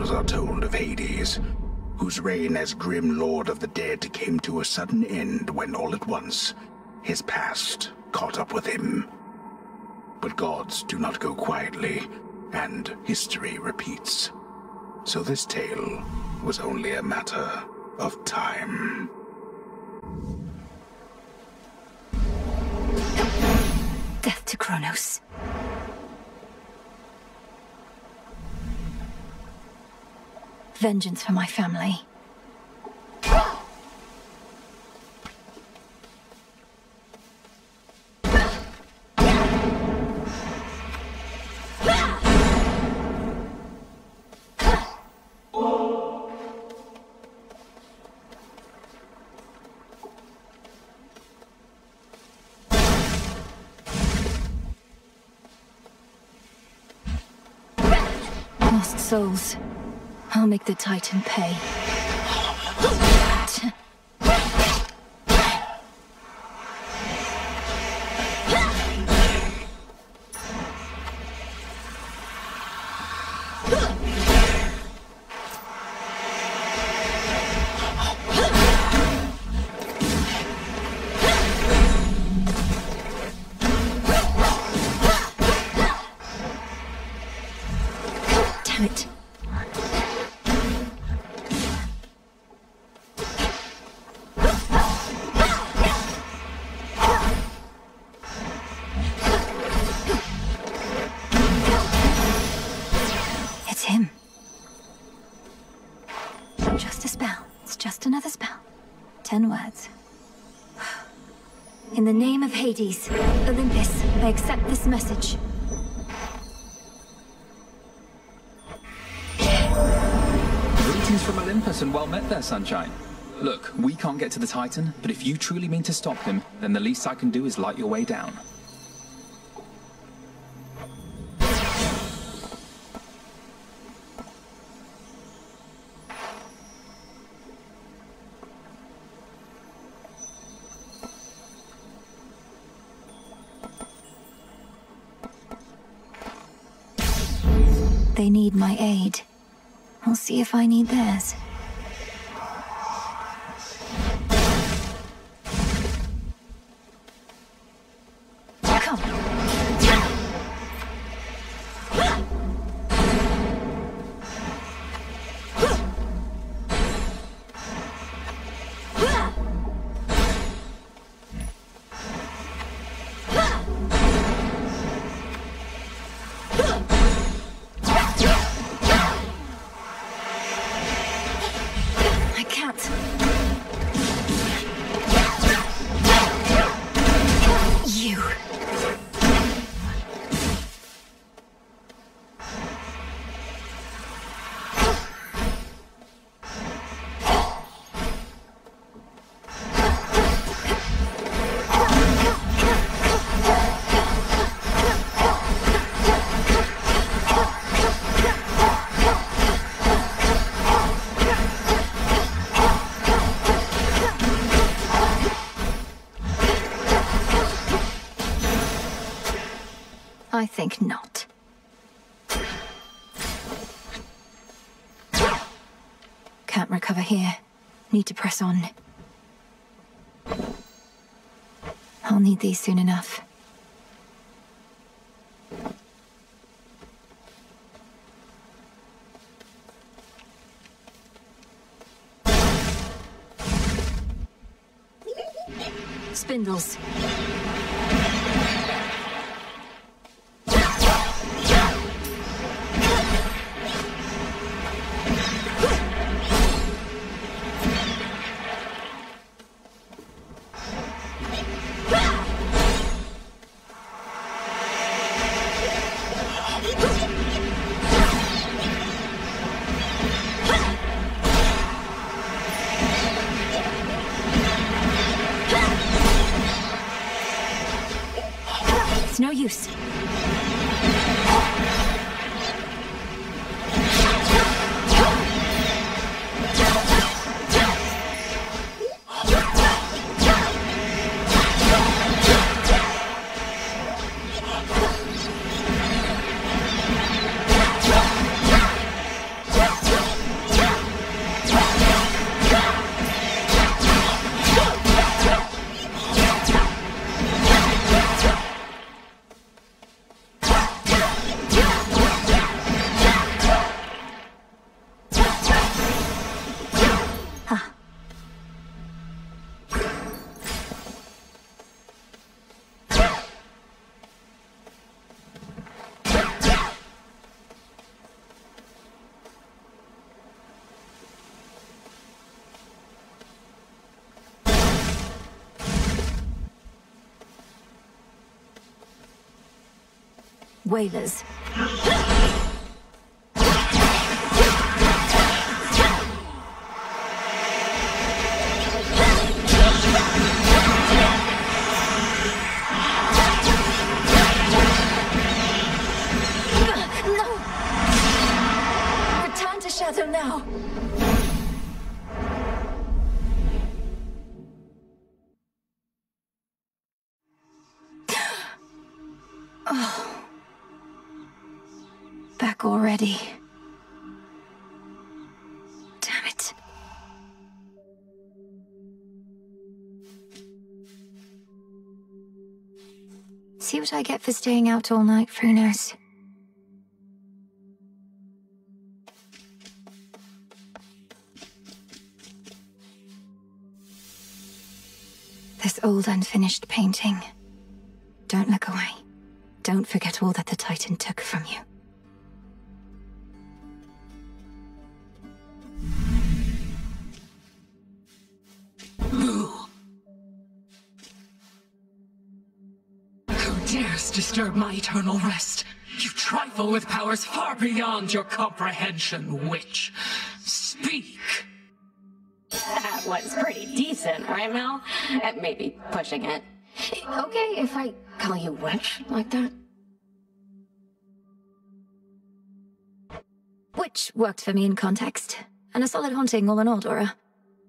tales are told of Hades, whose reign as grim lord of the dead came to a sudden end when all at once his past caught up with him. But gods do not go quietly, and history repeats. So this tale was only a matter of time. Death to Kronos. Vengeance for my family. Lost souls. I'll make the Titan pay. Damn it. It's him. Just a spell. It's just another spell. 10 words. In the name of Hades, Olympus, I accept this message. Greetings from Olympus and well met there, Sunshine. Look, we can't get to the Titan, but if you truly mean to stop him, then the least I can do is light your way down. They need my aid. I'll see if I need theirs. Come. You. I think not. Can't recover here. Need to press on. I'll need these soon enough. Spindles. It's no use. Whalers. No! Return to Shadow now! Oh. Back already. Damn it. See what I get for staying out all night, Frunos. This old unfinished painting. Don't look away. Don't forget all that the Titan took from you. Who dares disturb my eternal rest? You trifle with powers far beyond your comprehension, witch. Speak! That was pretty decent, right, Mel? Maybe pushing it. Okay if I call you witch like that? Witch worked for me in context, and a solid haunting all in all, Dora.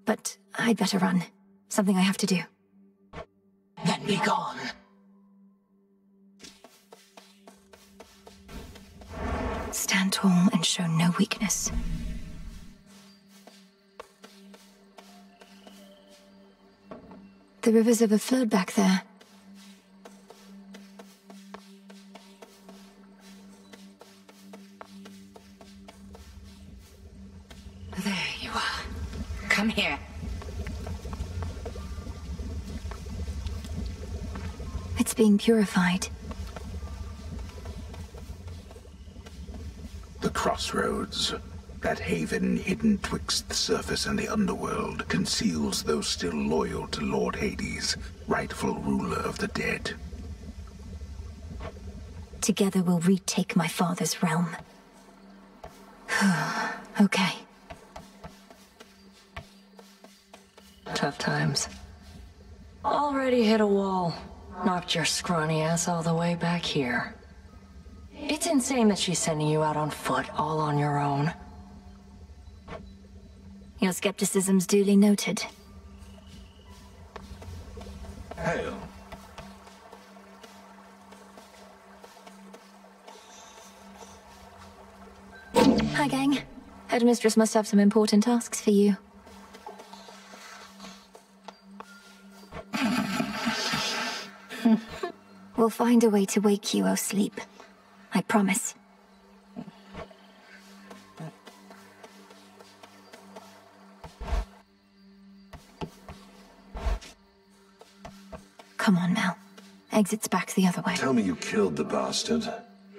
But I'd better run. Something I have to do. Then be gone. Stand tall and show no weakness. The rivers overflowed back there. There you are. Come here. It's being purified. The Crossroads. That haven hidden twixt the surface and the underworld conceals those still loyal to Lord Hades, rightful ruler of the dead. Together we'll retake my father's realm. Okay. Tough times. Already hit a wall. Knocked your scrawny ass all the way back here. It's insane that she's sending you out on foot, all on your own. Your skepticism's duly noted. Hail. Hi, gang. Headmistress must have some important tasks for you. We'll find a way to wake you, O sleep. I promise. Come on, Mel. Exit's back the other way. Tell me you killed the bastard.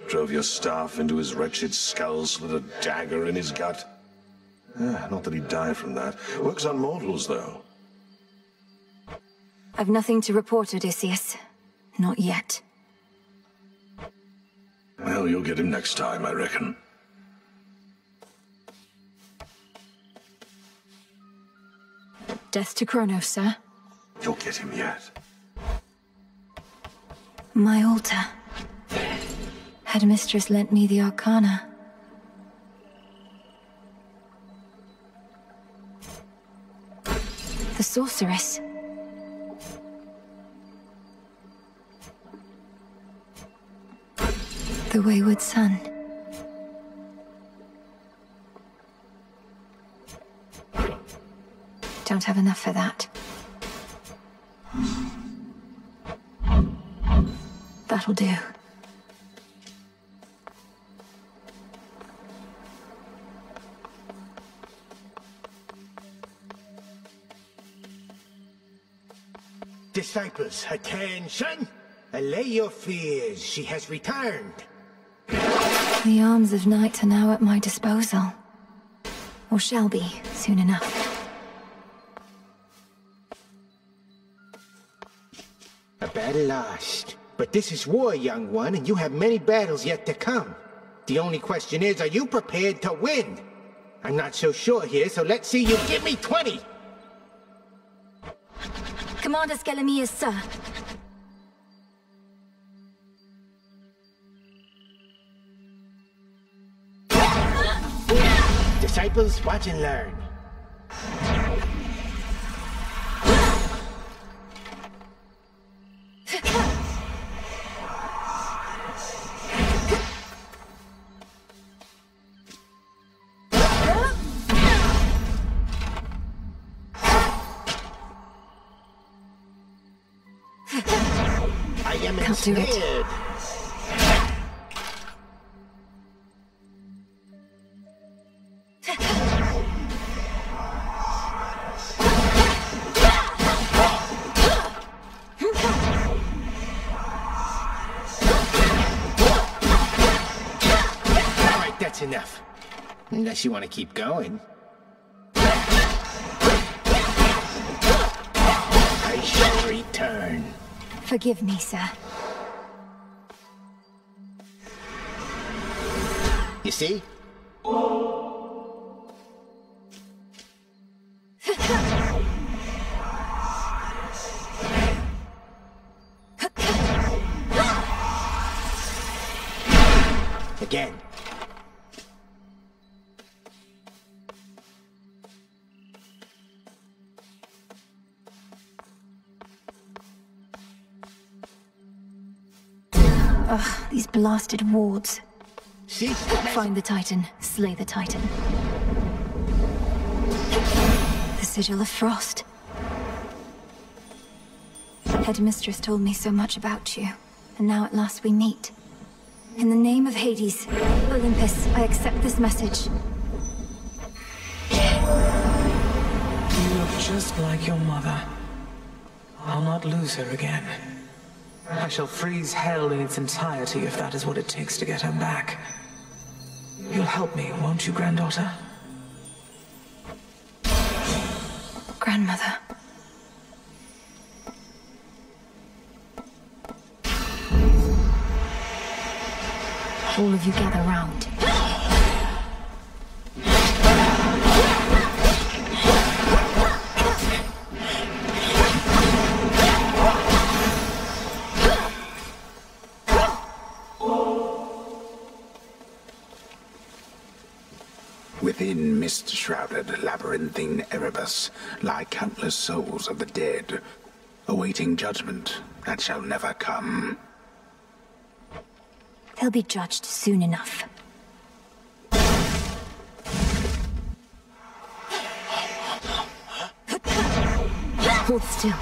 Drove your staff into his wretched skull, slid a dagger in his gut. Not that he'd die from that. Works on mortals, though. I've nothing to report, Odysseus. Not yet. Well, you'll get him next time, I reckon. Death to Kronos, sir. You'll get him yet. My altar. Headmistress lent me the Arcana. The sorceress. The wayward son. Don't have enough for that. That'll do. Disciples, attention! Allay your fears, she has returned. The arms of night are now at my disposal. Or shall be, soon enough. A battle lost, But this is war, young one, and you have many battles yet to come. The only question is, are you prepared to win? I'm not so sure here, so let's see you give me 20! Commander Skelemius, sir. Disciples, watch and learn. I am Can't do it. inspired. Alright, that's enough. Unless you want to keep going. I shall return. Forgive me, sir. You see? Again. Ugh, these blasted wards. See? Find the Titan, slay the Titan. The Sigil of Frost. Headmistress told me so much about you, and now at last we meet. In the name of Hades, Olympus, I accept this message. You look just like your mother. I'll not lose her again. I shall freeze hell in its entirety if that is what it takes to get her back. You'll help me, won't you, granddaughter? Grandmother. All of you gather round. Within mist-shrouded labyrinthine Erebus lie countless souls of the dead, awaiting judgment that shall never come. They'll be judged soon enough. Hold still.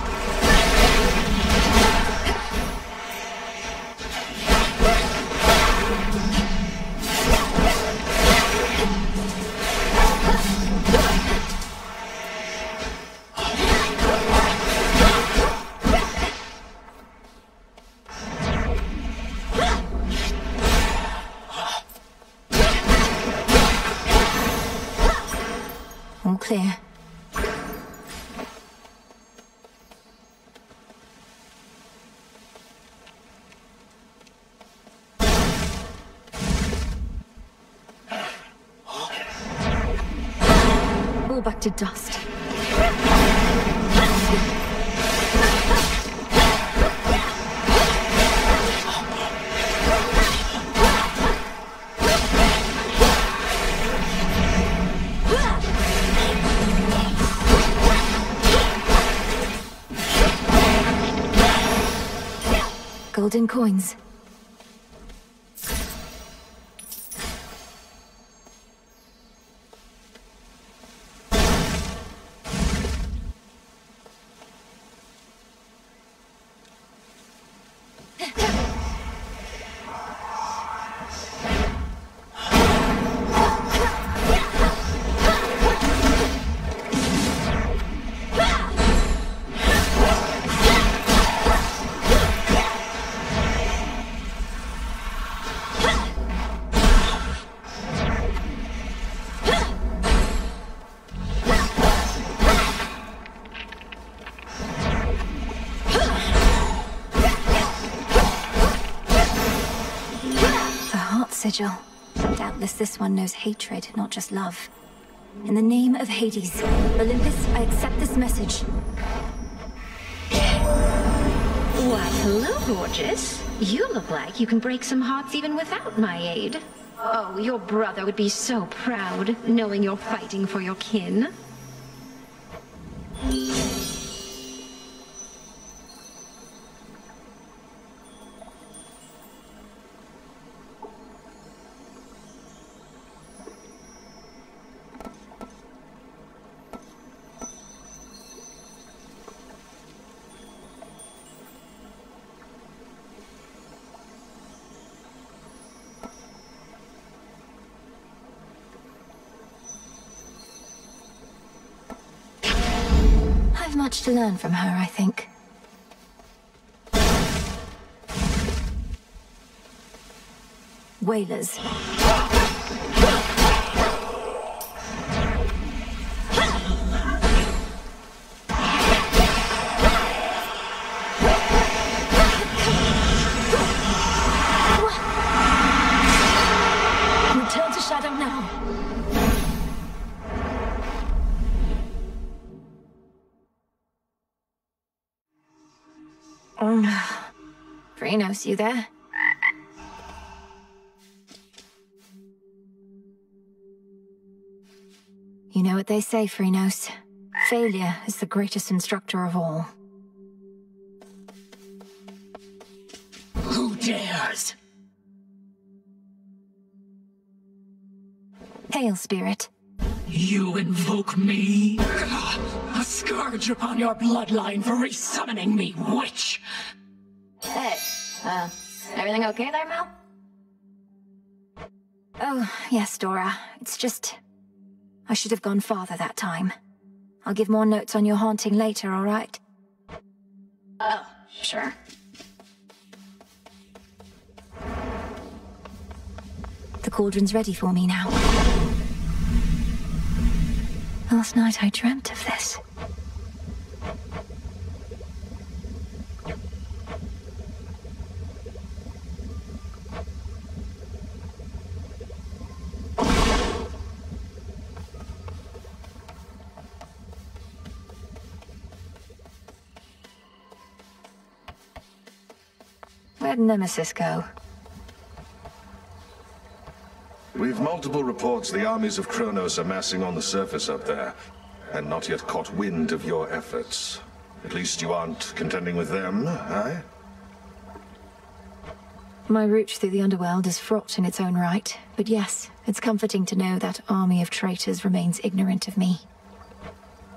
All clear. All back to dust. Golden coins. sigil. Doubtless this one knows hatred, not just love. In the name of Hades, Olympus, I accept this message. Why, hello, gorgeous. You look like you can break some hearts even without my aid. Oh, your brother would be so proud, knowing you're fighting for your kin. I've much to learn from her, I think. Whalers. Return to Shadow now. Phrynos, you there? You know what they say, Phrynos. Failure is the greatest instructor of all. Who dares? Hail, Spirit. You invoke me? A scourge upon your bloodline for resummoning me, witch! Hey, everything okay there, Mel? Oh, yes, Dora. It's just... I should have gone farther that time. I'll give more notes on your haunting later, all right? Oh, sure. The cauldron's ready for me now. Last night I dreamt of this. Where'd Nemesis go? We've multiple reports the armies of Kronos are massing on the surface up there, and not yet caught wind of your efforts. At least you aren't contending with them, eh? My route through the underworld is fraught in its own right, but yes, it's comforting to know that army of traitors remains ignorant of me.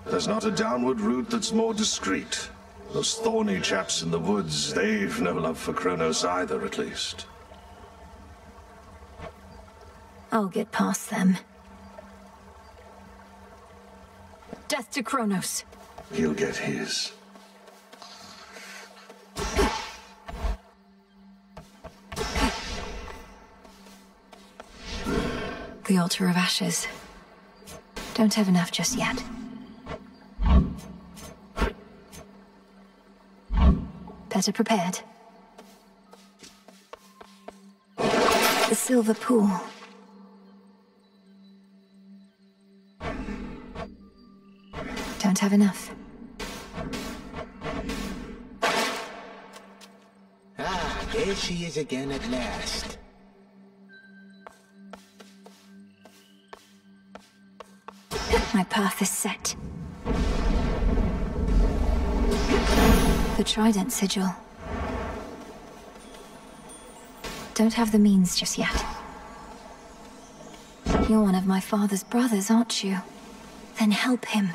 There's not a downward route that's more discreet. Those thorny chaps in the woods, they've no love for Kronos either, at least. I'll get past them. Death to Kronos. He'll get his. The altar of ashes. Don't have enough just yet. Better prepared. The silver pool. Don't have enough. Ah, there she is again at last. My path is set. The Trident Sigil. Don't have the means just yet. You're one of my father's brothers, aren't you? Then help him.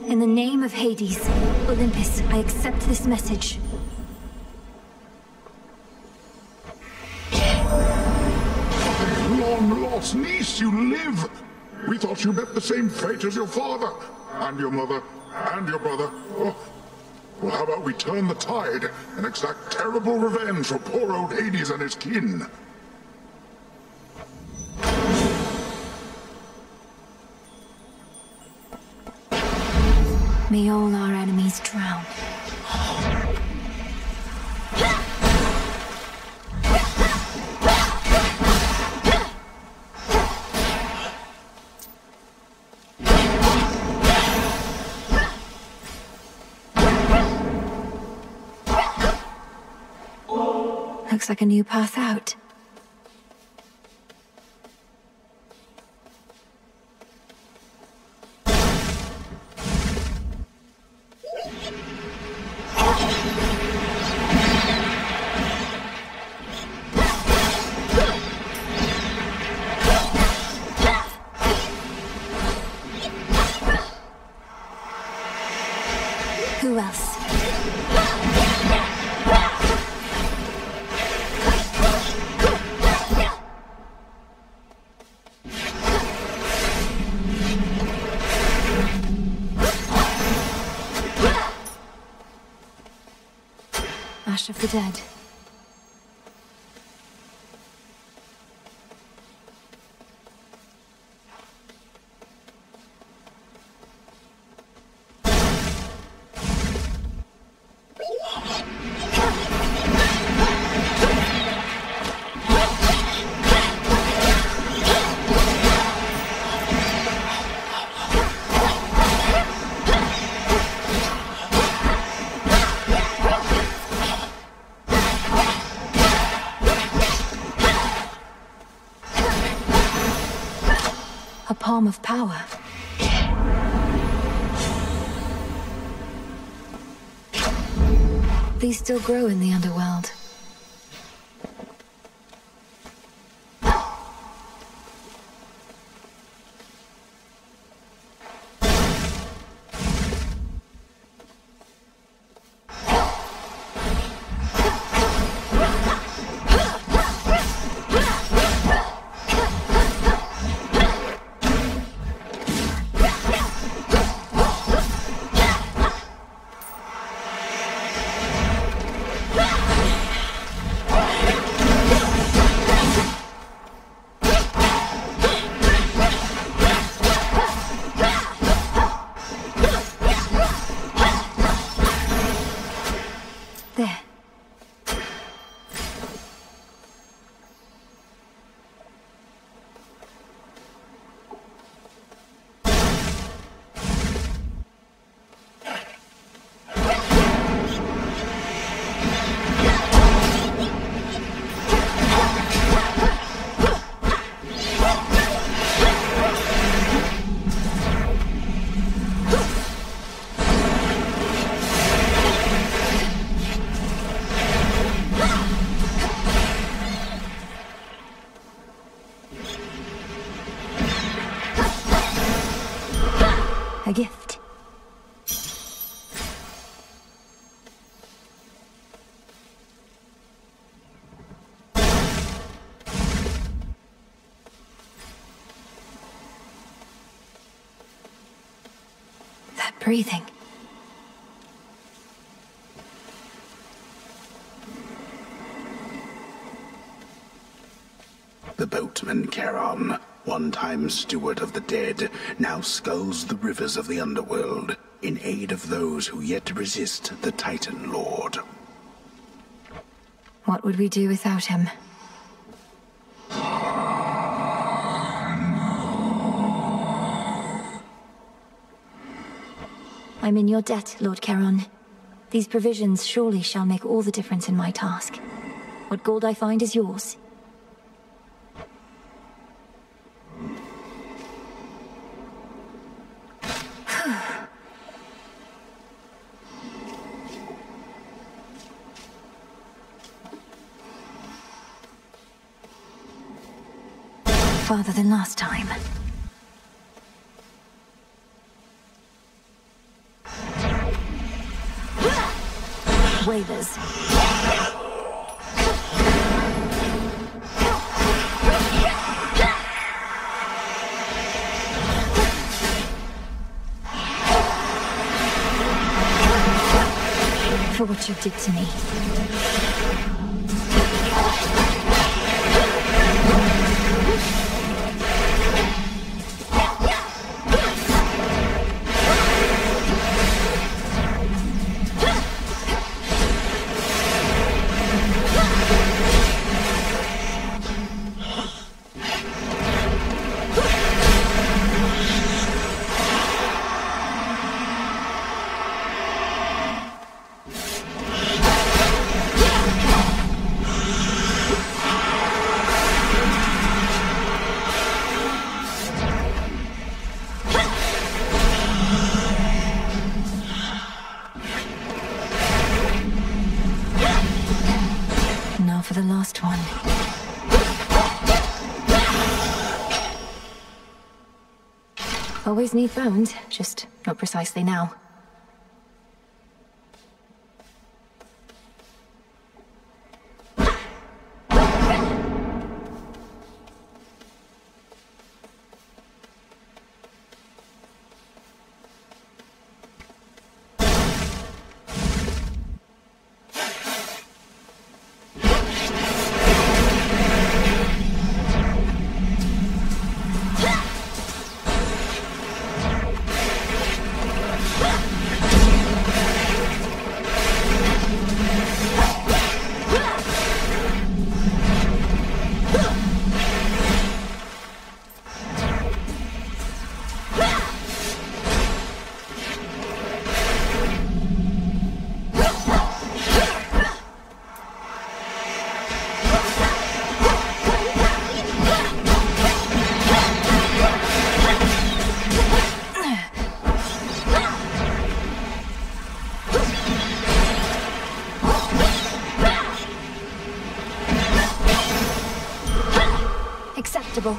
In the name of Hades, Olympus, I accept this message. Long-lost niece, you live! We thought you met the same fate as your father, and your mother, and your brother. Oh. Well, how about we turn the tide and exact terrible revenge for poor old Hades and his kin? May all our enemies drown. Looks like a new path out. Who else? Ash of the Dead. A palm of power. These still grow in the underworld. There. A gift. That breathing. The boatman Charon, one-time steward of the dead, now sculls the rivers of the underworld in aid of those who yet resist the Titan Lord. What would we do without him? I'm in your debt, Lord Charon. These provisions surely shall make all the difference in my task. What gold I find is yours. Farther than last time. Whalers. For what you did to me. Always need bones, just not precisely now. Acceptable.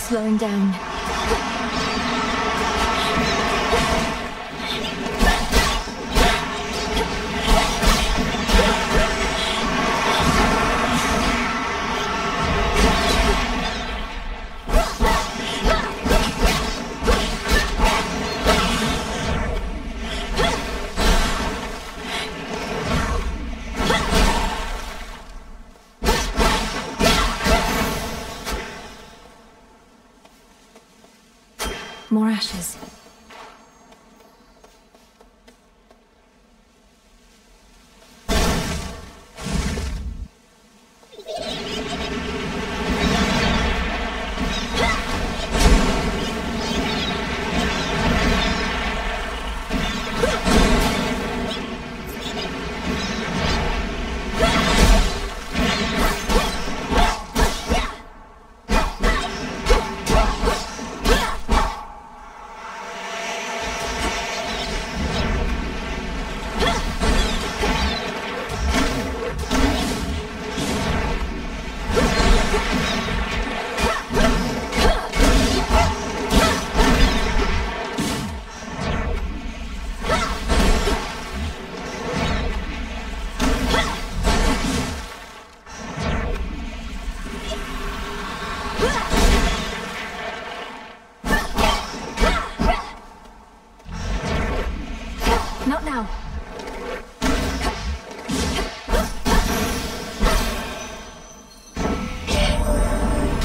Slowing down. More ashes. Not now.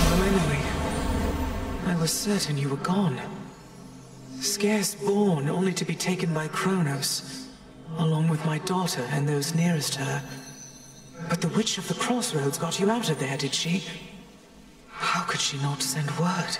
Finally. I was certain you were gone. Scarce born, only to be taken by Kronos, along with my daughter and those nearest her. But the Witch of the Crossroads got you out of there, did she? How could she not send word?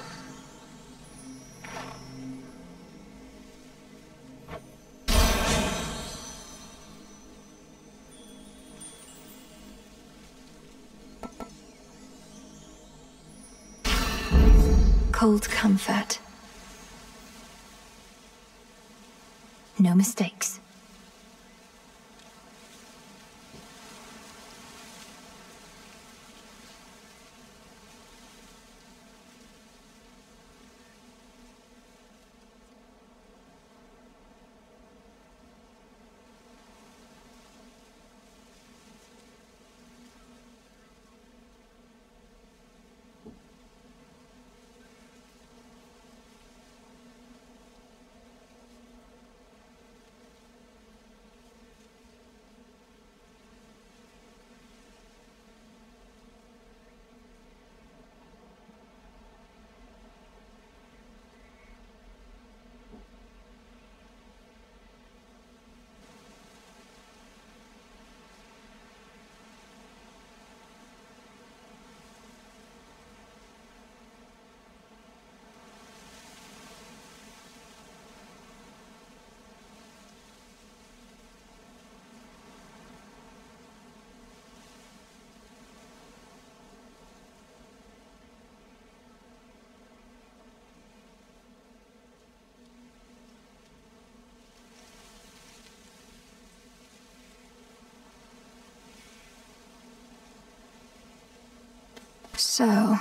Cold comfort. No mistakes. So...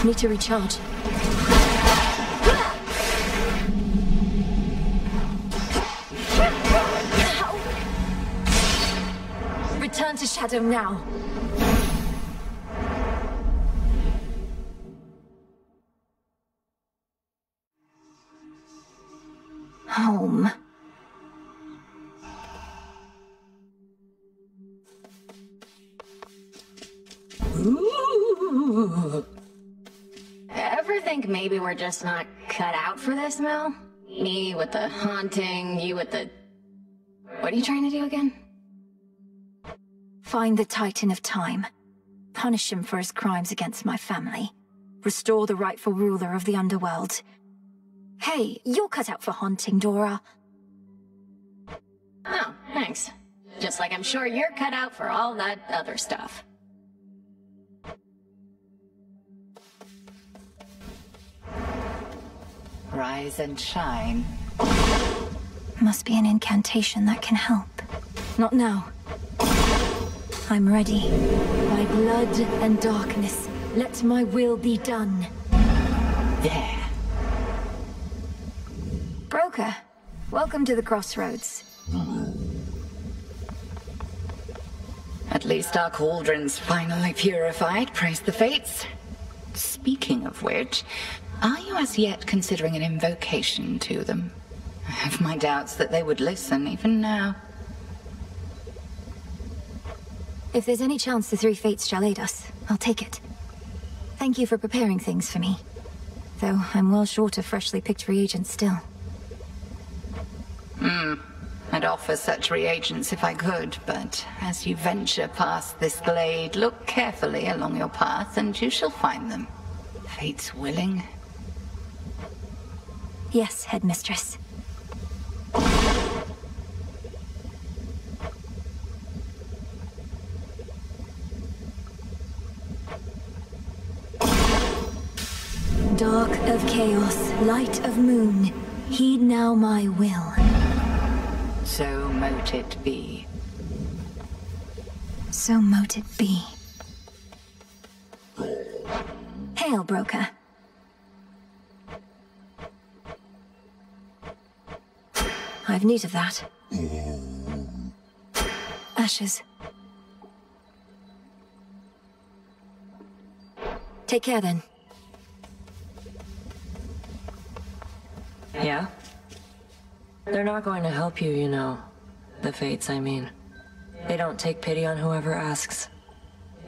Need to recharge. Return to Shadow now. Home. Ooh. Ever think maybe we're just not cut out for this, Mel? Me with the haunting, you with the... What are you trying to do again? Find the Titan of Time. Punish him for his crimes against my family. Restore the rightful ruler of the underworld. Hey, you're cut out for haunting, Dora. Oh, thanks. Just like I'm sure you're cut out for all that other stuff. Rise and shine. Must be an incantation that can help. Not now. I'm ready. By blood and darkness, let my will be done. There. Broker, welcome to the Crossroads. At least our cauldron's finally purified, praise the fates. Speaking of which, are you as yet considering an invocation to them? I have my doubts that they would listen even now. If there's any chance the three fates shall aid us, I'll take it. Thank you for preparing things for me. Though I'm well short of freshly picked reagents still. I'd offer such reagents if I could, but as you venture past this glade, look carefully along your path and you shall find them. Fate's willing. Yes, Headmistress. Dark of chaos, light of moon, heed now my will. So mote it be. So mote it be. Hail, Broker. I've need of that. Ashes. Take care then. Yeah? They're not going to help you, you know. The Fates, I mean. They don't take pity on whoever asks.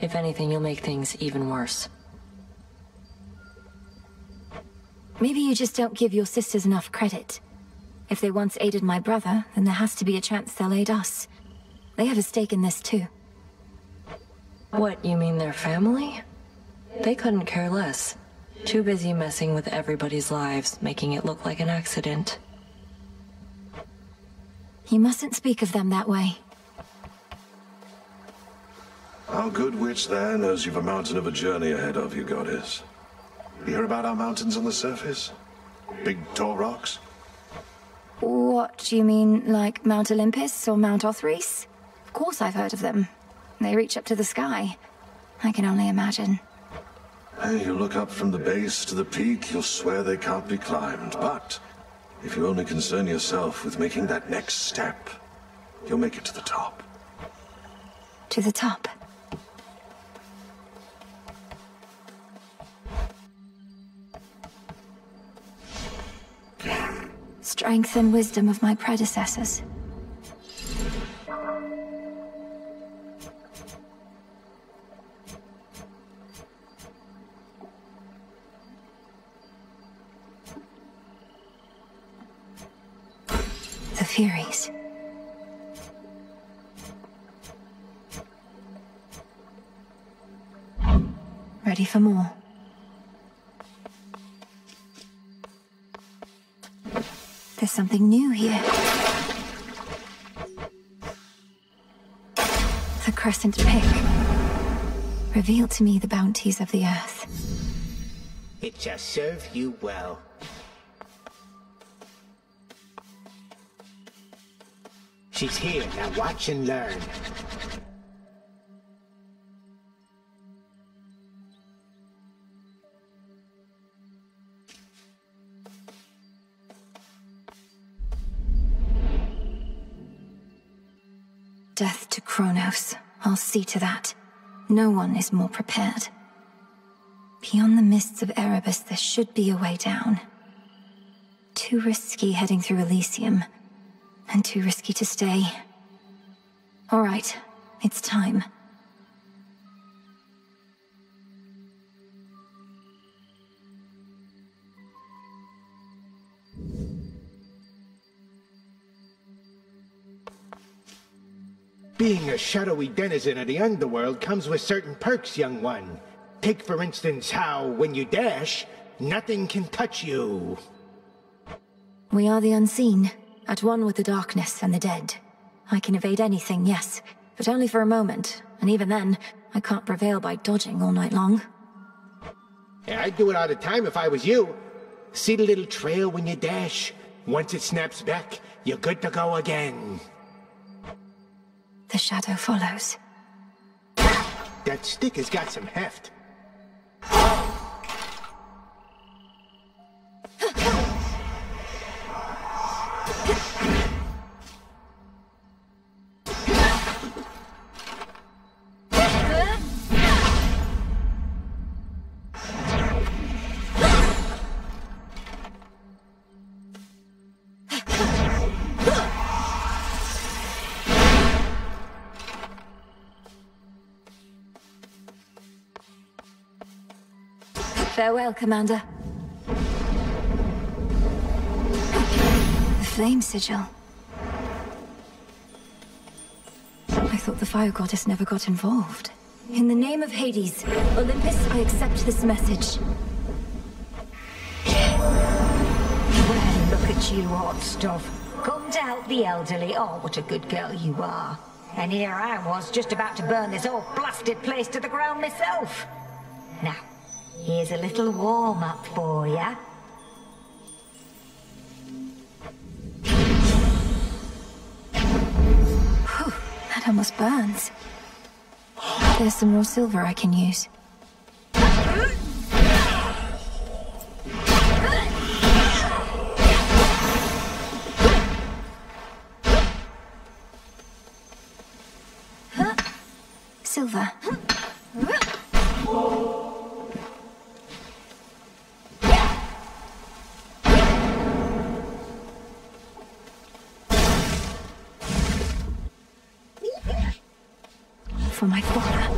If anything, you'll make things even worse. Maybe you just don't give your sisters enough credit. If they once aided my brother, then there has to be a chance they'll aid us. They have a stake in this too. What, you mean their family? They couldn't care less. Too busy messing with everybody's lives, making it look like an accident. You mustn't speak of them that way. Our good witch there knows you've a mountain of a journey ahead of you, Goddess. You hear about our mountains on the surface? Big, tall rocks? What, do you mean like Mount Olympus or Mount Othries? Of course I've heard of them. They reach up to the sky. I can only imagine. Hey, you look up from the base to the peak, you'll swear they can't be climbed. But if you only concern yourself with making that next step, you'll make it to the top. To the top? strength and wisdom of my predecessors. The Furies. Ready for more. There's something new here. The Crescent Pick. Reveal to me the bounties of the earth. It shall serve you well. She's here, now watch and learn. Death to Kronos. I'll see to that. No one is more prepared. Beyond the mists of Erebus, there should be a way down. Too risky heading through Elysium. And too risky to stay. All right, it's time. Being a shadowy denizen of the underworld comes with certain perks, young one. Take, for instance, how, when you dash, nothing can touch you. We are the unseen. At one with the darkness and the dead. I can evade anything, yes, but only for a moment, and even then, I can't prevail by dodging all night long. Yeah, I'd do it all the time if I was you. See the little trail when you dash? Once it snaps back, you're good to go again. The shadow follows. That stick has got some heft. Farewell, Commander. The Flame Sigil. I thought the Fire Goddess never got involved. In the name of Hades, Olympus, I accept this message. Well, look at you, hot stuff. Come to help the elderly. Oh, what a good girl you are. And here I was, just about to burn this whole blasted place to the ground myself. Now, here's a little warm-up for ya. Whew, that almost burns. There's some raw silver I can use. Silver. For my father.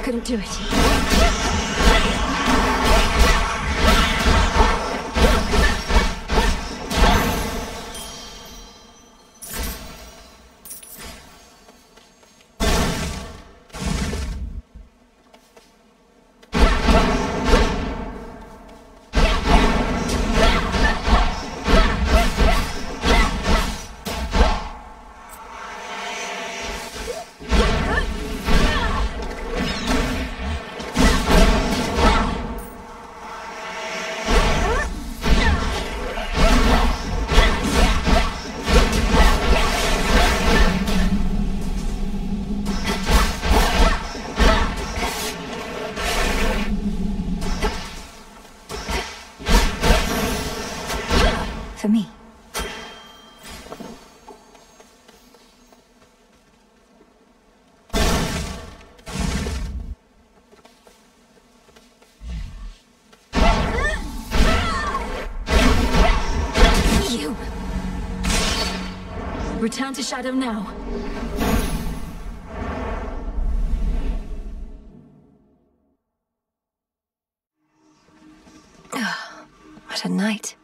Couldn't do it. for me. You! Return to Shadow now. What a night.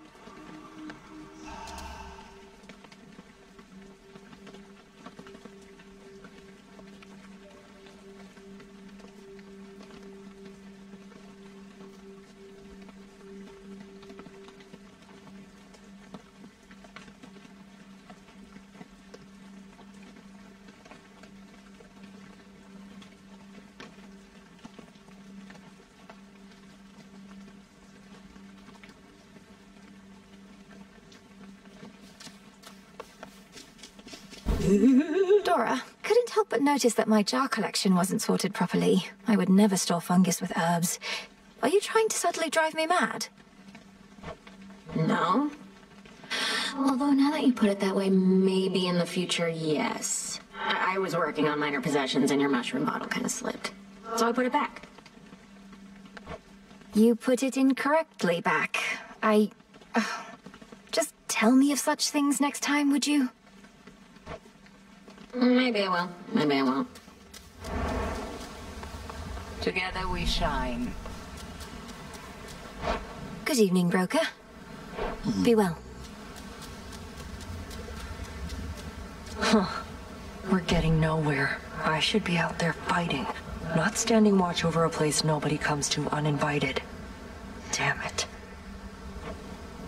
Dora, couldn't help but notice that my jar collection wasn't sorted properly. I would never store fungus with herbs. Are you trying to subtly drive me mad? No. Although now that you put it that way, maybe in the future, yes. I was working on minor possessions and your mushroom bottle kind of slipped. So I put it back. You put it incorrectly back. Just tell me of such things next time, would you? Maybe I will. Maybe I won't. Together we shine. Good evening, Broker. Be well. Huh. We're getting nowhere. I should be out there fighting, not standing watch over a place nobody comes to uninvited. Damn it.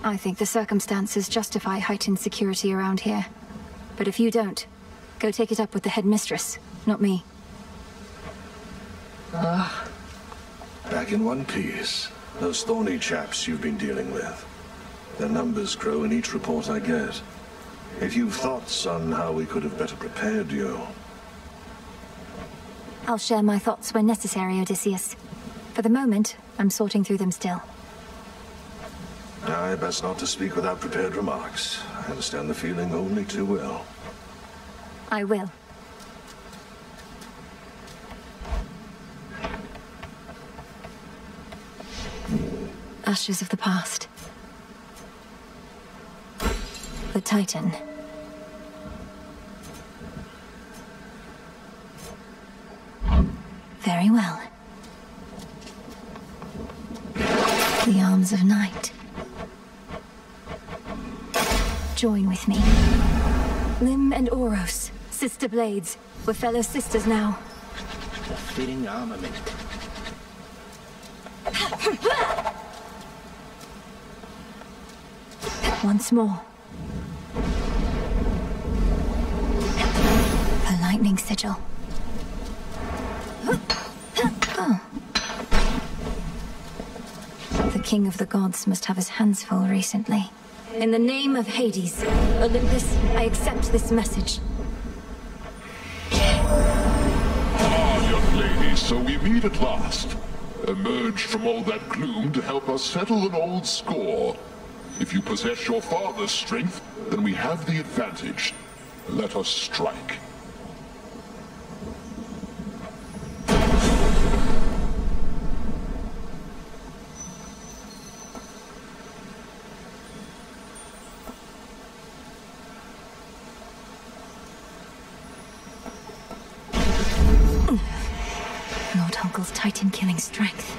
I think the circumstances justify heightened security around here. But if you don't, go take it up with the headmistress, not me. Back in one piece. Those thorny chaps you've been dealing with. Their numbers grow in each report I get. If you've thoughts on how we could have better prepared you... I'll share my thoughts when necessary, Odysseus. For the moment, I'm sorting through them still. I best not to speak without prepared remarks. I understand the feeling only too well. I will. Ashes of the past. The Titan. Very well. The arms of night. Join with me. Lim and Oros, sister blades. We're fellow sisters now. A fitting armament. Once more. The lightning sigil. Oh. The king of the gods must have his hands full recently. In the name of Hades, Olympus, I accept this message. Ah, young lady, so we meet at last. Emerged from all that gloom to help us settle an old score. If you possess your father's strength, then we have the advantage. Let us strike. Lord Uncle's Titan-killing strength.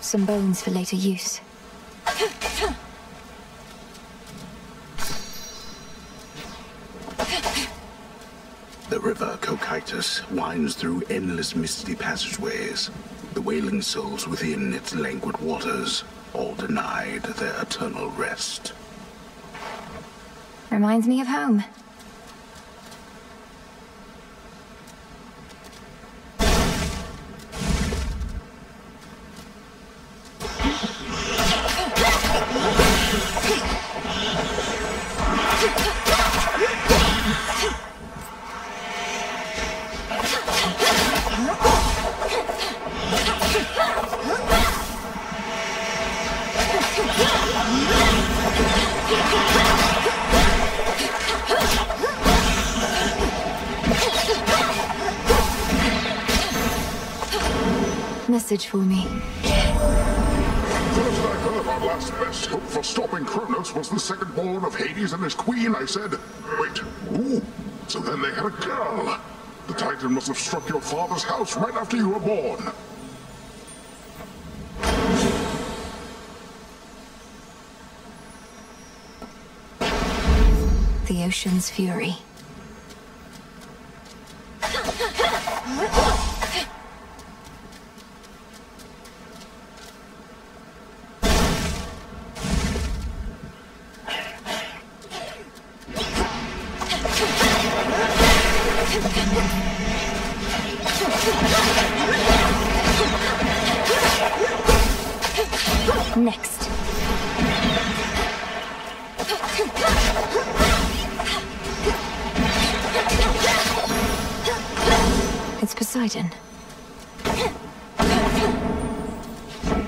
Some bones for later use. The river Cocytus winds through endless misty passageways. The wailing souls within its languid waters, all denied their eternal rest. Reminds me of home. Message for me. First I heard our last best hope for stopping Kronos was the second-born of Hades and his queen. I said, wait, ooh, so then they had a girl. The Titan must have struck your father's house right after you were born. The ocean's fury. Next. It's Poseidon.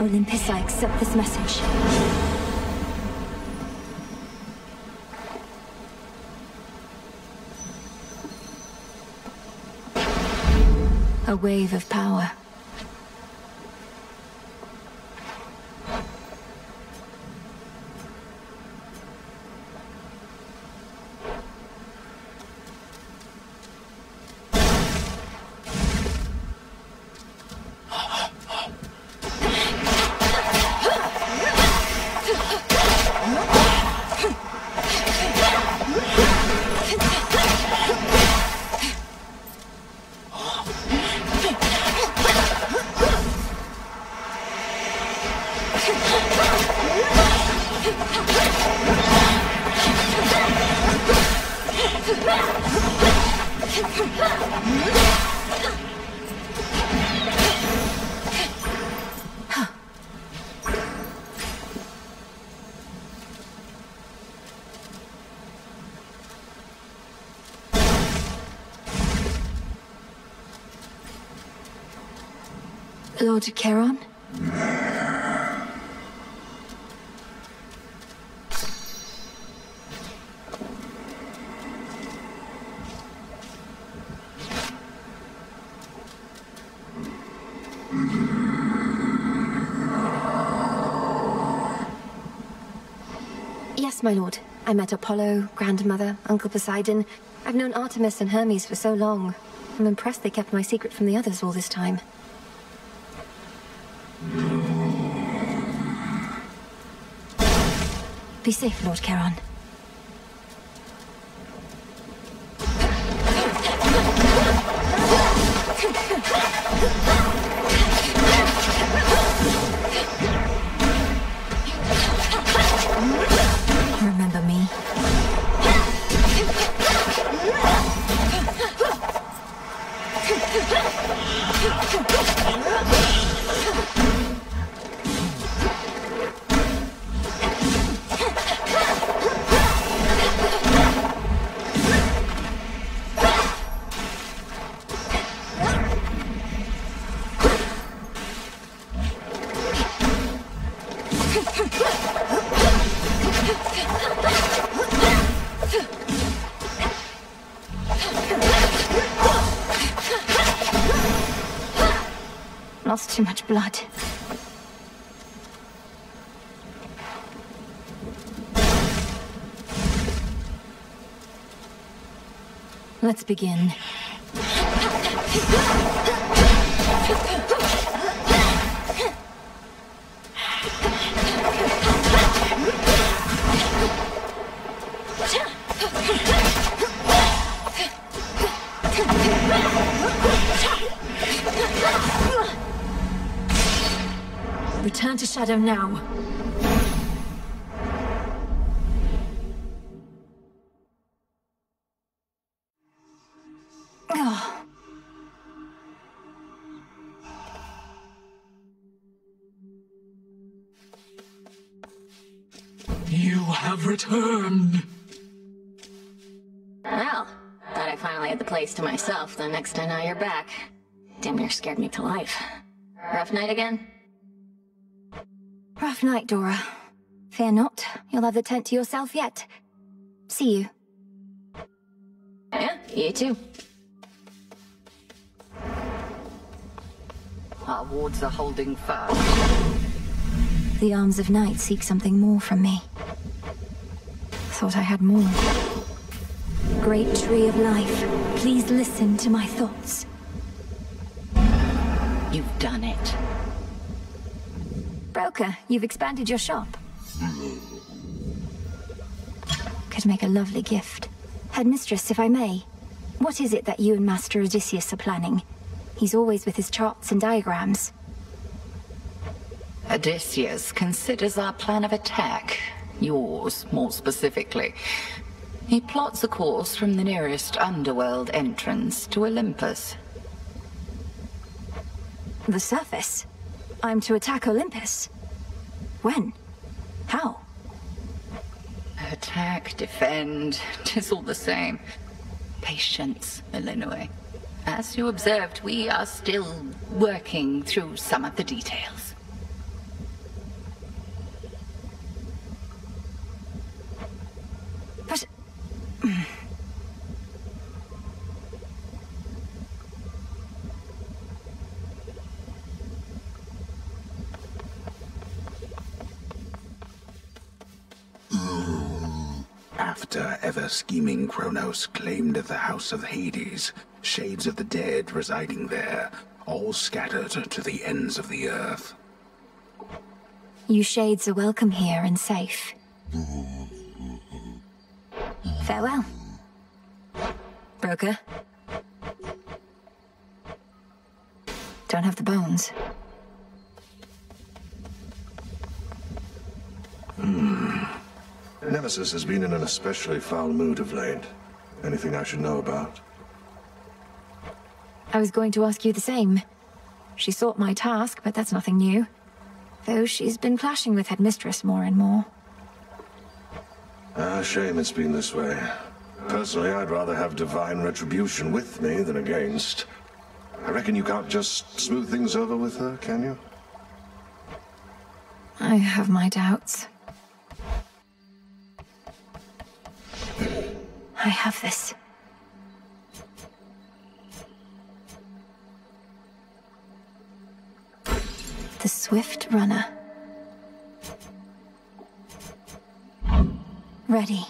Olympus, I accept this message. A wave of power. Lord Charon? Yes, my lord. I met Apollo, Grandmother, Uncle Poseidon. I've known Artemis and Hermes for so long. I'm impressed they kept my secret from the others all this time. Be safe, Lord Charon. Remember me? Lost too much blood. Let's begin. shadow now. Oh. You have returned. Well, thought I finally had the place to myself the next I know you're back. Damn near scared me to life. Rough night again? Rough night, Dora. Fear not, you'll have the tent to yourself yet. See you. Yeah, you too. Our wards are holding firm. The arms of night seek something more from me. Thought I had more. Great tree of life, please listen to my thoughts. You've done it. Broker, you've expanded your shop. Could make a lovely gift. Headmistress, if I may, what is it that you and Master Odysseus are planning? He's always with his charts and diagrams. Odysseus considers our plan of attack, yours more specifically. He plots a course from the nearest underworld entrance to Olympus. The surface? I'm to attack Olympus? When? How? Attack, defend, 'tis all the same. Patience, Elinoi. As you observed, we are still working through some of the details. But... After ever-scheming Kronos claimed the House of Hades, shades of the dead residing there, all scattered to the ends of the earth. You shades are welcome here and safe. Farewell. Broker. Don't have the bones. Nemesis has been in an especially foul mood of late. Anything I should know about? I was going to ask you the same. She sought my task, but that's nothing new. Though she's been clashing with Headmistress more and more. Shame it's been this way. Personally, I'd rather have divine retribution with me than against. I reckon you can't just smooth things over with her, can you? I have my doubts. I have this. The Swift Runner. Ready.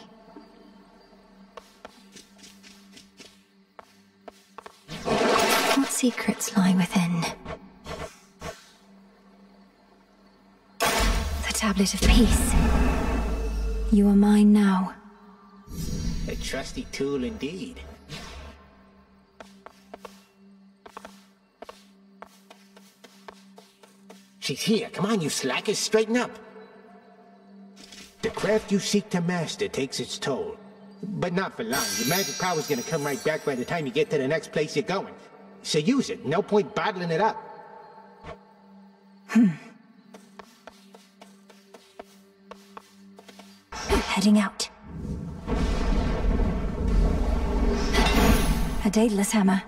What secrets lie within? The Tablet of Peace. You are mine now. A trusty tool indeed. She's here. Come on, you slackers, straighten up. The craft you seek to master takes its toll. But not for long. Your magic power's gonna come right back by the time you get to the next place you're going. So use it. No point bottling it up. Heading out. A Daedalus hammer.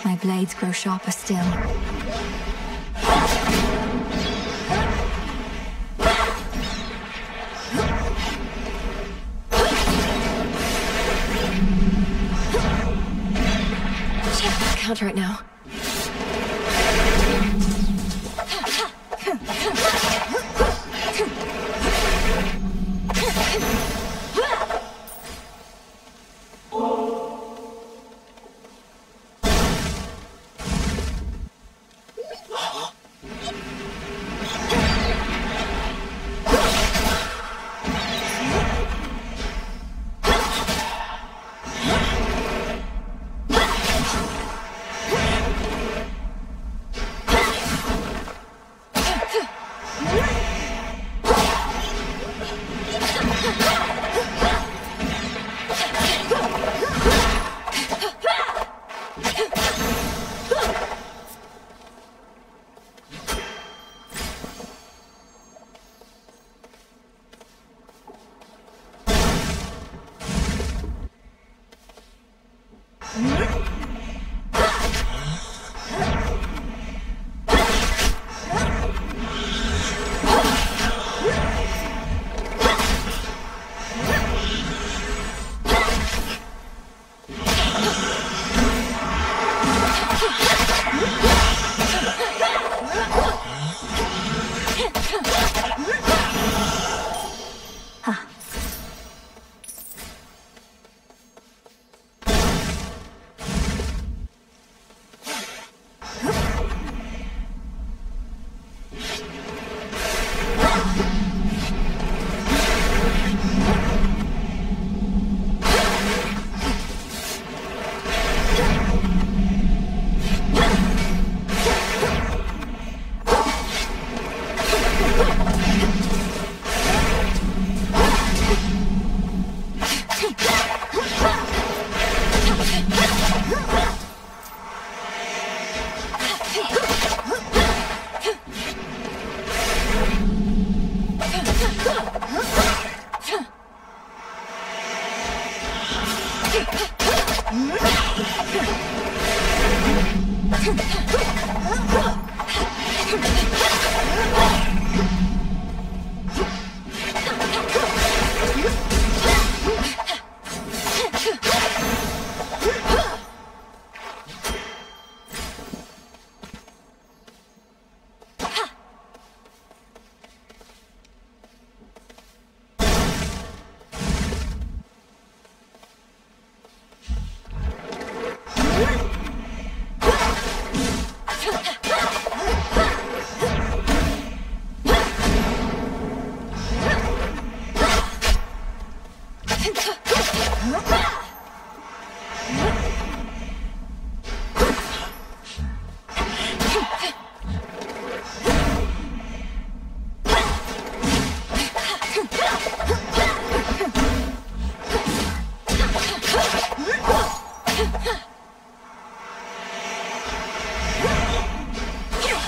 My blades grow sharper still. Can't right now.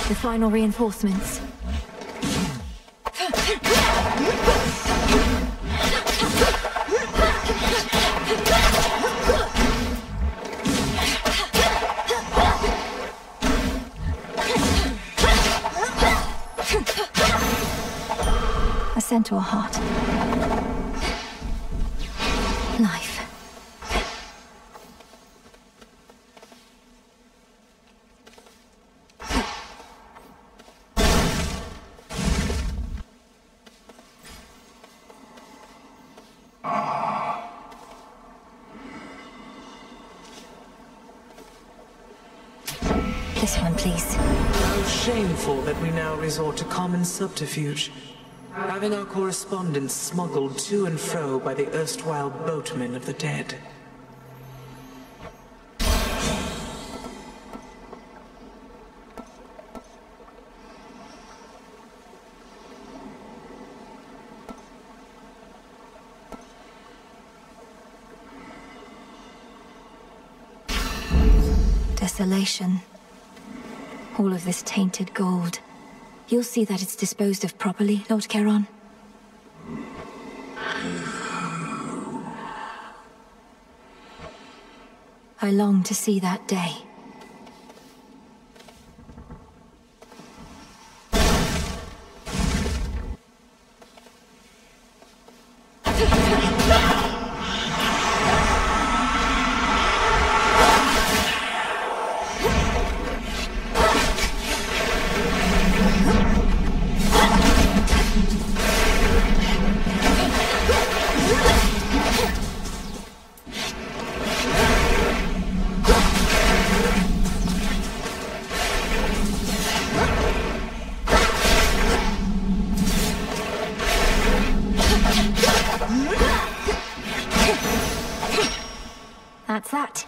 The final reinforcements. A centaur heart. Life. This one, please. How shameful that we now resort to common subterfuge. Having our correspondence smuggled to and fro by the erstwhile boatmen of the dead. Desolation. All of this tainted gold. You'll see that it's disposed of properly, Lord Charon. I long to see that day. That's that.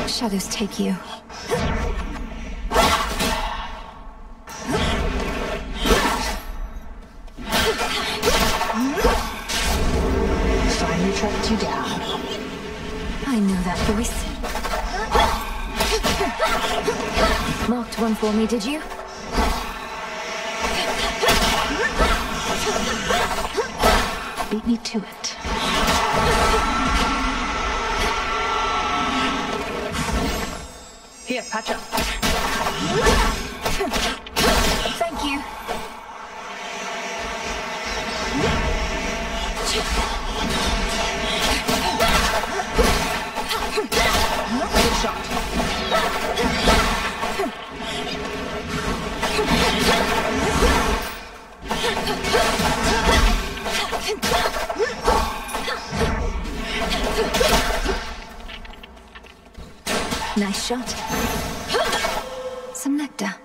Shadows take you. Finally tracked you down. I know that voice. Marked one for me, did you? Beat me to it. Here, patch up. Thank you. Good shot. Nice shot. Some nectar.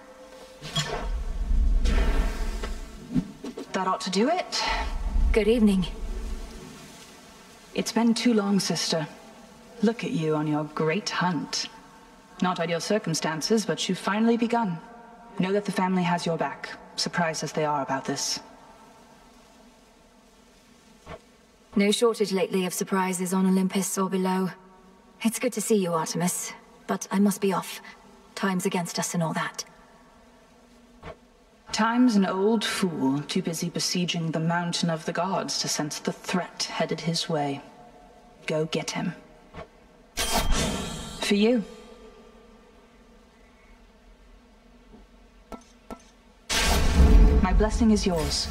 That ought to do it. Good evening. It's been too long, sister. Look at you on your great hunt. Not ideal circumstances, but you've finally begun. Know that the family has your back, surprised as they are about this. No shortage lately of surprises on Olympus or below. It's good to see you, Artemis. But I must be off. Time's against us and all that. Time's an old fool, too busy besieging the mountain of the gods to sense the threat headed his way. Go get him. For you. My blessing is yours.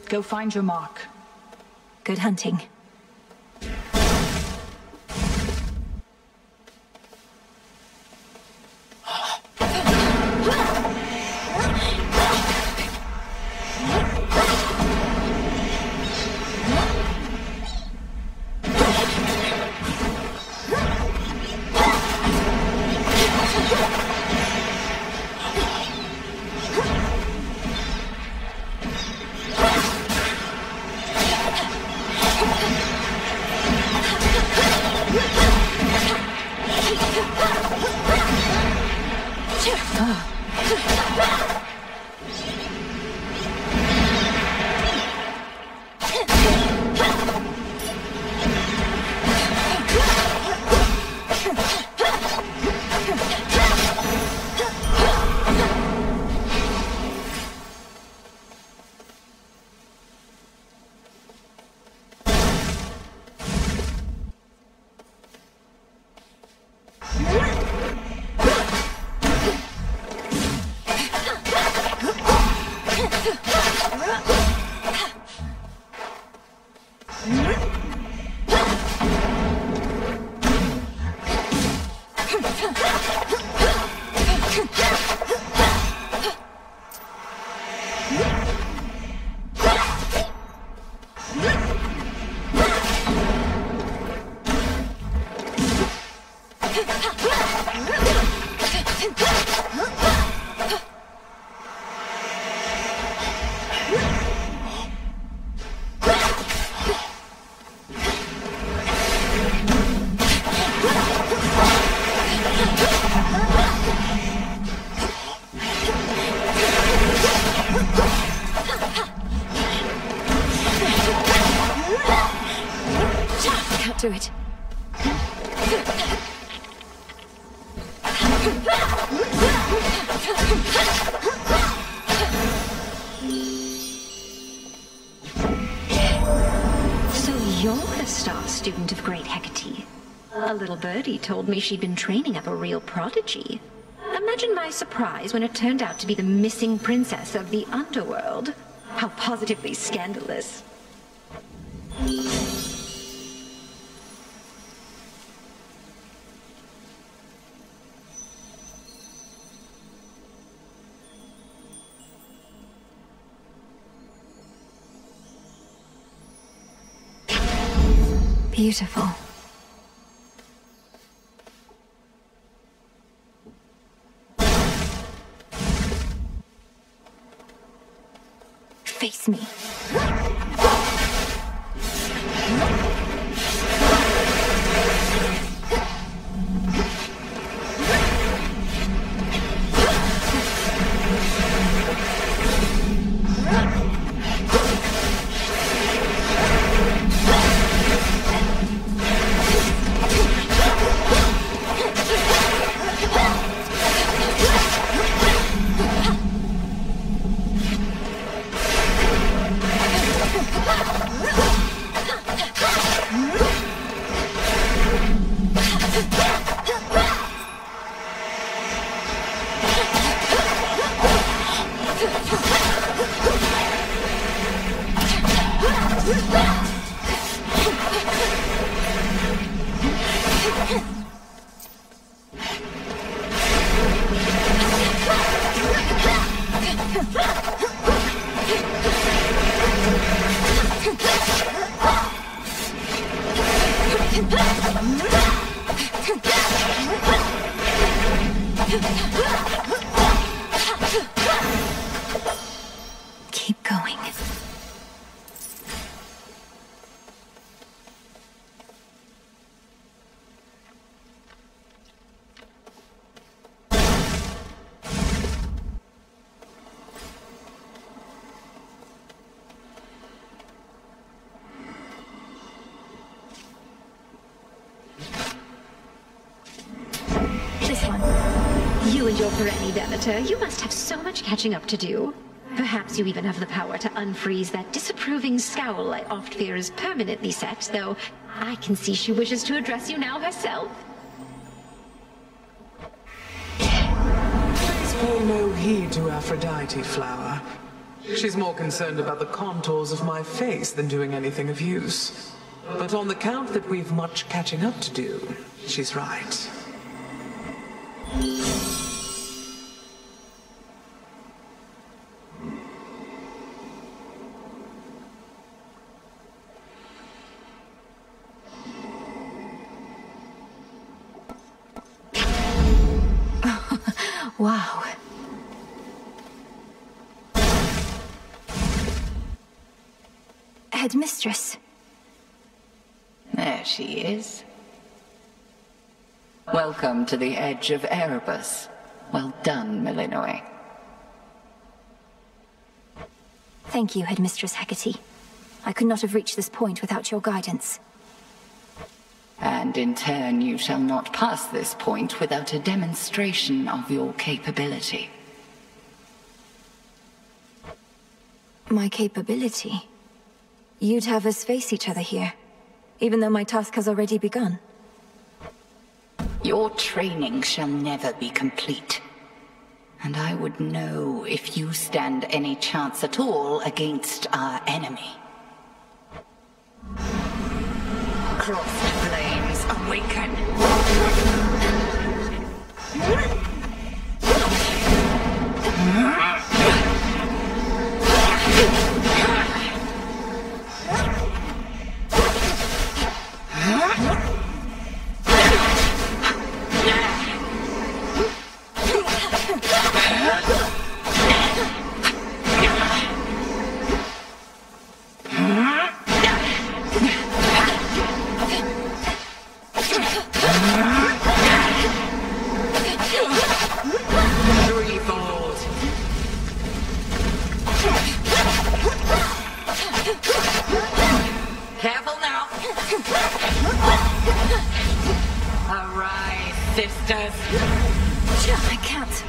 Go find your mark. Good hunting. Do it. So you're the star student of Great Hecate. A little birdie told me she'd been training up a real prodigy. Imagine my surprise when it turned out to be the missing princess of the underworld. How positively scandalous. Beautiful. Face me. You and your Perenni Venator, you must have so much catching up to do. Perhaps you even have the power to unfreeze that disapproving scowl I oft fear is permanently set, though I can see she wishes to address you now herself. Please pay no heed to Aphrodite, Flower. She's more concerned about the contours of my face than doing anything of use. But on the count that we've much catching up to do, she's right. Wow. Headmistress. There she is. Welcome to the edge of Erebus. Well done, Melinoe. Thank you, Headmistress Hecate. I could not have reached this point without your guidance. And in turn, you shall not pass this point without a demonstration of your capability. My capability? You'd have us face each other here, even though my task has already begun. Your training shall never be complete. And I would know if you stand any chance at all against our enemy. Crossed flames awaken! Careful now! Arise, sisters! I can't.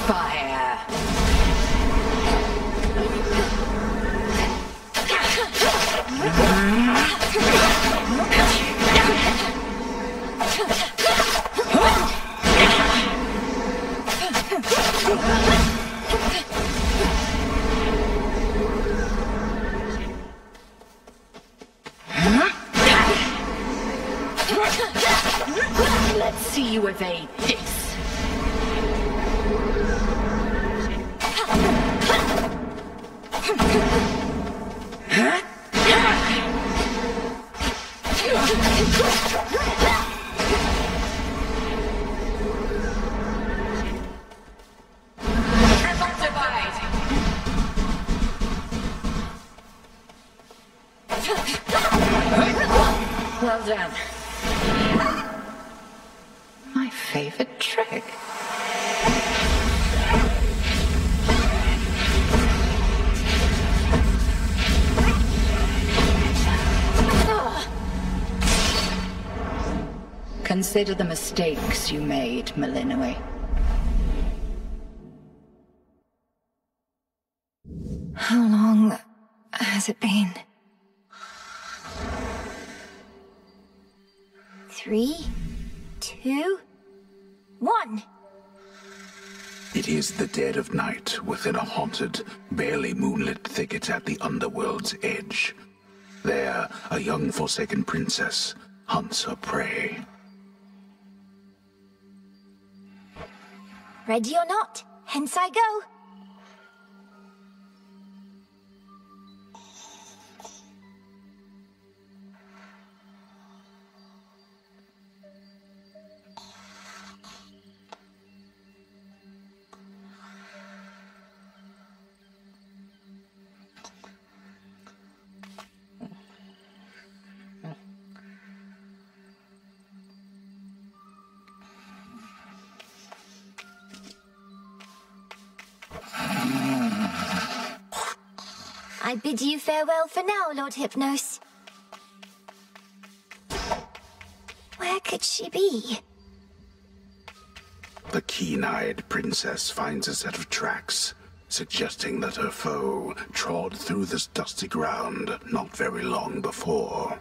Fire! Let's see you evade this. Well done. My favorite trick. Consider the mistakes you made, Melinoe. How long has it been? 3, 2, 1. It is the dead of night within a haunted, barely moonlit thicket at the underworld's edge. There, a young forsaken princess hunts her prey. Ready or not, hence I go. I bid you farewell for now, Lord Hypnos. Where could she be? The keen-eyed princess finds a set of tracks, suggesting that her foe trod through this dusty ground not very long before.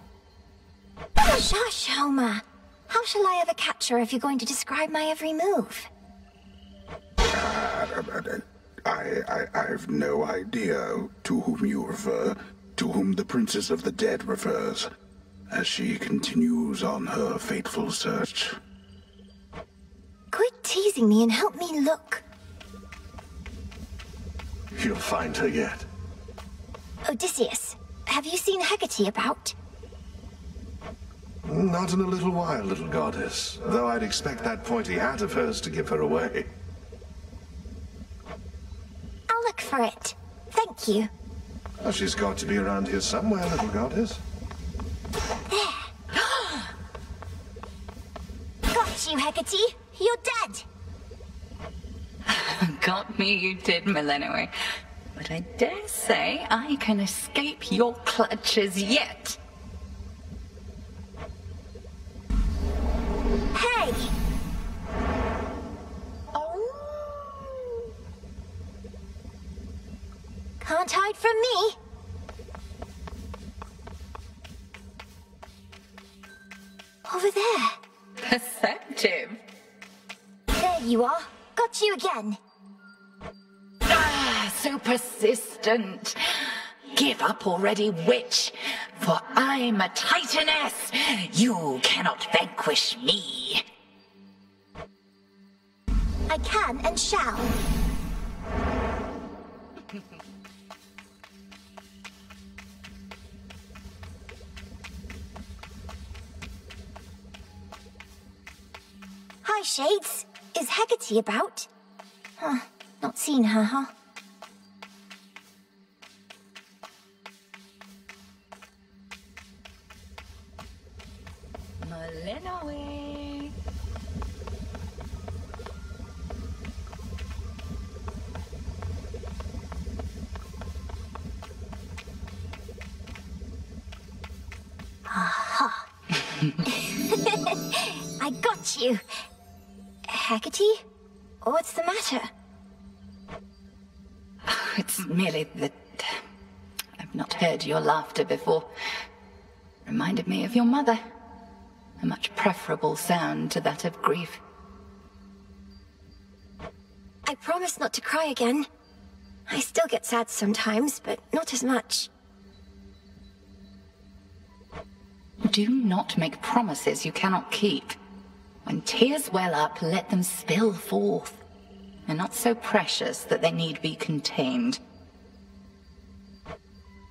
Shush, Homer. How shall I ever catch her if you're going to describe my every move? I've no idea to whom you refer, to whom the Princess of the Dead refers, as she continues on her fateful search. Quit teasing me and help me look. You'll find her yet. Odysseus, have you seen Hecate about? Not in a little while, little goddess. Though I'd expect that pointy hat of hers to give her away. I'll look for it. Thank you. Well, she's got to be around here somewhere, little goddess. There. Got you, Hecate. You're dead. Got me, you did, Melinoe. But I dare say I can escape your clutches yet. Hey! Can't hide from me. Over there. Perceptive. There you are. Got you again. Ah, so persistent. Give up already, witch, for I'm a Titaness. You cannot vanquish me. I can and shall. Hi, Shades. Is Hecate about? Huh. Not seen her, huh? Melinoe. Aha. I got you. Hecate? What's the matter? It's merely that I've not heard your laughter before. Reminded me of your mother. A much preferable sound to that of grief. I promise not to cry again. I still get sad sometimes, but not as much. Do not make promises you cannot keep. When tears well up, let them spill forth. They're not so precious that they need be contained.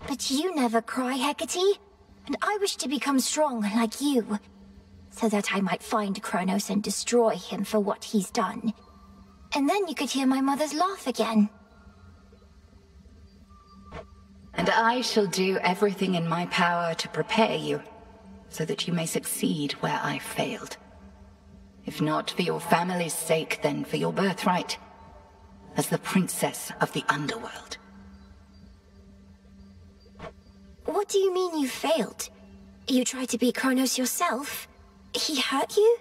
But you never cry, Hecate. And I wish to become strong like you, so that I might find Kronos and destroy him for what he's done. And then you could hear my mother's laugh again. And I shall do everything in my power to prepare you, so that you may succeed where I failed. If not for your family's sake, then for your birthright, as the princess of the underworld. What do you mean you failed? You tried to beat Kronos yourself? He hurt you?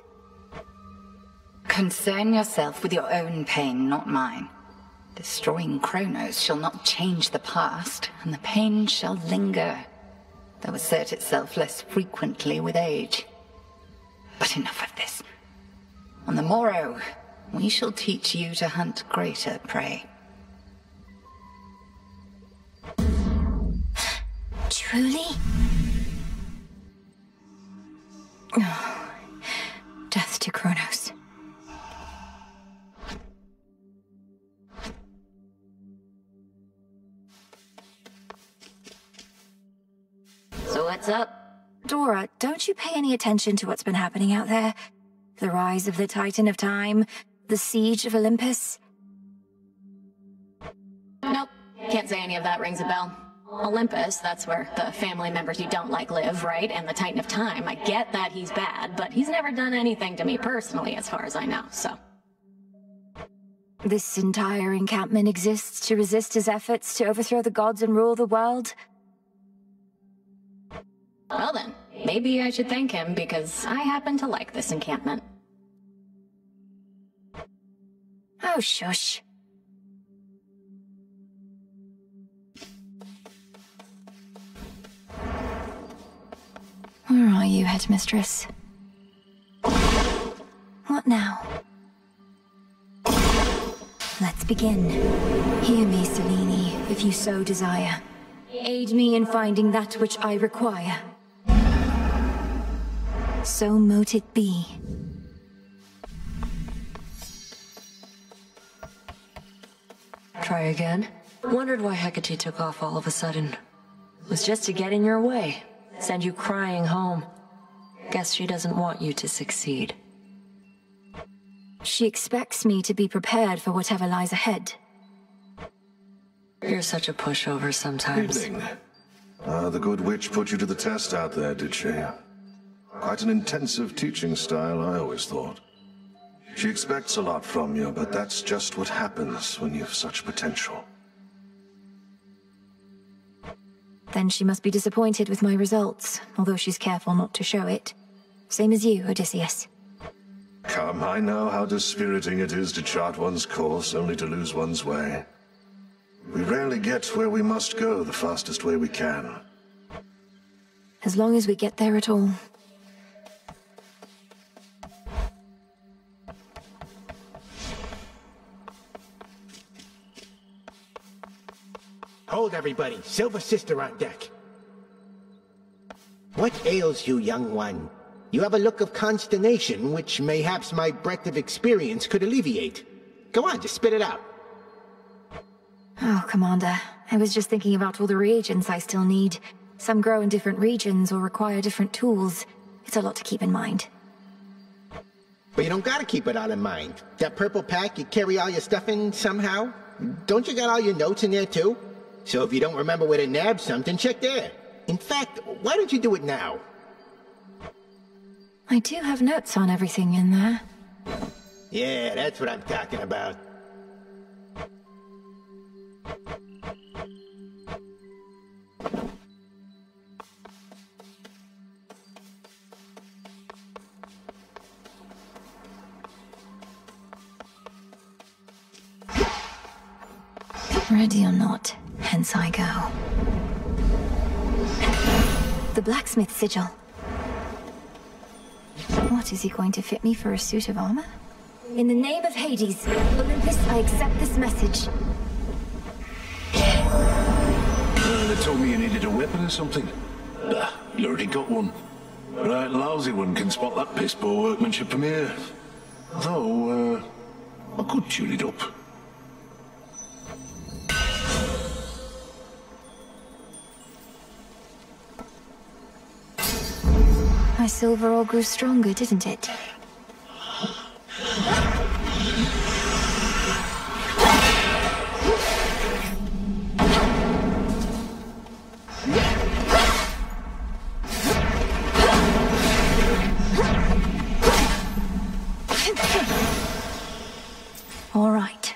Concern yourself with your own pain, not mine. Destroying Kronos shall not change the past, and the pain shall linger, though assert itself less frequently with age. But enough of this. On the morrow, we shall teach you to hunt greater prey. Truly? Oh, death to Kronos. So what's up? Dora, don't you pay any attention to what's been happening out there? The rise of the Titan of Time, the siege of Olympus? Nope, can't say any of that rings a bell. Olympus, that's where the family members you don't like live, right? And the Titan of Time, I get that he's bad, but he's never done anything to me personally as far as I know, so. This entire encampment exists to resist his efforts to overthrow the gods and rule the world? Well then, maybe I should thank him because I happen to like this encampment. Oh, shush. Where are you, Headmistress? What now? Let's begin. Hear me, Selene, if you so desire. Aid me in finding that which I require. So mote it be. Try again? Wondered why Hecate took off all of a sudden. Was just to get in your way. Send you crying home. Guess she doesn't want you to succeed. She expects me to be prepared for whatever lies ahead. You're such a pushover sometimes. Evening. The good witch put you to the test out there, did she? Quite an intensive teaching style, I always thought. She expects a lot from you, but that's just what happens when you've such potential. Then she must be disappointed with my results, although she's careful not to show it. Same as you, Odysseus. Come, I know how dispiriting it is to chart one's course only to lose one's way. We rarely get where we must go the fastest way we can. As long as we get there at all. Hold, everybody. Silver Sister on deck. What ails you, young one? You have a look of consternation, which mayhaps my breadth of experience could alleviate. Go on, just spit it out. Oh, Commander. I was just thinking about all the reagents I still need. Some grow in different regions or require different tools. It's a lot to keep in mind. But you don't gotta keep it all in mind. That purple pack, you carry all your stuff in somehow? Don't you got all your notes in there, too? So if you don't remember where to nab something, check there. In fact, why don't you do it now? I do have notes on everything in there. Yeah, that's what I'm talking about. Ready or not, hence I go. The blacksmith sigil. What, is he going to fit me for a suit of armor? In the name of Hades, Olympus, I accept this message. They told me you needed a weapon or something. Bah, you already got one. A right lousy one can spot that piss poor workmanship from here. Though, I could tune it up. My silver all grew stronger, didn't it? All right.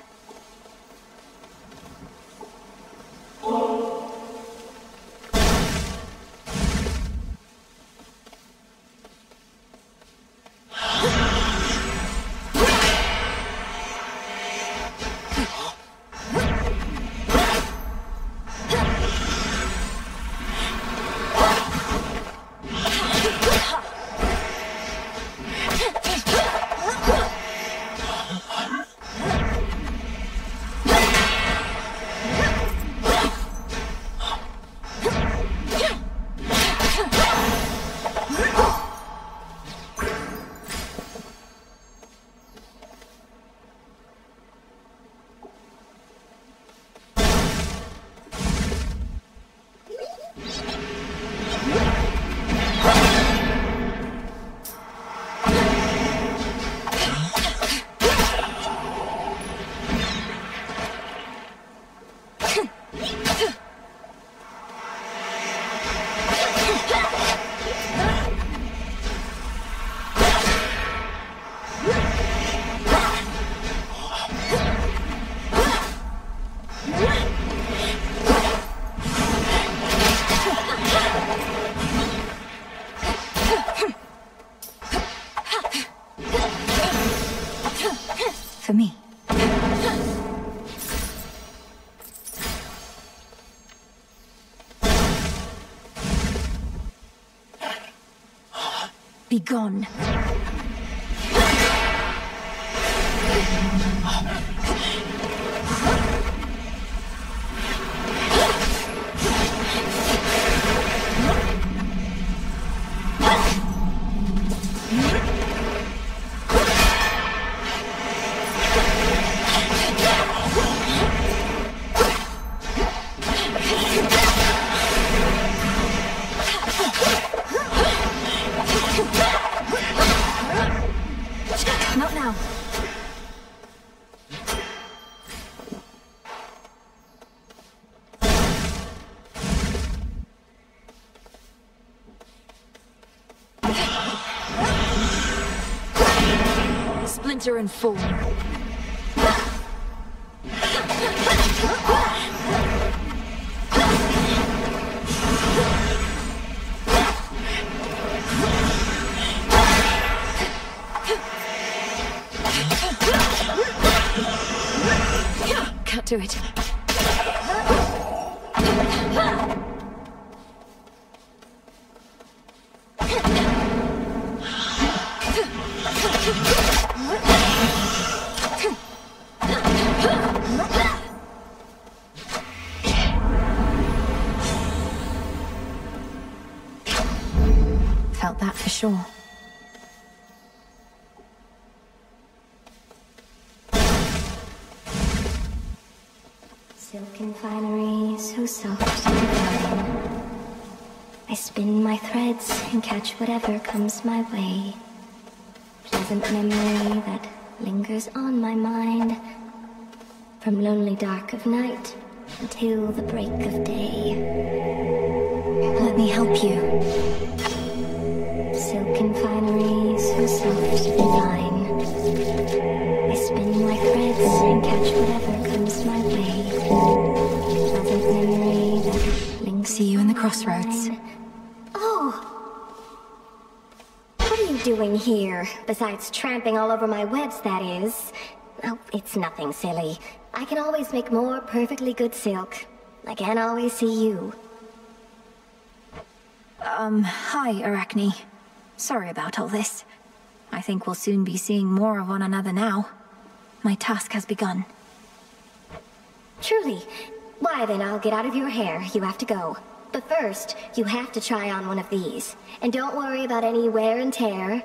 For me. Be gone. Not now. Splinter and fall. Can't do it. Felt that for sure. Silken finery, so soft and fine. I spin my threads and catch whatever comes my way. Pleasant memory that lingers on my mind, from lonely dark of night until the break of day. Let me help you. Silken finery, so soft and fine. I spin my threads and catch whatever comes my way. Pleasant memory that lingers. See you in the crossroads. Oh! What are you doing here? Besides tramping all over my webs, that is. Oh, it's nothing silly. I can always make more perfectly good silk. I can't always see you. Hi, Arachne. Sorry about all this. I think we'll soon be seeing more of one another now. My task has begun. Truly. Why then, I'll get out of your hair. You have to go. But first, you have to try on one of these. And don't worry about any wear and tear.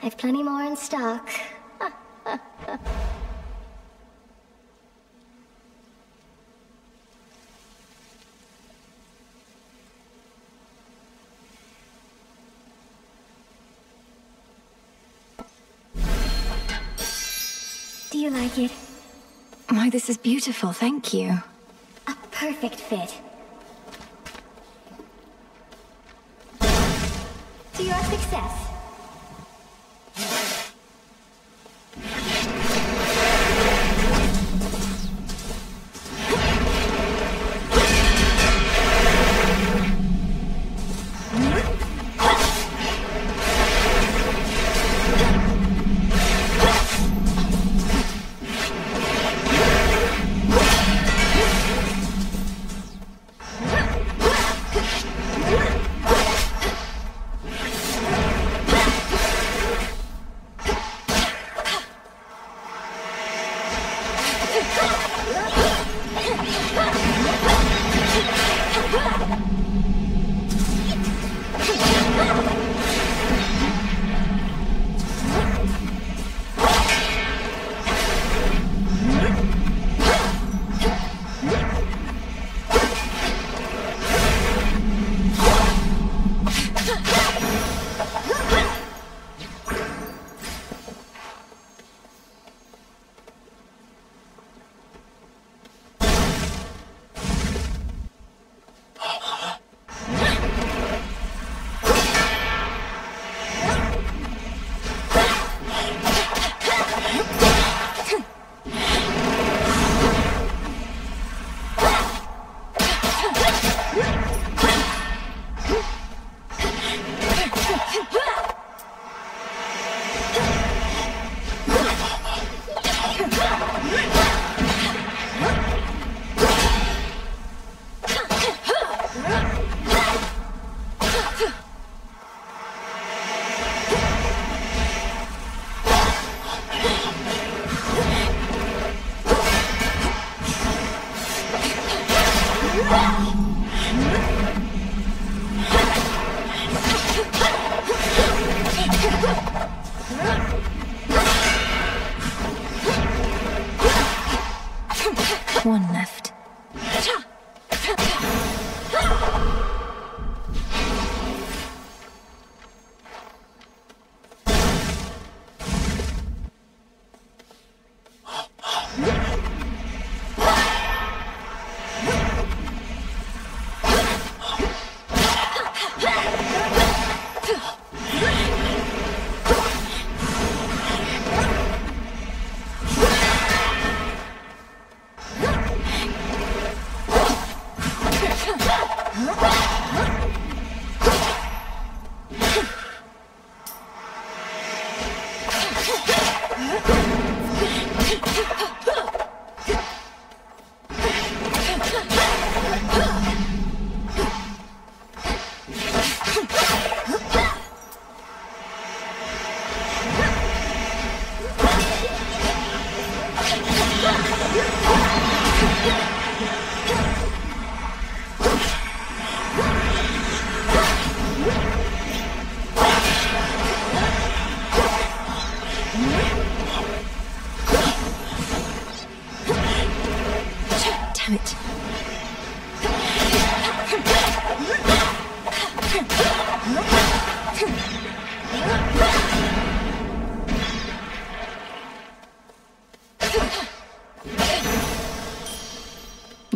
I've plenty more in stock. Do you like it? Why, this is beautiful, thank you. A perfect fit. To your success.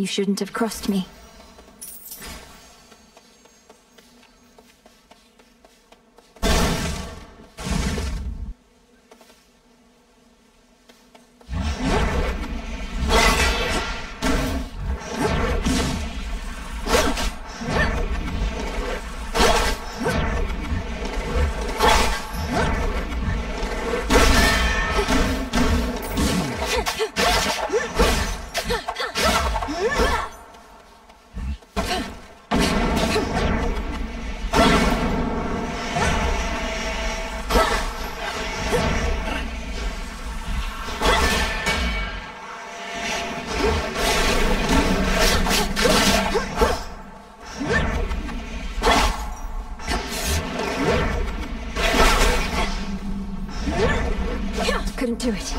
shouldn't have crossed me. Couldn't do it.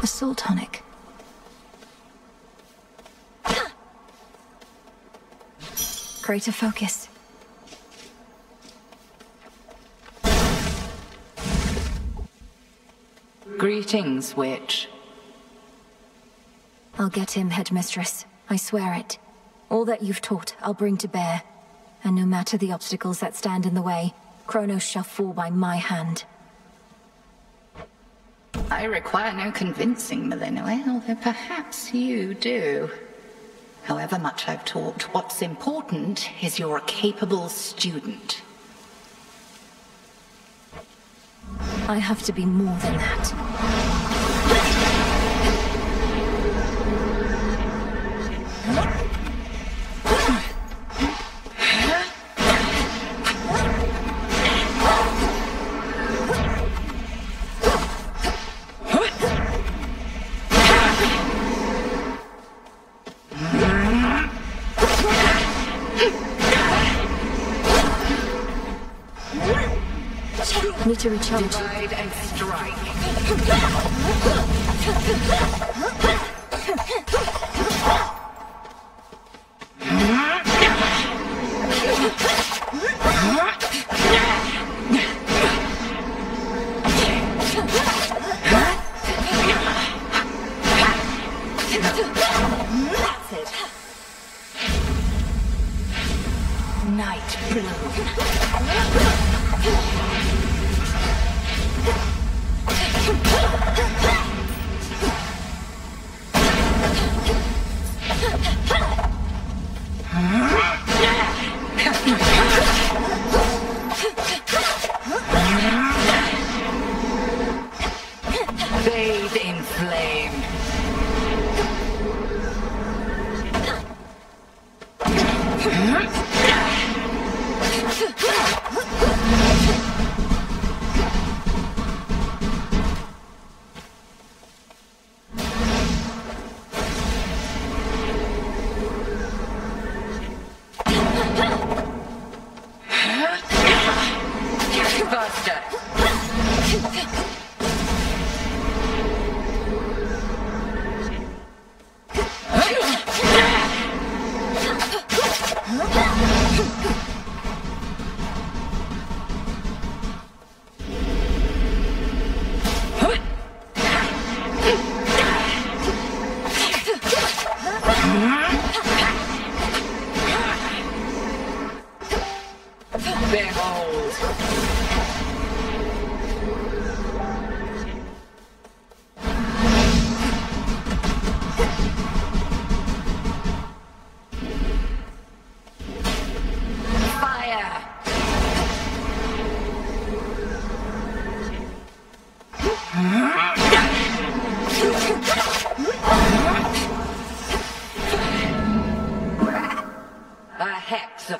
A soul tonic. Greater focus. Greetings, witch. I'll get him, Headmistress. I swear it. All that you've taught, I'll bring to bear. And no matter the obstacles that stand in the way, Kronos shall fall by my hand. I require no convincing, Malinois, although perhaps you do. However much I've taught, what's important is you're a capable student. I have to be more than that. Need to recharge. Divide and strike. That's it. Night blow.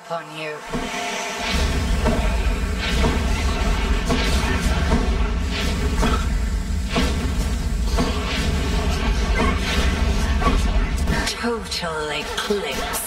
up on you. Total eclipse.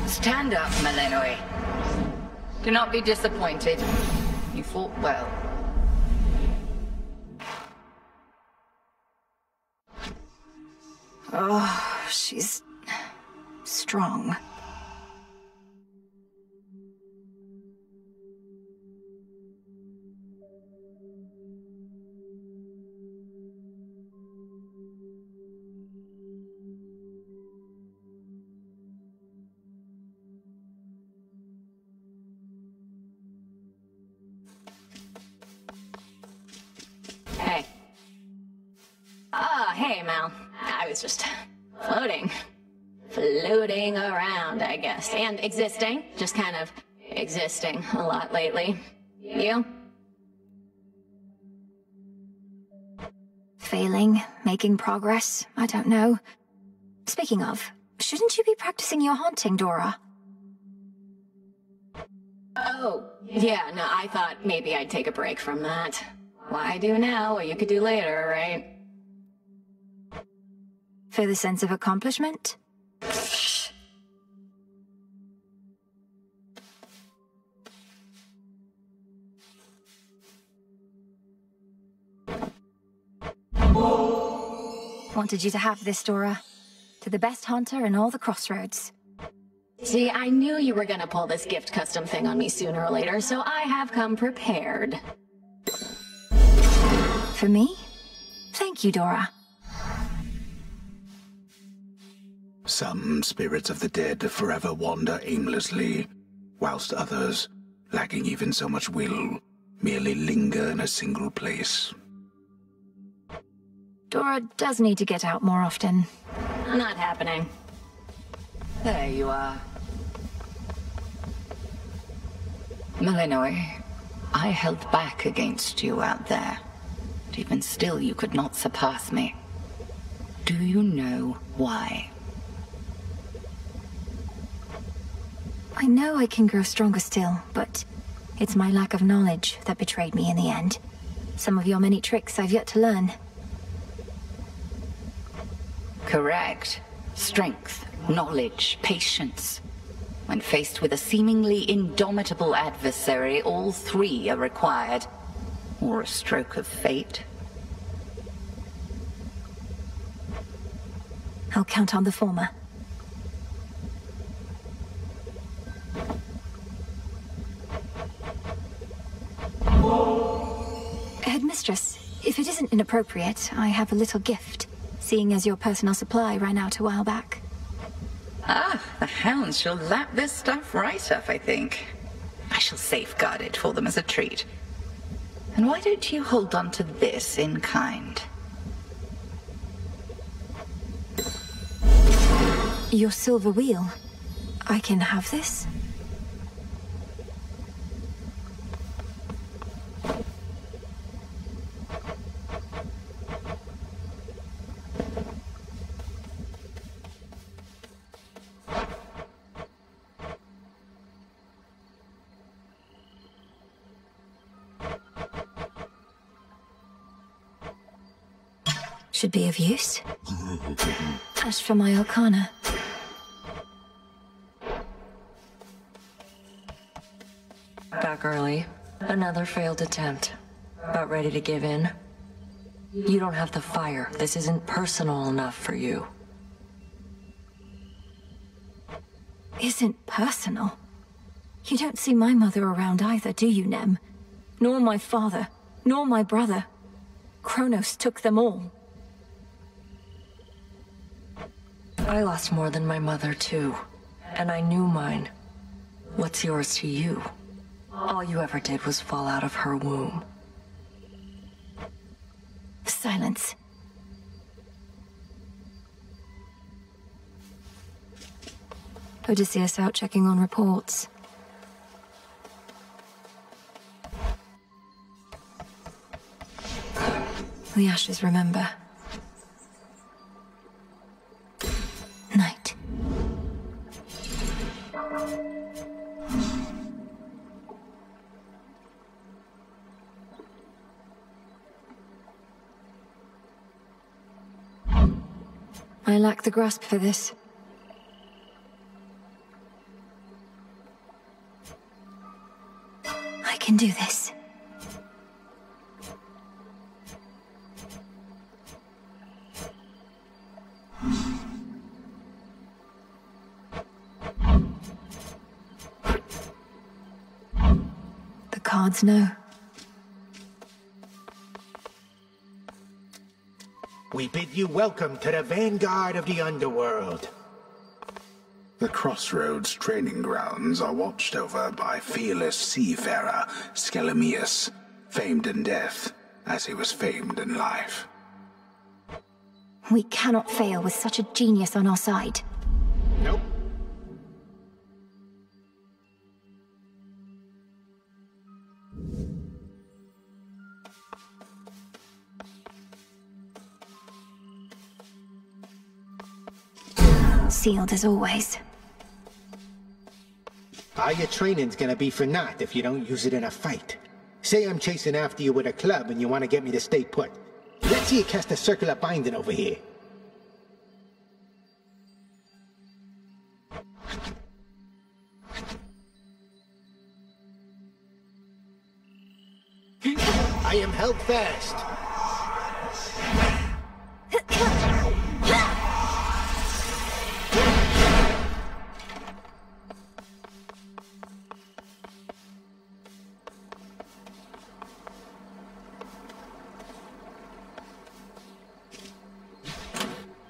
Stand up, Melinoe. Do not be disappointed. You fought well. Oh, she's strong. Hey. Ah, hey, Mal. I was just floating. Floating around, I guess. And existing. Just kind of existing a lot lately. You? Failing, making progress, I don't know. Speaking of, shouldn't you be practicing your haunting, Dora? Oh, yeah, no, I thought maybe I'd take a break from that. Why do now what you could do later, right? For the sense of accomplishment? Wanted you to have this, Dora. To the best hunter in all the Crossroads. See, I knew you were gonna pull this gift custom thing on me sooner or later, so I have come prepared. For me? Thank you, Dora. Some spirits of the dead forever wander aimlessly, whilst others, lacking even so much will, merely linger in a single place. Dora does need to get out more often. Not happening. There you are. Melinoe, I held back against you out there. But even still, you could not surpass me. Do you know why? I know I can grow stronger still, but it's my lack of knowledge that betrayed me in the end. Some of your many tricks I've yet to learn. Correct. Strength, knowledge, patience. When faced with a seemingly indomitable adversary, all three are required. Or a stroke of fate. I'll count on the former. Headmistress, if it isn't inappropriate, I have a little gift, seeing as your personal supply ran out a while back. Ah, the hounds shall lap this stuff right up, I think. I shall safeguard it for them as a treat. And why don't you hold on to this in kind? Your silver wheel. I can have this? Should be of use. As for my arcana. Back early. Another failed attempt. About ready to give in. You don't have the fire. This isn't personal enough for you. Isn't personal? You don't see my mother around either, do you, Nem? Nor my father, nor my brother. Kronos took them all. I lost more than my mother, too. And I knew mine. What's yours to you? All you ever did was fall out of her womb. Silence. Odysseus out checking on reports. The ashes remember. Night. I lack the grasp for this. I can do this. The cards know. We bid you welcome to the vanguard of the underworld. The Crossroads training grounds are watched over by fearless seafarer Skelemius, famed in death as he was famed in life. We cannot fail with such a genius on our side. Nope. Sealed as always. All your training's gonna be for naught if you don't use it in a fight. Say I'm chasing after you with a club and you want to get me to stay put. Let's see you cast a circle of binding over here. I am held fast.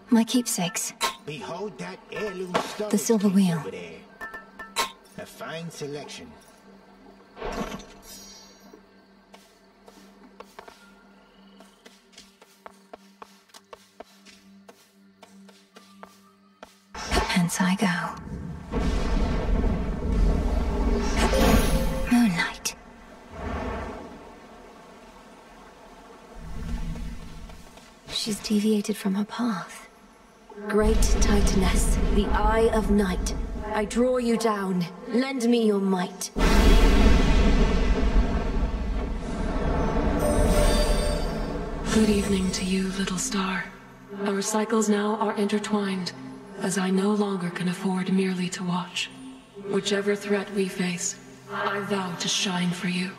My keepsakes. Behold that heirloom stone. The silver wheel. Over there. A fine selection. Hence I go. Moonlight. She's deviated from her path. Great Titaness, the Eye of Night, I draw you down. Lend me your might. Good evening to you, little star. Our cycles now are intertwined, as I no longer can afford merely to watch. Whichever threat we face, I vow to shine for you.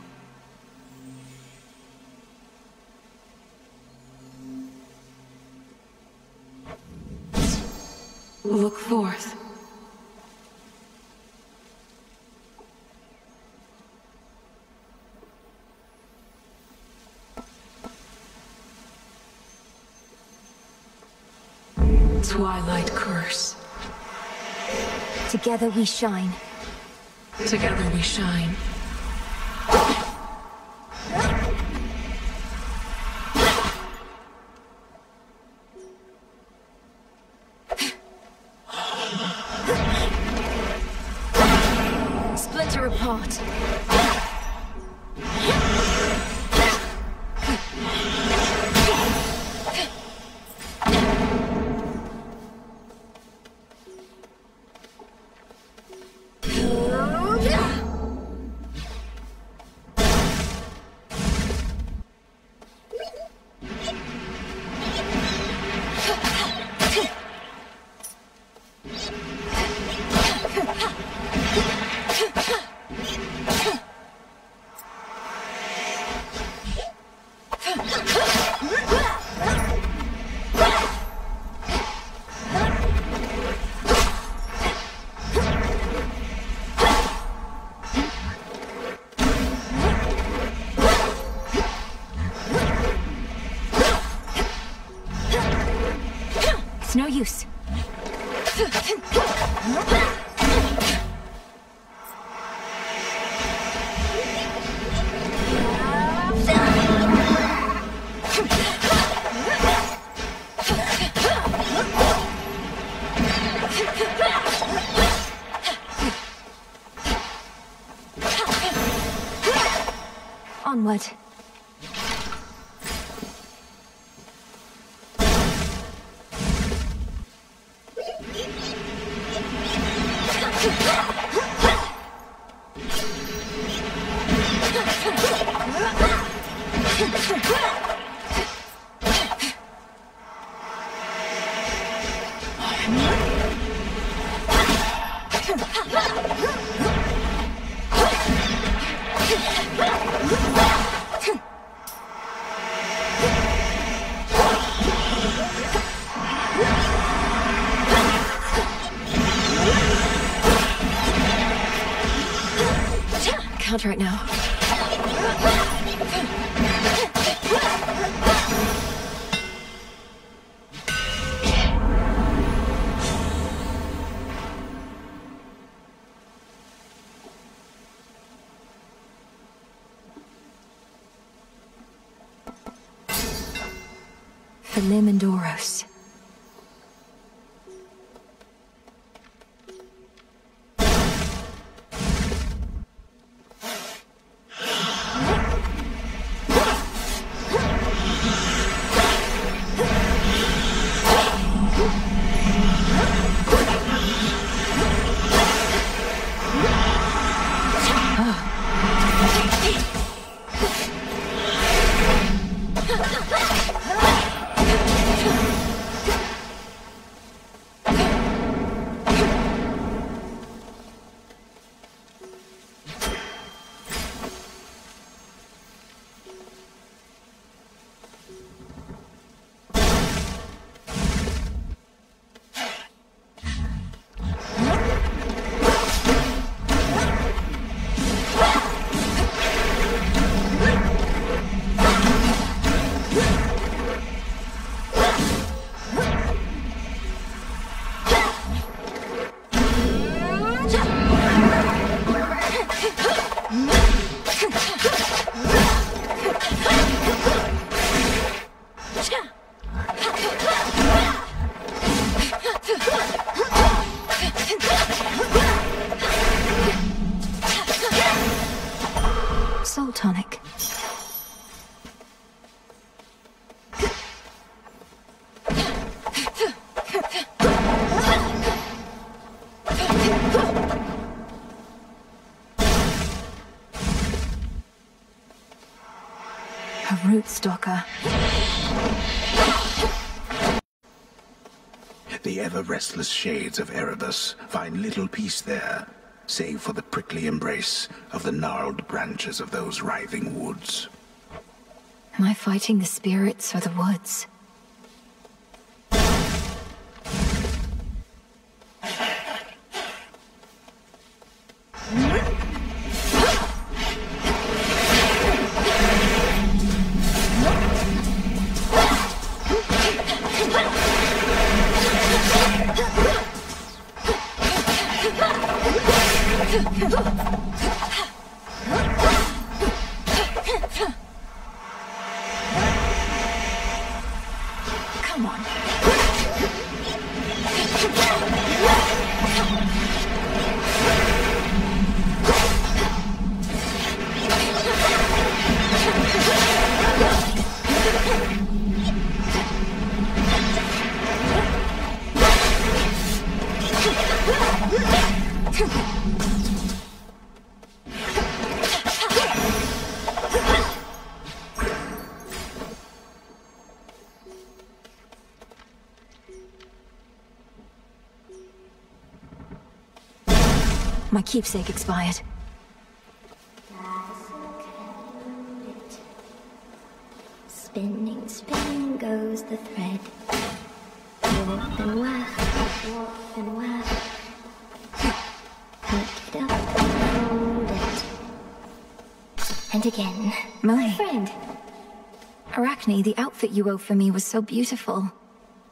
Look forth. Twilight curse. Together we shine. Together we shine. Splinter apart. It's no use. Onward. Can't right now. For Limandoros. Soul tonic. A root stalker. The ever-restless shades of Erebus find little peace there, save for the prickly embrace of the gnarled branches of those writhing woods. Am I fighting the spirits or the woods? Come on. My keepsake expired. Spinning, spinning goes the thread. Warp and waft, warp and waft. Pick it up and hold it. And again. My friend. Arachne, the outfit you wove for me was so beautiful.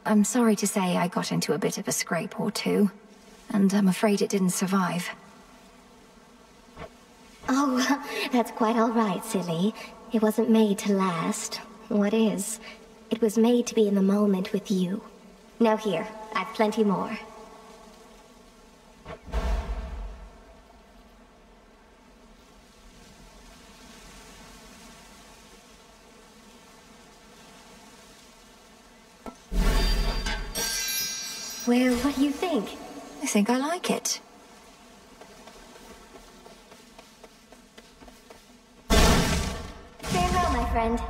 I'm sorry to say I got into a bit of a scrape or two, and I'm afraid it didn't survive. Oh, that's quite all right, silly. It wasn't made to last. What is? It was made to be in the moment with you. Now here, I've plenty more. Well, what do you think? I think I like it. Farewell, my friend.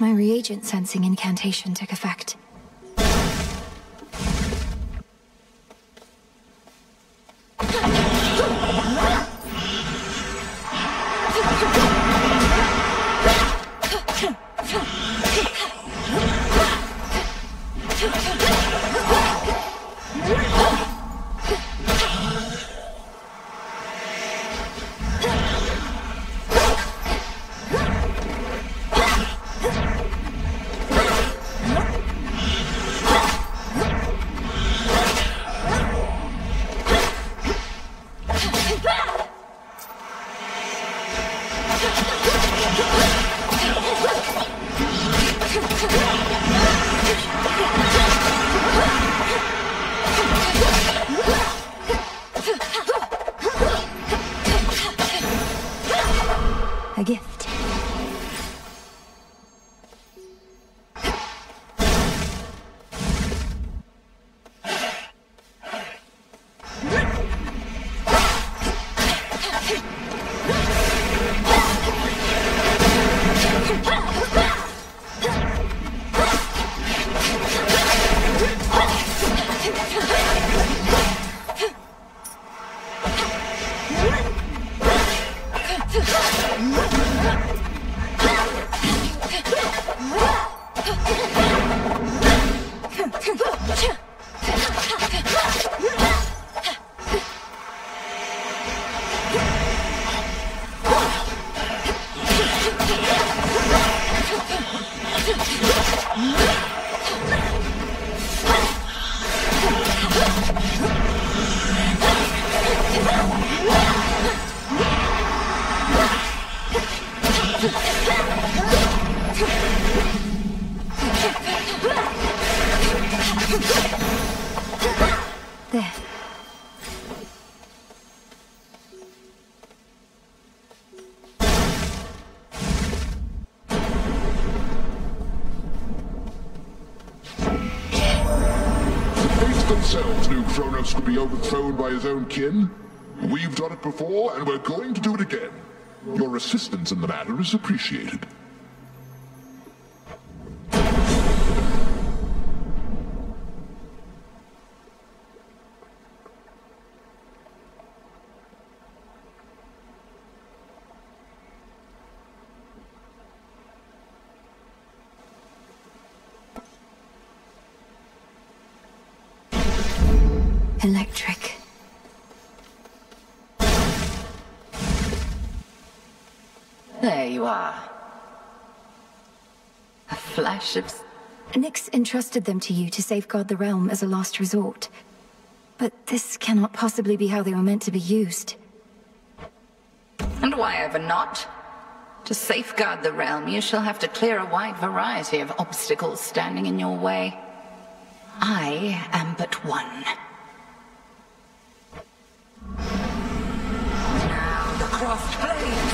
My reagent sensing incantation took effect. A gift. There. Themselves knew Kronos could be overthrown by his own kin. We've done it before, and we're going to do it again. Your assistance in the matter is appreciated. Electric. There you are. A flash of... Nyx entrusted them to you to safeguard the realm as a last resort. But this cannot possibly be how they were meant to be used. And why ever not? To safeguard the realm, you shall have to clear a wide variety of obstacles standing in your way. I am but one. Now the crossed blades!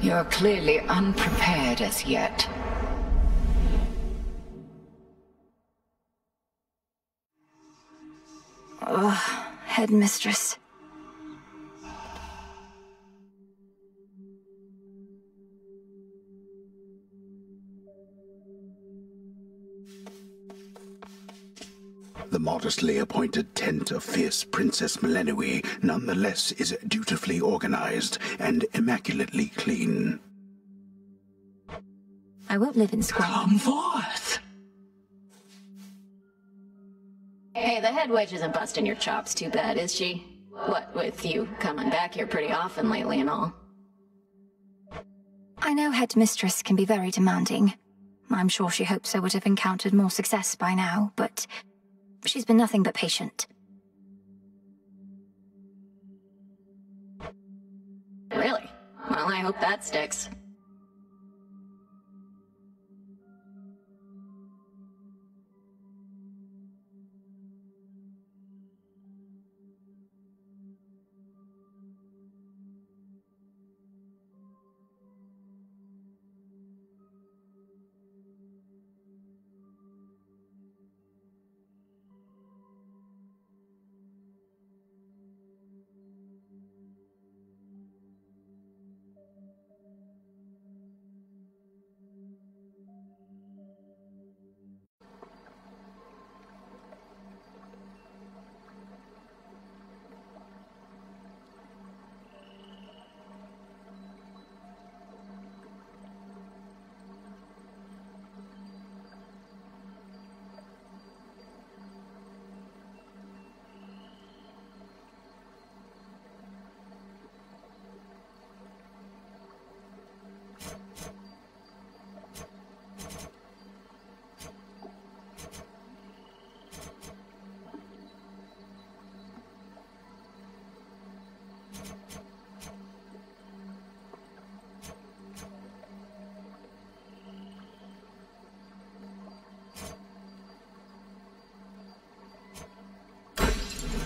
You're clearly unprepared as yet. Ugh, headmistress. The modestly appointed tent of fierce Princess Melenui nonetheless is dutifully organized and immaculately clean. I won't live in squalor. Come forth! Hey, the head witch isn't busting your chops too bad, is she? What with you coming back here pretty often lately and all? I know headmistress can be very demanding. I'm sure she hopes I would have encountered more success by now, but she's been nothing but patient. Really? Well, I hope that sticks.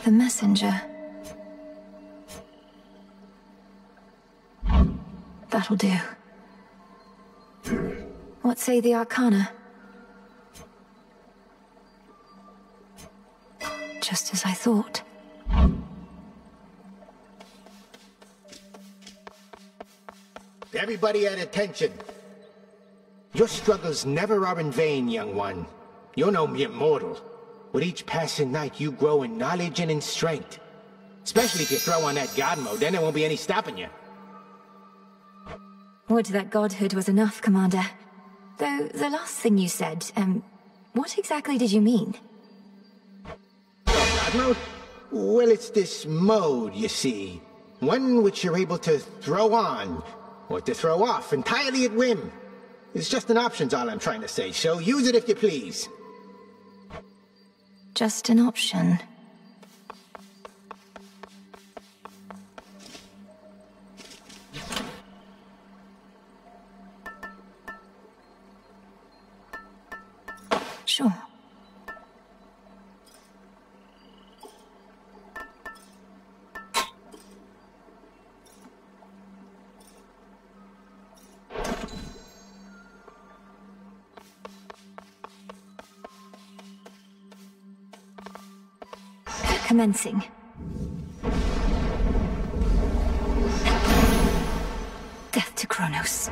The messenger. That'll do. What say the Arcana? Just as I thought. Everybody at attention. Your struggles never are in vain, young one. You're no mere mortal. With each passing night, you grow in knowledge and in strength. Especially if you throw on that god mode, then there won't be any stopping you. Would that godhood was enough, Commander. Though, the last thing you said, what exactly did you mean? God mode? Well, it's this mode, you see. One which you're able to throw on, or to throw off, entirely at whim. It's just an option's all I'm trying to say, so use it if you please. Just an option. Sure. Commencing. Death to Kronos.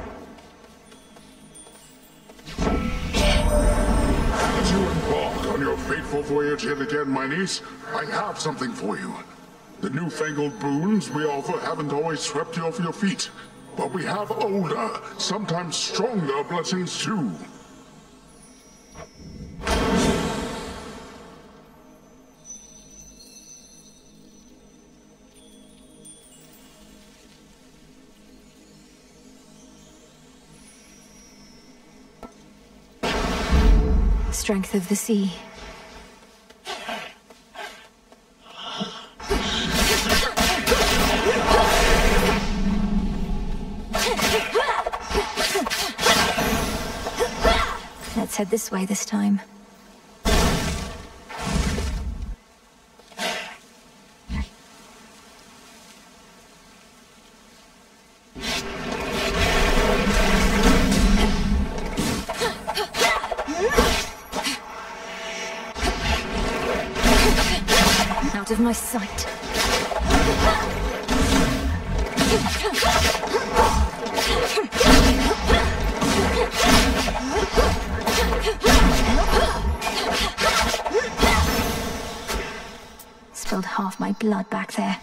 As you embark on your fateful voyage yet again, my niece, I have something for you. The newfangled boons we offer haven't always swept you off your feet, but we have older, sometimes stronger blessings too. Strength of the sea. head this way this time. Out of my sight. Spilled half my blood back there.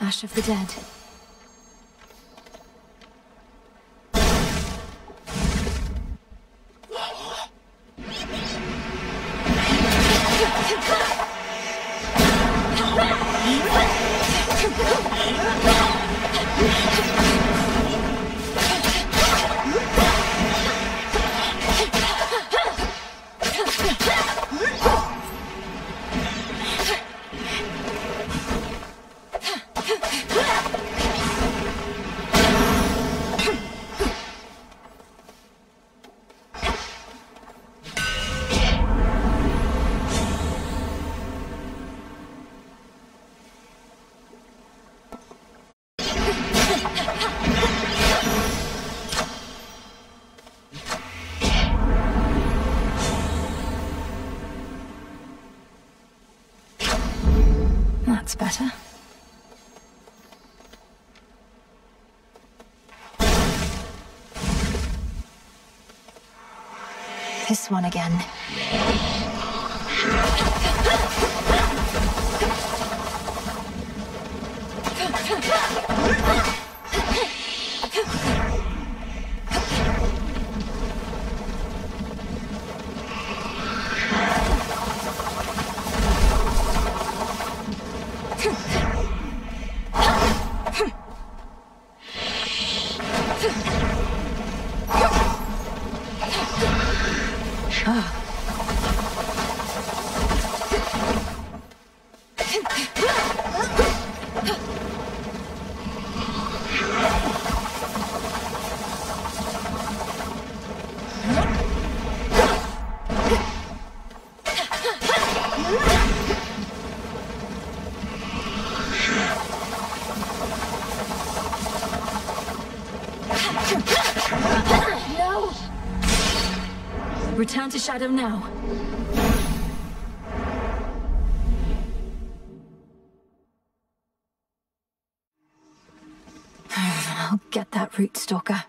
Ash of the dead. That's better. This one again. Return to Shadow now. I'll get that root stalker.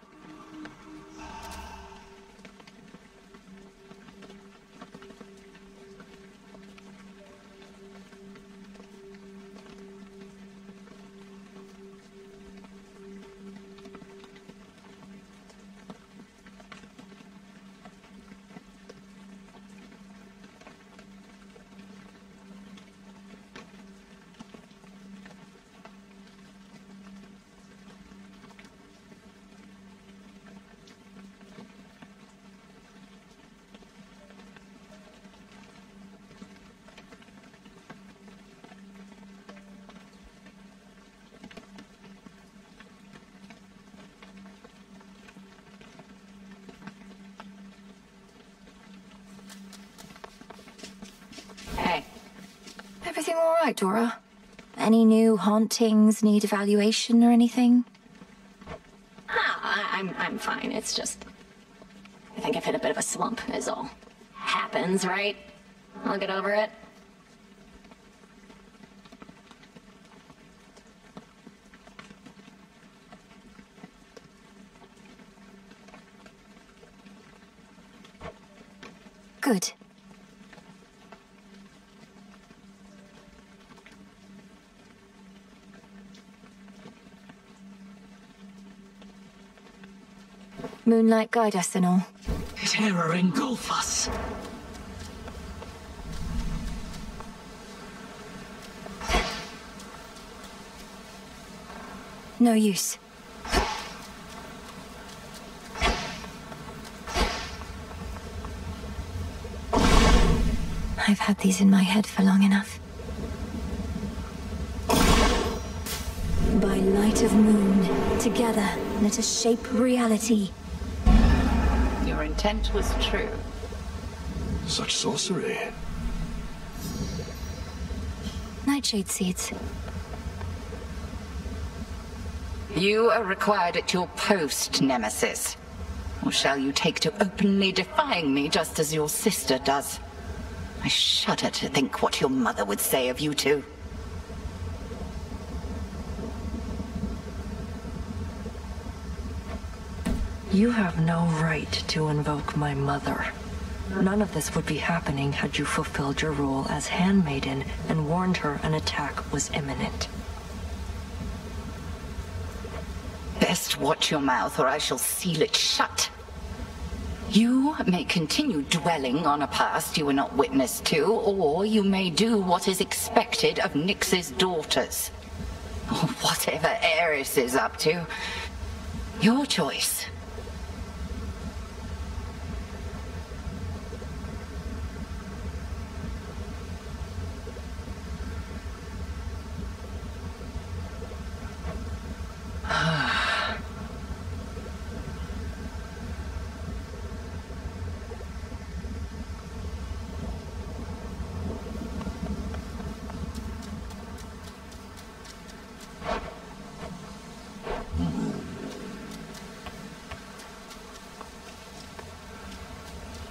Everything all right, Dora? Any new hauntings need evaluation or anything? I'm fine. It's just... I think I've hit a bit of a slump, is all. Happens, right? I'll get over it. Good. Moonlight guide us and all. Terror engulf us. No use. I've had these in my head for long enough. By light of moon, together, let us shape reality. You're your intent was true. Such sorcery. Nightshade seeds. You are required at your post, Nemesis. Or shall you take to openly defying me just as your sister does? I shudder to think what your mother would say of you two. You have no right to invoke my mother. None of this would be happening had you fulfilled your role as handmaiden and warned her an attack was imminent. Best watch your mouth or I shall seal it shut. You may continue dwelling on a past you were not witness to, or you may do what is expected of Nyx's daughters. Or whatever Eris is up to. Your choice.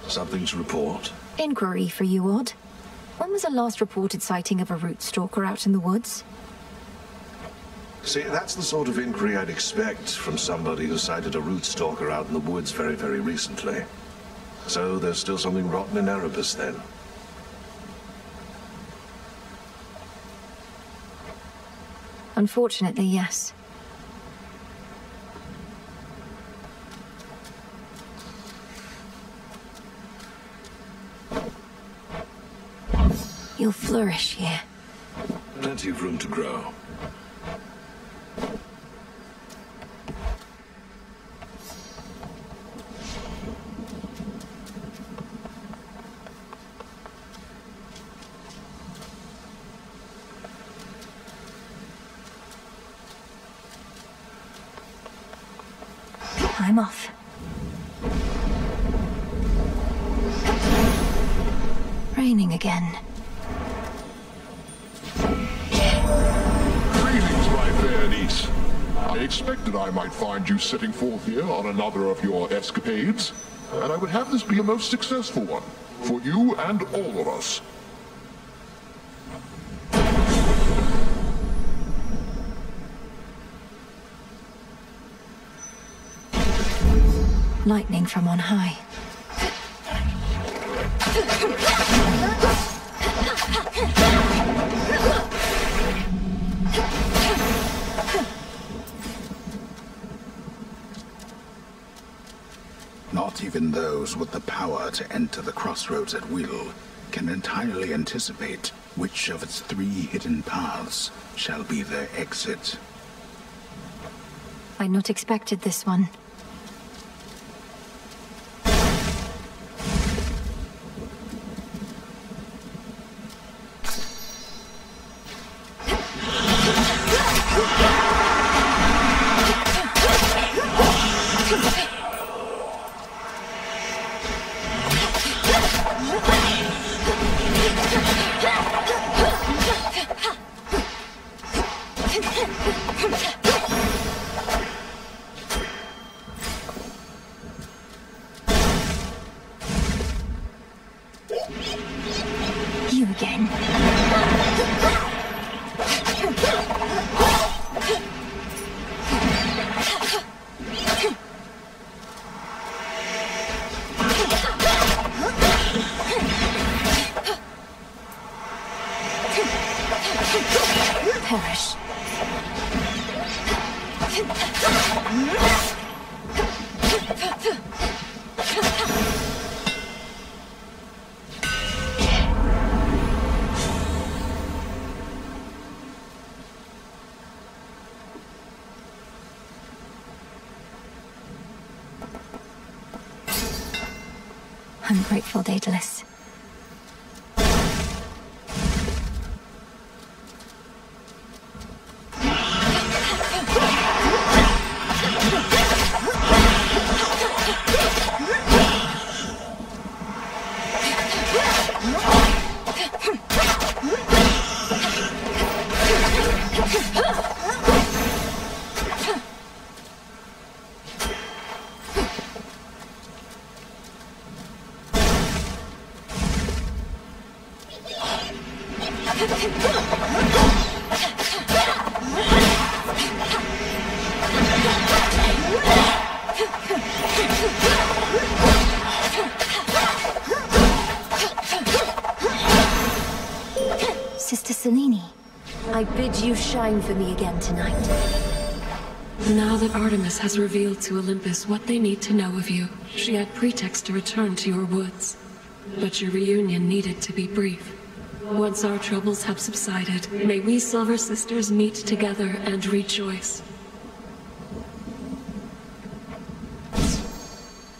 Something to report? Inquiry for you, Odd. When was the last reported sighting of a root stalker out in the woods? See, that's the sort of inquiry I'd expect from somebody who sighted a root stalker out in the woods very, very recently. So there's still something rotten in Erebus, then. Unfortunately, yes. You'll flourish here. Plenty of room to grow. I'm off. Raining again. Greetings, my fair niece. I expected I might find you setting forth here on another of your escapades, and I would have this be a most successful one, for you and all of us. Lightning from on high. Not even those with the power to enter the crossroads at will can entirely anticipate which of its 3 hidden paths shall be their exit. I'd not expected this one. You again. Perish. I'm grateful, Daedalus. Sister Selene, I bid you shine for me again tonight. Now that Artemis has revealed to Olympus what they need to know of you, she had pretext to return to your woods. But your reunion needed to be brief. Once our troubles have subsided, may we Silver Sisters meet together and rejoice.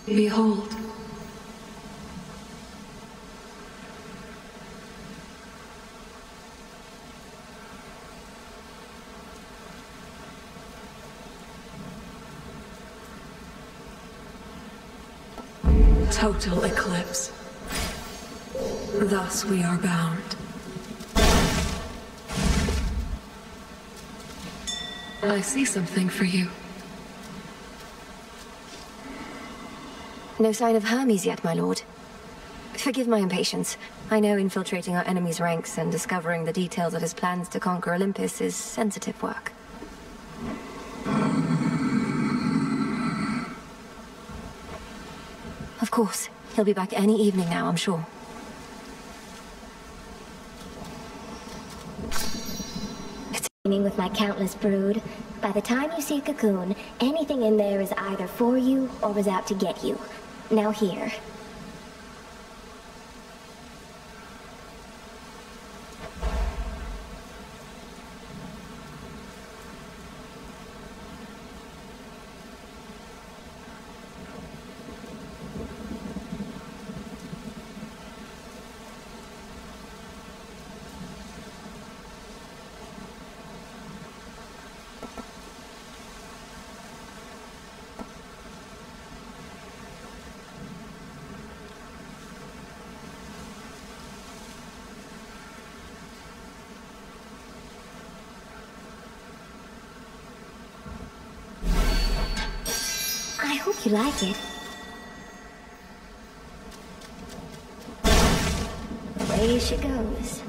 Behold. Total eclipse. Thus we are bound. I see something for you. No sign of Hermes yet, my lord. Forgive my impatience. I know infiltrating our enemy's ranks and discovering the details of his plans to conquer Olympus is sensitive work. Of course. He'll be back any evening now, I'm sure. With my countless brood. By the time you see Cocoon, anything in there is either for you or was out to get you. Now here. I hope you like it. Away she goes.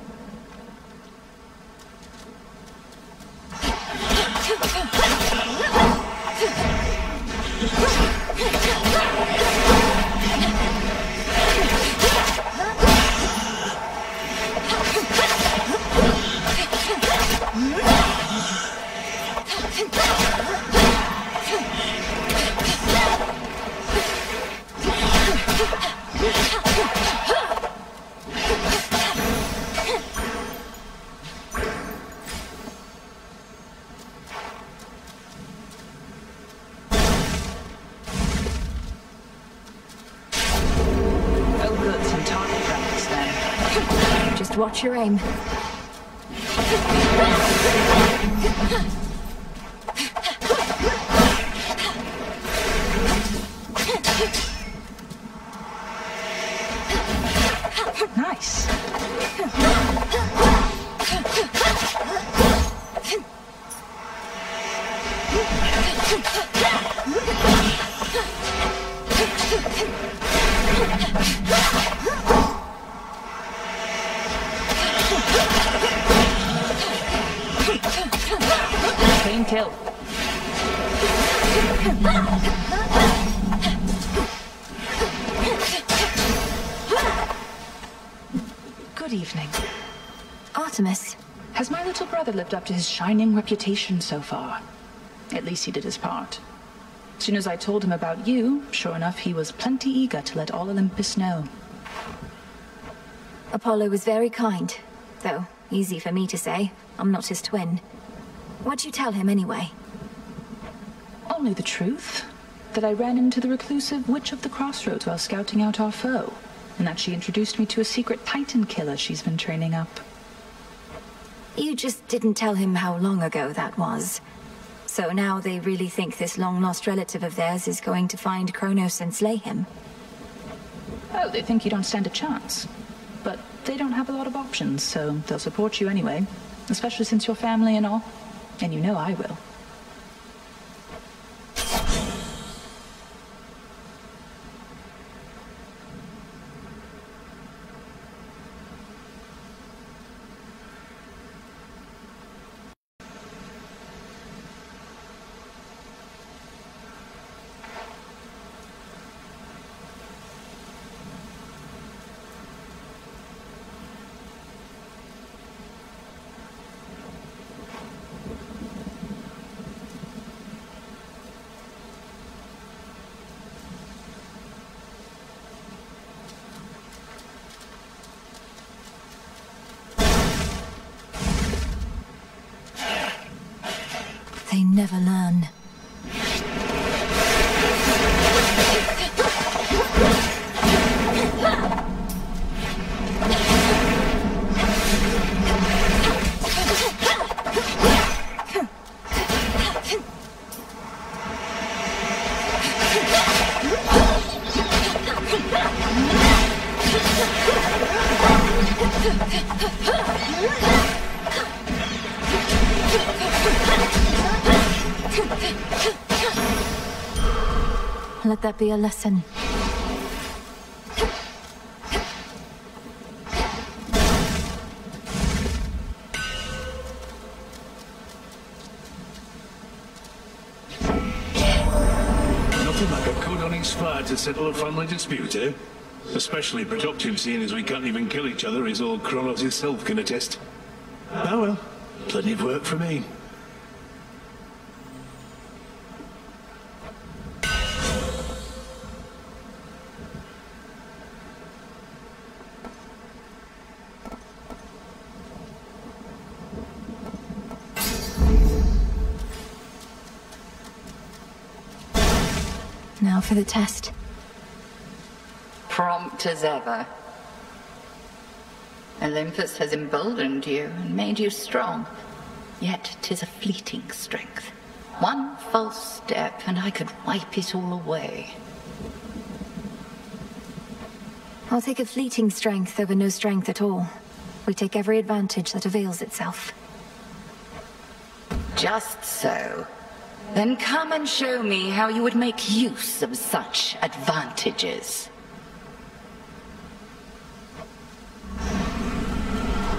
Watch your aim. Nice. Clean kill. Good evening. Artemis. Has my little brother lived up to his shining reputation so far? At least he did his part. As soon as I told him about you, sure enough, he was plenty eager to let all Olympus know. Apollo was very kind, though easy for me to say. I'm not his twin. What'd you tell him anyway? Only the truth. That I ran into the reclusive Witch of the Crossroads while scouting out our foe, and that she introduced me to a secret Titan killer she's been training up. You just didn't tell him how long ago that was. So now they really think this long-lost relative of theirs is going to find Kronos and slay him? Oh, they think you don't stand a chance. But they don't have a lot of options, so they'll support you anyway. Especially since you're family and all. And you know I will. They never learn. Let that be a lesson. Nothing like a code on each fire to settle a family dispute, eh? Especially productive, seeing as we can't even kill each other, as old Kronos himself can attest. Oh well, plenty of work for me. Now for the test. Prompt as ever. Olympus has emboldened you and made you strong. Yet 'tis a fleeting strength. One false step and I could wipe it all away. I'll take a fleeting strength over no strength at all. We take every advantage that avails itself. Just so. Then come and show me how you would make use of such advantages.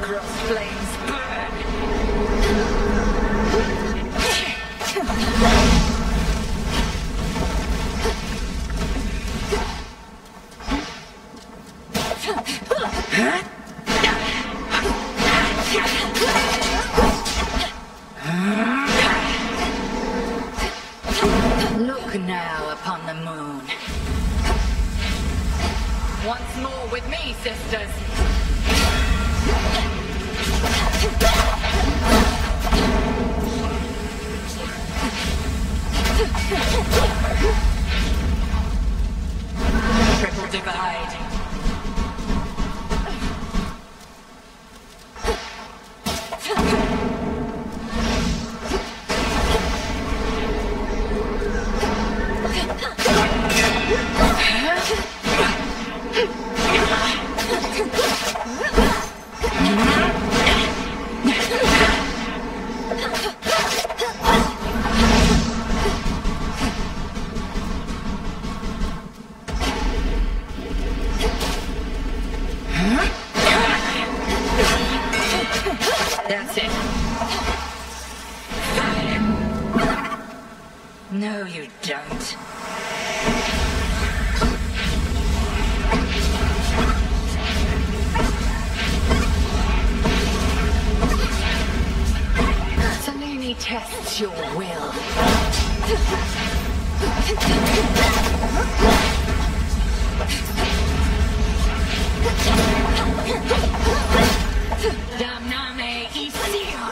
Cross flames burn! Look now upon the moon. Once more with me, sisters. Triple divide. That's it. No, you don't. Selene tests your will. Damname Isia!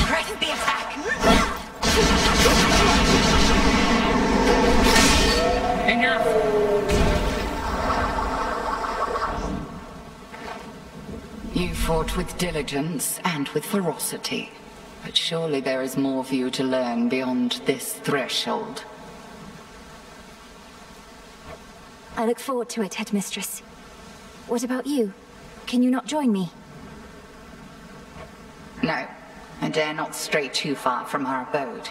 Press the attack! fought with diligence and with ferocity. But surely there is more for you to learn beyond this threshold. I look forward to it, Headmistress. What about you? Can you not join me? No, I dare not stray too far from our abode.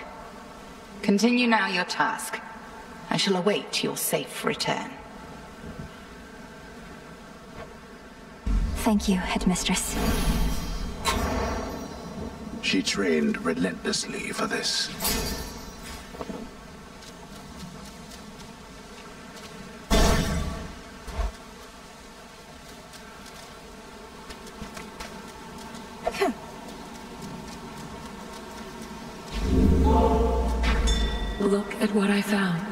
Continue now your task. I shall await your safe return. Thank you, Headmistress. She trained relentlessly for this. Look at what I found.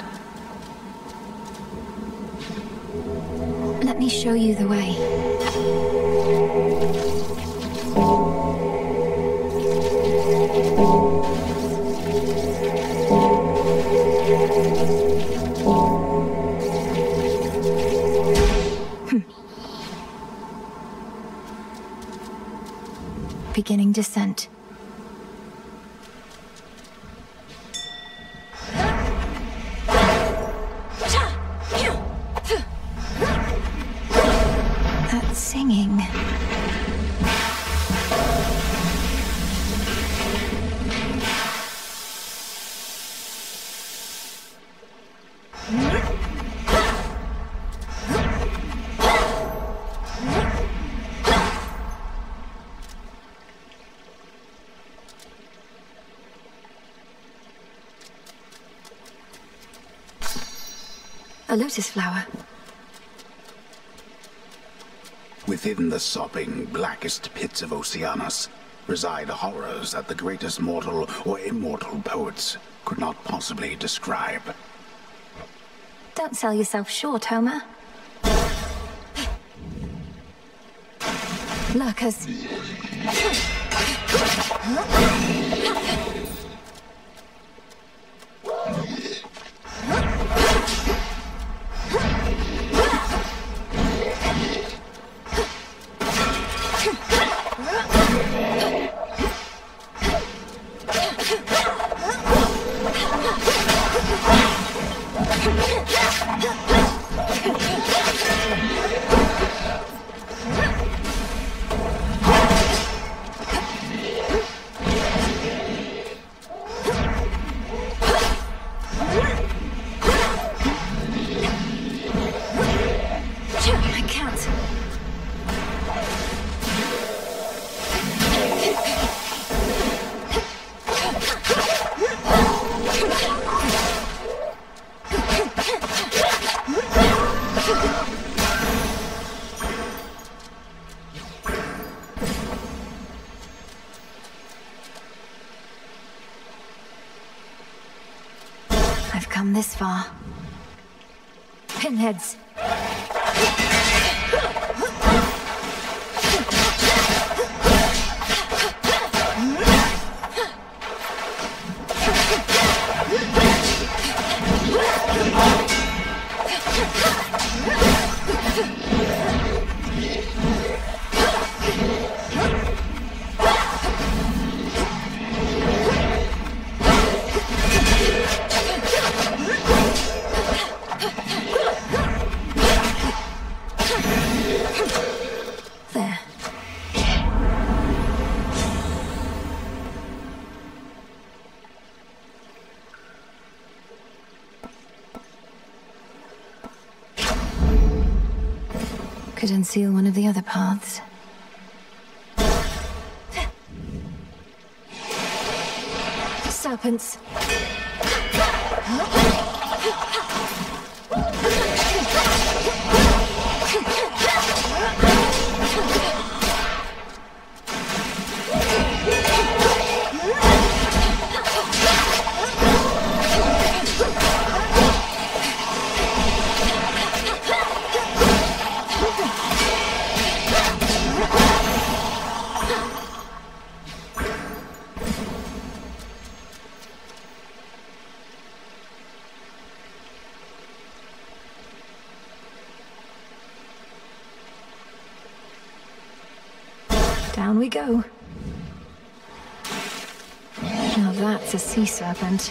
Let me show you the way. Beginning descent. That singing. A lotus flower. Within the sopping, blackest pits of Oceanus reside horrors that the greatest mortal or immortal poets could not possibly describe. Don't sell yourself short, Homer. Lurkers. I've come this far. Pinheads. There. Could unseal one of the other paths. Serpents. Down we go. Now that's a sea serpent.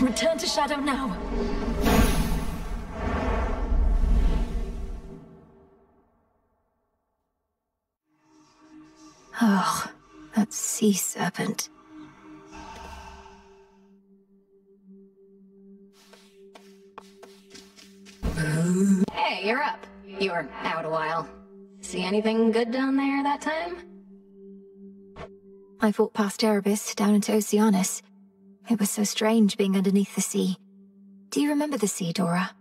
Return to Shadow now. Oh, that sea serpent. Hey, you're up. You were out a while. See anything good down there that time? I fought past Erebus down into Oceanus. It was so strange being underneath the sea. Do you remember the sea, Dora?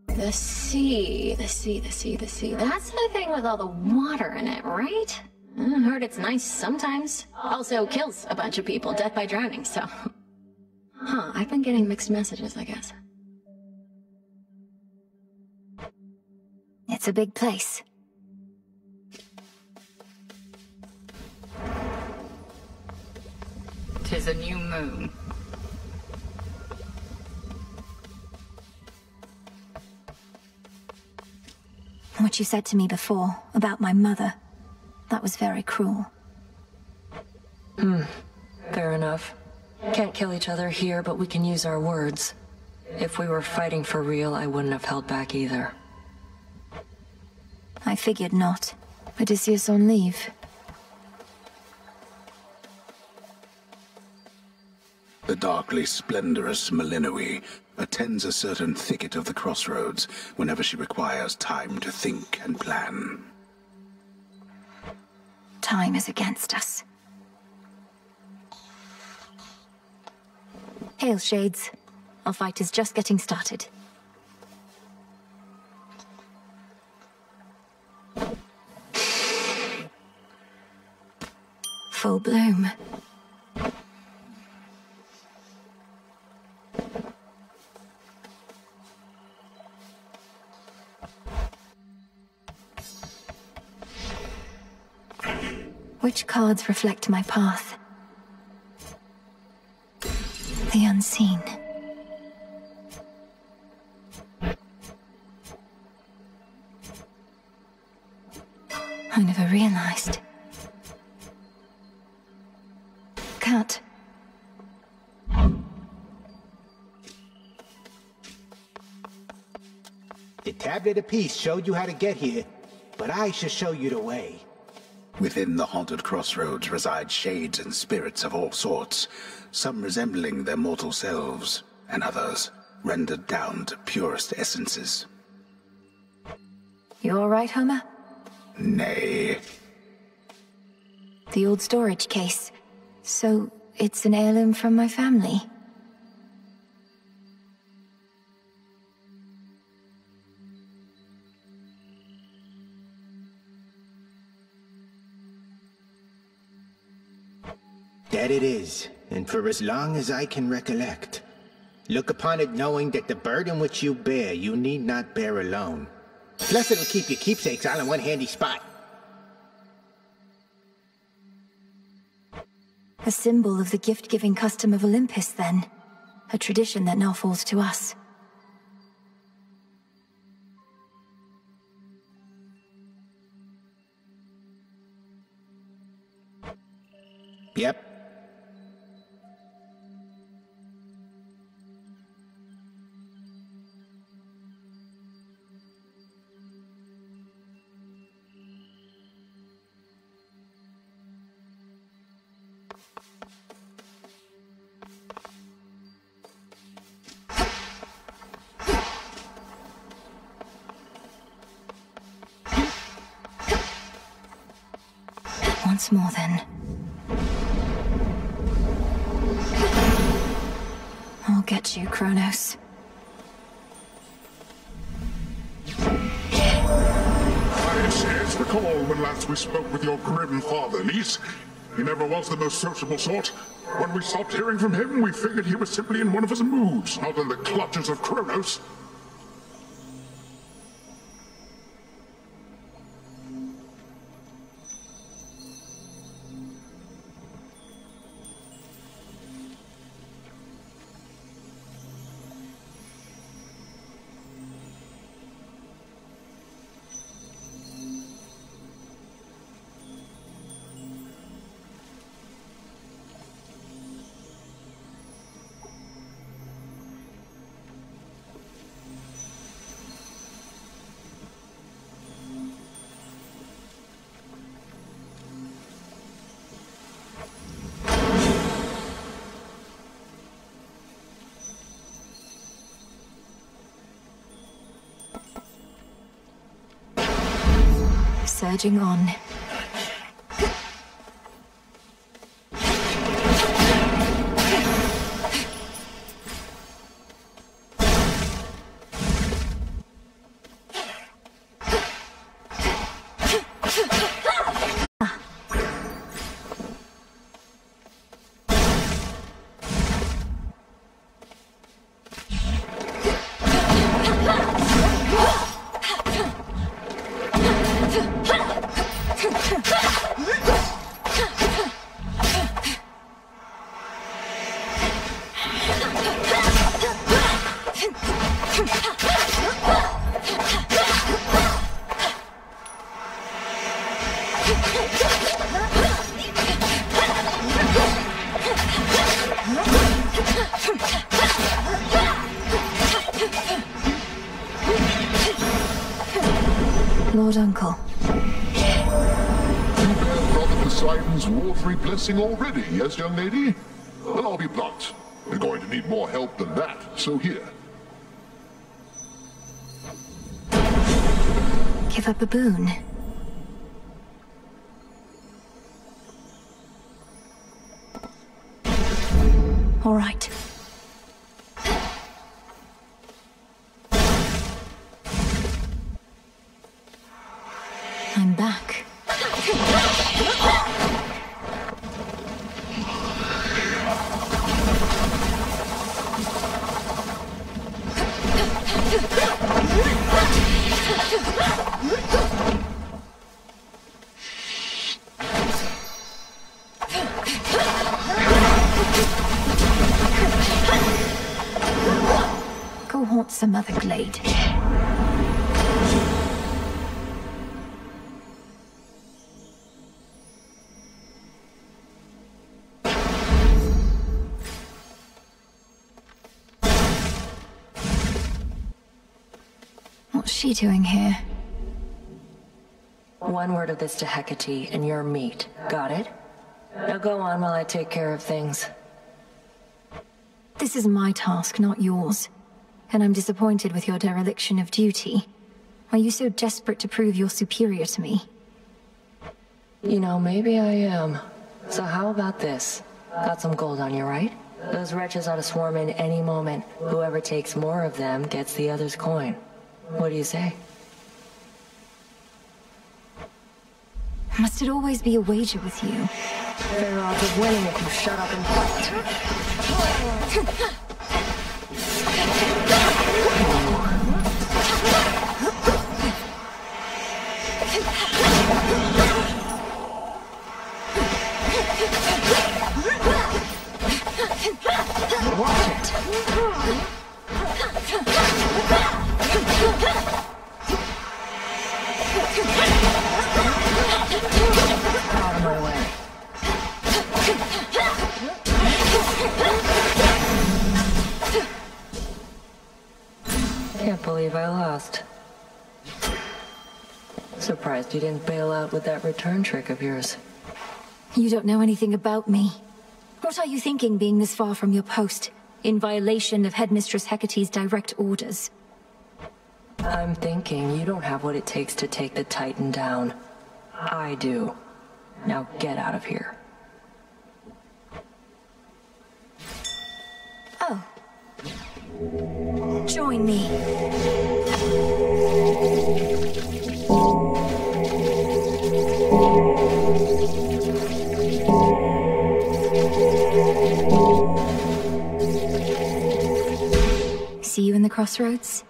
The sea. That's the thing with all the water in it, right? I heard it's nice sometimes. Also kills a bunch of people, death by drowning, so... Huh, I've been getting mixed messages, I guess. It's a big place. Tis a new moon. What you said to me before, about my mother, that was very cruel. Fair enough. Can't kill each other here, but we can use our words. If we were fighting for real, I wouldn't have held back either. I figured not. Odysseus on leave. The darkly splendorous Melinoe attends a certain thicket of the crossroads whenever she requires time to think and plan. Time is against us. Hail, Shades. Our fight is just getting started. Full bloom. Which cards reflect my path? The unseen. I never realized. Cat. The tablet of peace showed you how to get here, but I shall show you the way. Within the haunted crossroads reside shades and spirits of all sorts, some resembling their mortal selves, and others rendered down to purest essences. You all right, Homer? Nay. The old storage case. So, it's an heirloom from my family. That it is, and for as long as I can recollect. Look upon it knowing that the burden which you bear, you need not bear alone. Plus it'll keep your keepsakes all in one handy spot. A symbol of the gift-giving custom of Olympus, then. A tradition that now falls to us. Yep. Once more, then. I'll get you, Kronos. I says, recall when last we spoke with your grim father, Lys. He never was the most sociable sort. When we stopped hearing from him, we figured he was simply in one of his moods, not in the clutches of Kronos. Surging on. Lord Uncle. You bear Brother Poseidon's watery blessing already, yes, young lady? Well, I'll be blunt. You're going to need more help than that, so here. Give up a boon. All right. I'm back. Go haunt some other glade. What's she doing here? One word of this to Hecate, and you're meat. Got it? Now go on while I take care of things. This is my task, not yours. And I'm disappointed with your dereliction of duty. Are you so desperate to prove you're superior to me? You know, maybe I am. So how about this? Got some gold on you, right? Those wretches ought to swarm in any moment. Whoever takes more of them gets the other's coin. What do you say? Must it always be a wager with you? Fair odds of winning if you shut up and fight. Watch it. Out of my way. Can't believe I lost. Surprised you didn't bail out with that return trick of yours. You don't know anything about me. What are you thinking being this far from your post, in violation of Headmistress Hecate's direct orders? I'm thinking you don't have what it takes to take the Titan down. I do. Now get out of here. Oh. Join me. See you in the crossroads?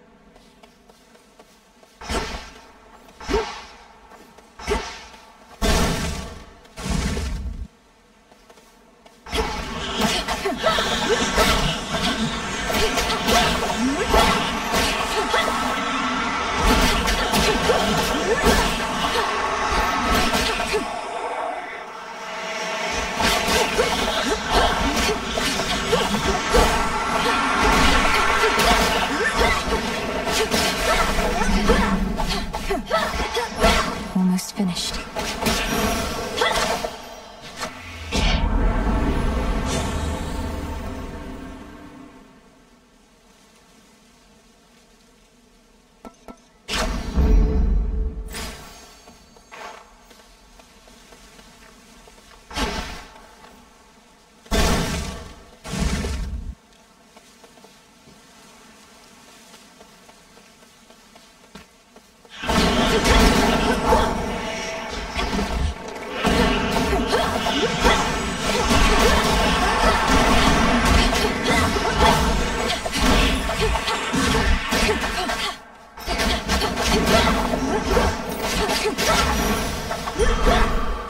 Almost finished.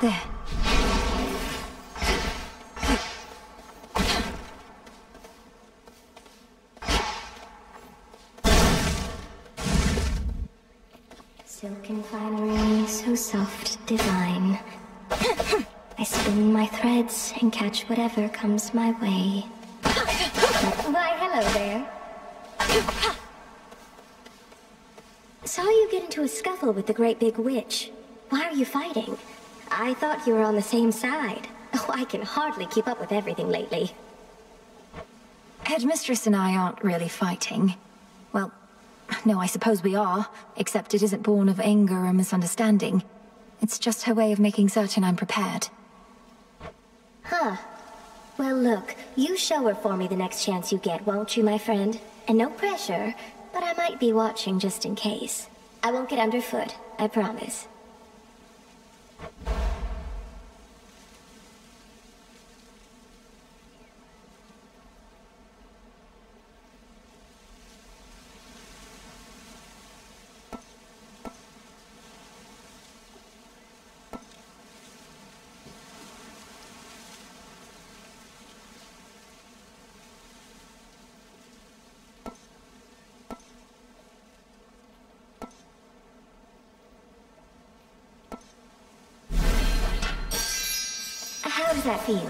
There. Silken finery, so soft, divine. I spin my threads and catch whatever comes my way. Why, hello there. Saw you get into a scuffle with the great big witch. Why are you fighting? I thought you were on the same side. Oh, I can hardly keep up with everything lately. Headmistress and I aren't really fighting. Well, no, I suppose we are, except it isn't born of anger or misunderstanding. It's just her way of making certain I'm prepared. Huh. Well, look, you show her for me the next chance you get, won't you, my friend? And no pressure, but I might be watching just in case. I won't get underfoot, I promise. How does that feel?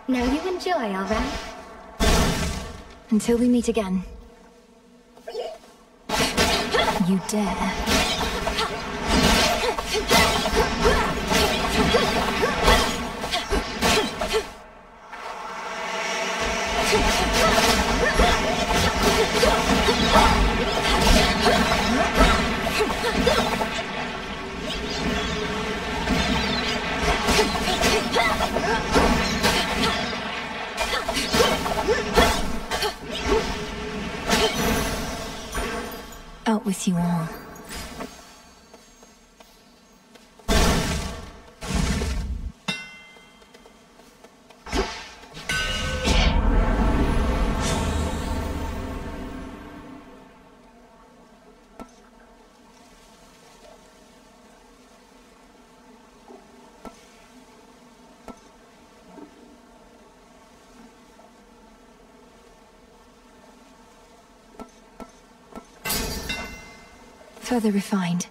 Now you enjoy, all right? Until we meet again. You dare. Out with you all. Further refined.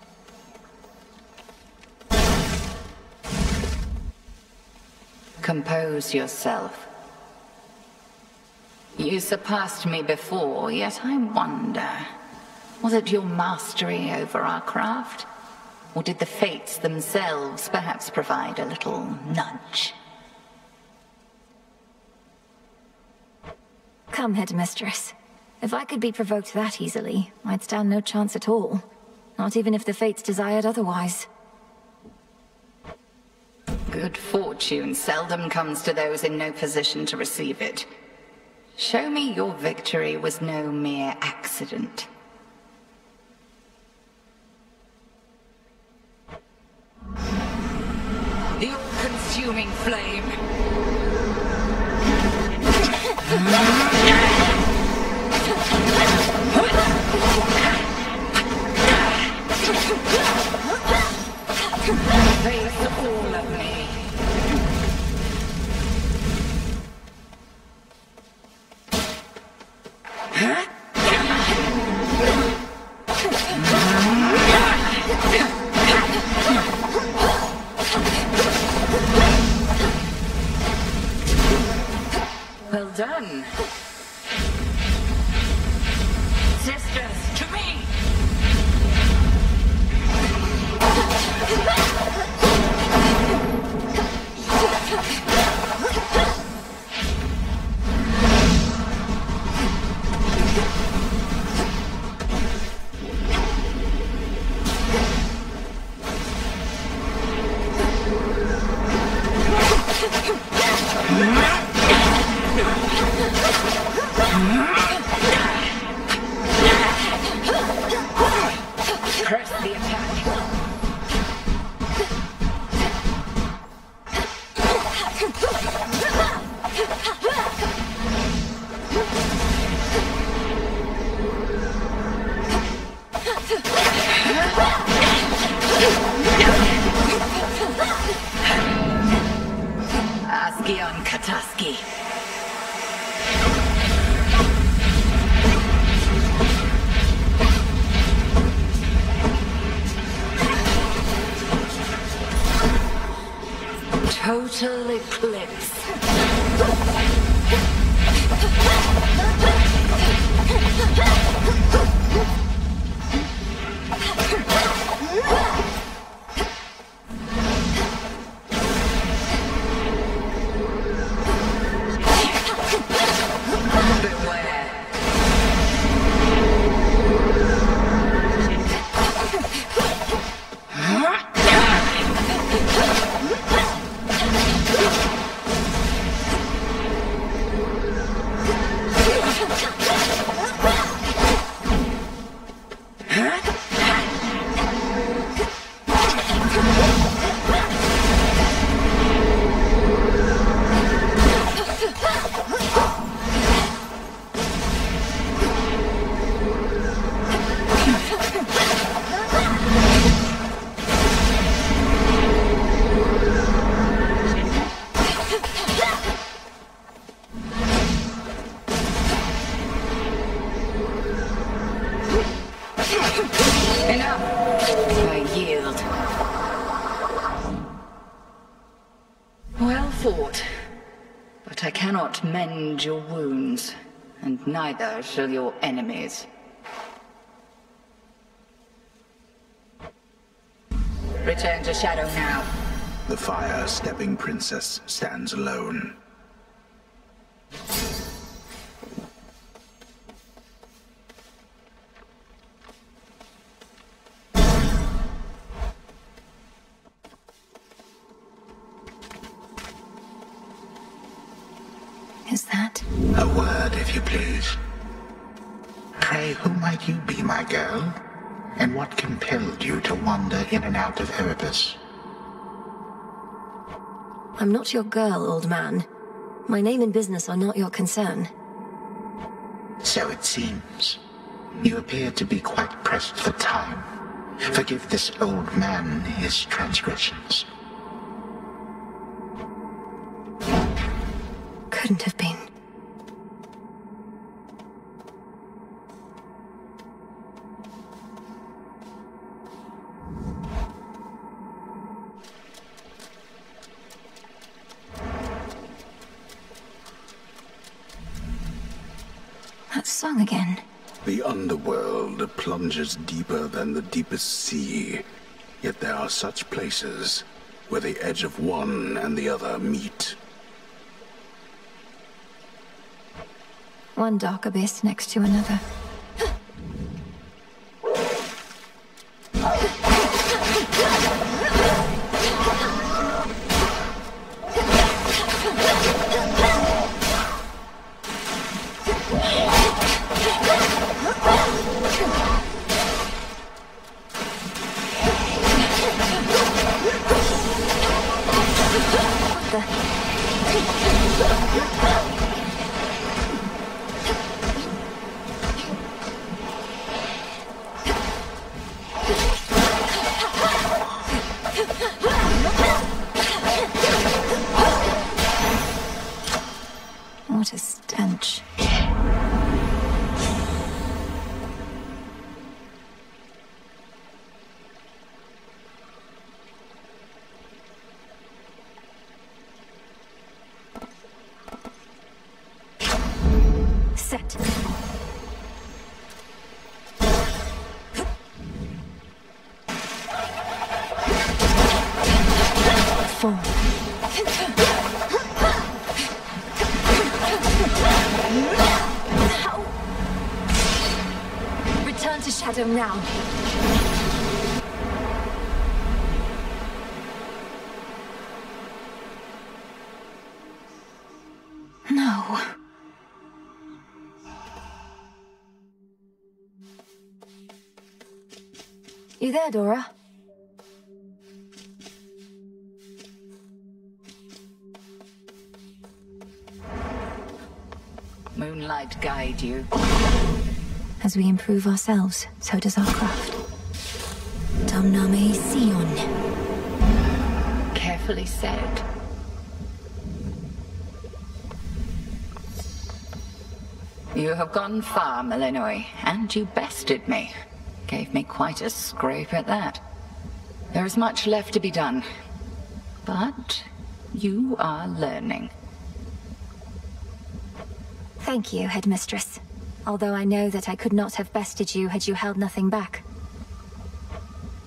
Compose yourself. You surpassed me before, yet I wonder, was it your mastery over our craft? Or did the fates themselves perhaps provide a little nudge? Come, Headmistress. If I could be provoked that easily, I'd stand no chance at all. Not even if the fates desired otherwise. Good fortune seldom comes to those in no position to receive it. Show me your victory was no mere accident. The all-consuming flame. Face all of me. Well done. Sisters, to me! Press the attack. Asgion Kataski. Total eclipse. Well fought, but I cannot mend your wounds, and neither shall your enemies. Return to Shadow now. The fire-stepping princess stands alone. Is that? A word, if you please. Pray, who might you be, my girl? And what compelled you to wander in and out of Erebus? I'm not your girl, old man. My name and business are not your concern. So it seems. You appear to be quite pressed for time. Forgive this old man his transgressions. Couldn't have been. That song again. The underworld plunges deeper than the deepest sea. Yet there are such places where the edge of one and the other meet. One dark abyss next to another. What a stench. Set. Four. Return to Shadow now. No. You there, Dora? Moonlight guide you. As we improve ourselves, so does our craft. Damname Sion. Carefully said. You have gone far, Malinois, and you bested me. Gave me quite a scrape at that. There is much left to be done. But you are learning. Thank you, Headmistress. Although I know that I could not have bested you had you held nothing back.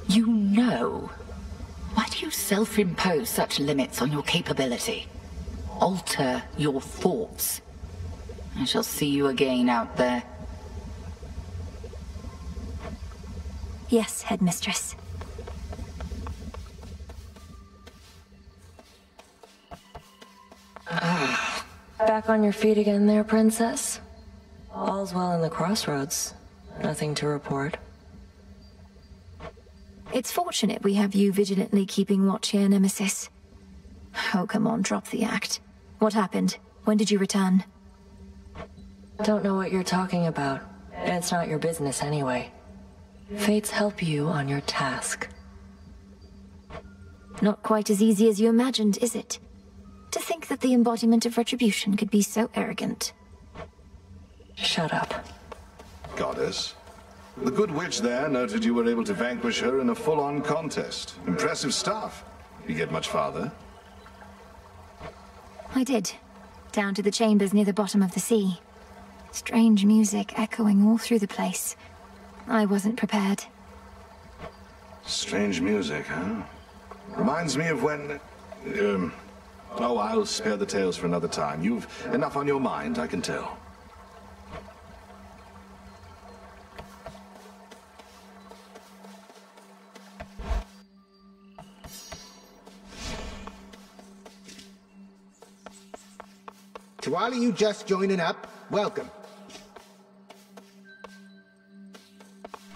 You know? Why do you self-impose such limits on your capability? Alter your thoughts. I shall see you again out there. Yes, Headmistress. Back on your feet again there, Princess? All's well in the crossroads. Nothing to report. It's fortunate we have you vigilantly keeping watch here, Nemesis. Oh, come on, drop the act. What happened? When did you return? Don't know what you're talking about. And it's not your business anyway. Fates help you on your task. Not quite as easy as you imagined, is it? To think that the embodiment of retribution could be so arrogant. Shut up. Goddess. The good witch there noted you were able to vanquish her in a full-on contest. Impressive stuff. You get much farther? I did. Down to the chambers near the bottom of the sea. Strange music echoing all through the place. I wasn't prepared. Strange music, huh? Reminds me of when... Oh, I'll spare the tales for another time. You've enough on your mind, I can tell. To all of you just joining up, welcome.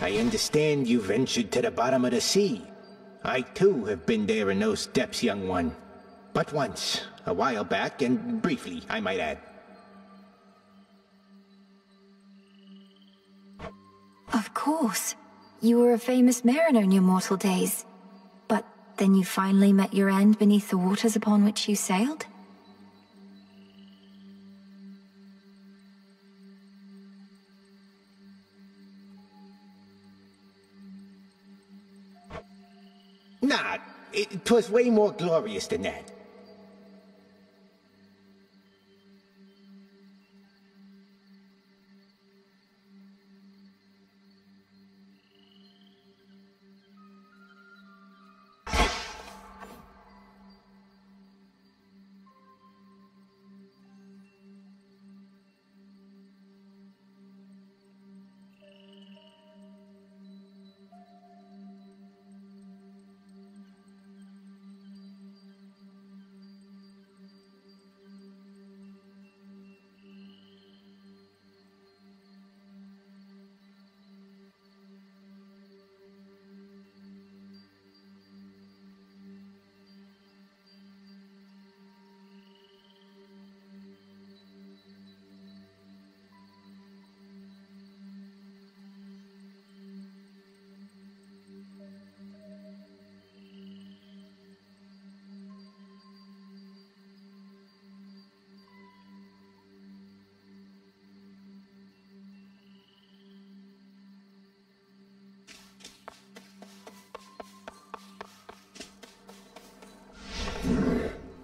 I understand you ventured to the bottom of the sea. I too have been there in those depths, young one. But once, a while back, and briefly, I might add. Of course. You were a famous mariner in your mortal days. But then you finally met your end beneath the waters upon which you sailed? Nah, 'twas way more glorious than that.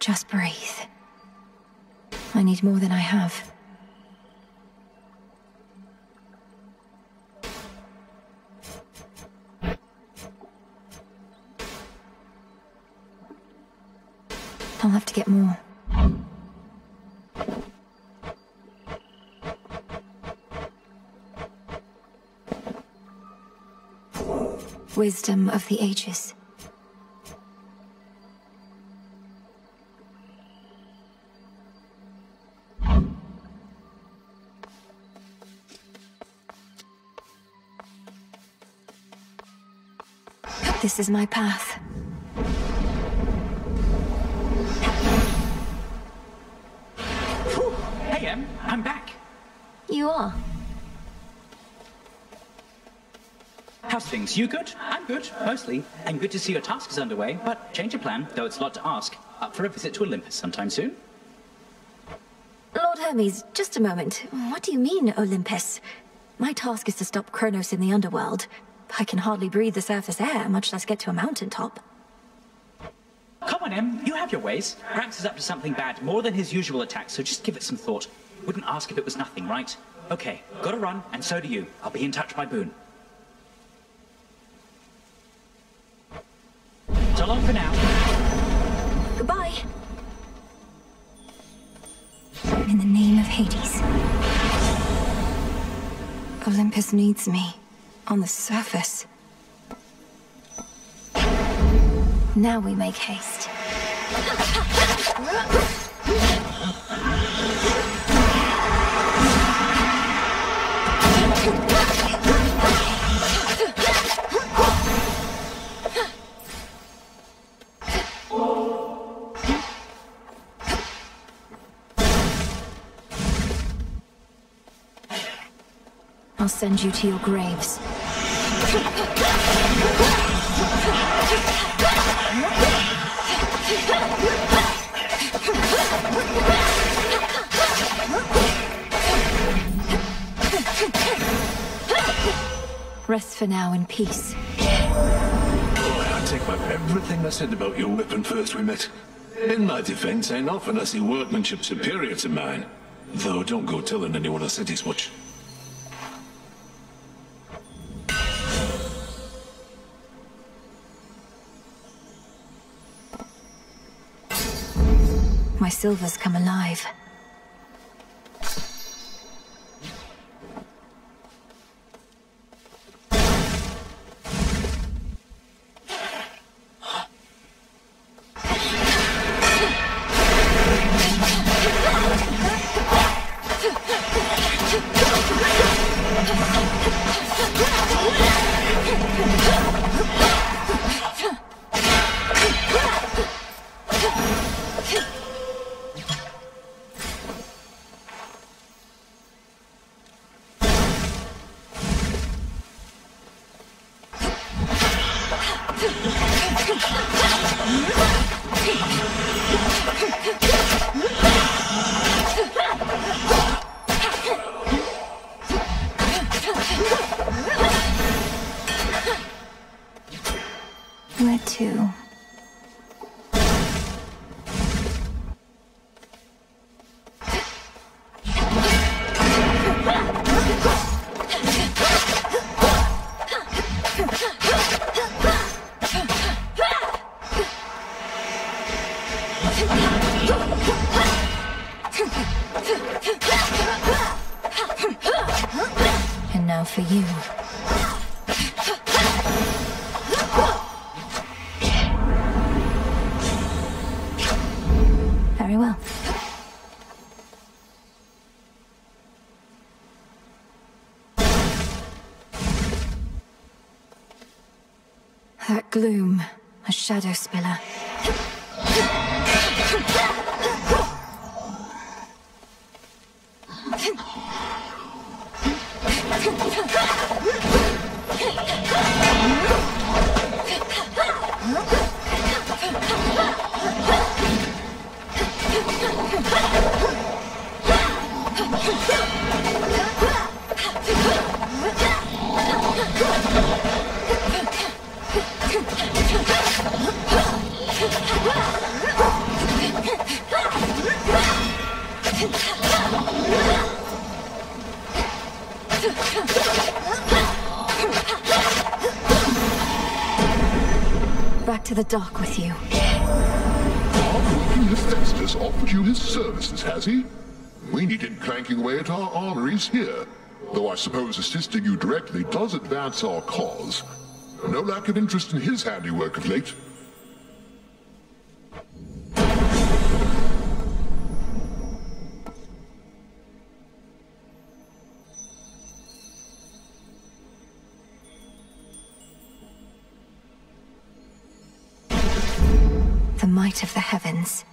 just breathe. I need more than I have. I'll have to get more. Wisdom of the ages. This is my path. Hey, Em, I'm back. You are? How's things? You good? I'm good, mostly. And good to see your task is underway, but change of plan, though it's a lot to ask. Up for a visit to Olympus sometime soon? Lord Hermes, just a moment. What do you mean, Olympus? My task is to stop Kronos in the underworld. I can hardly breathe the surface air, much less get to a mountaintop. Come on, Em, you have your ways. Gramps is up to something bad, more than his usual attack, so just give it some thought. Wouldn't ask if it was nothing, right? Okay, gotta run, and so do you. I'll be in touch by Boone. So long for now. Goodbye. In the name of Hades. Olympus needs me. On the surface. Now we make haste. I'll send you to your graves. Rest for now in peace. I take back everything I said about your weapon first we met. In my defense, I often see workmanship superior to mine. Though don't go telling anyone I said as much. My silver's come alive. Where to? And now for you. Very well. That gloom, a shadow spiller. Back to the dock with you. Hardworking Hephaestus offered you his services, has he? We need him clanking away at our armories here. Though I suppose assisting you directly does advance our cause. No lack of interest in his handiwork of late. The might of the heavens.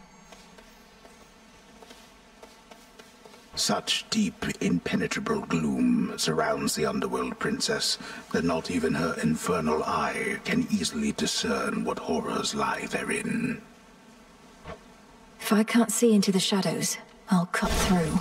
Such deep, impenetrable gloom surrounds the Underworld Princess that not even her infernal eye can easily discern what horrors lie therein. If I can't see into the shadows, I'll cut through.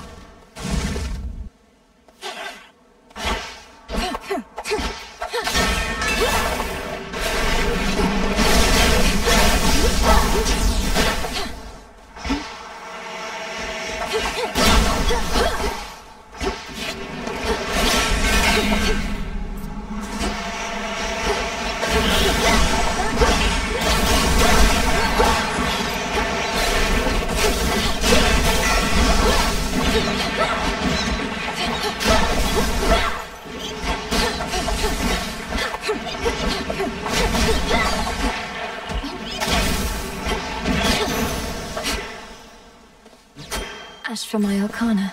Ash for my Arcana.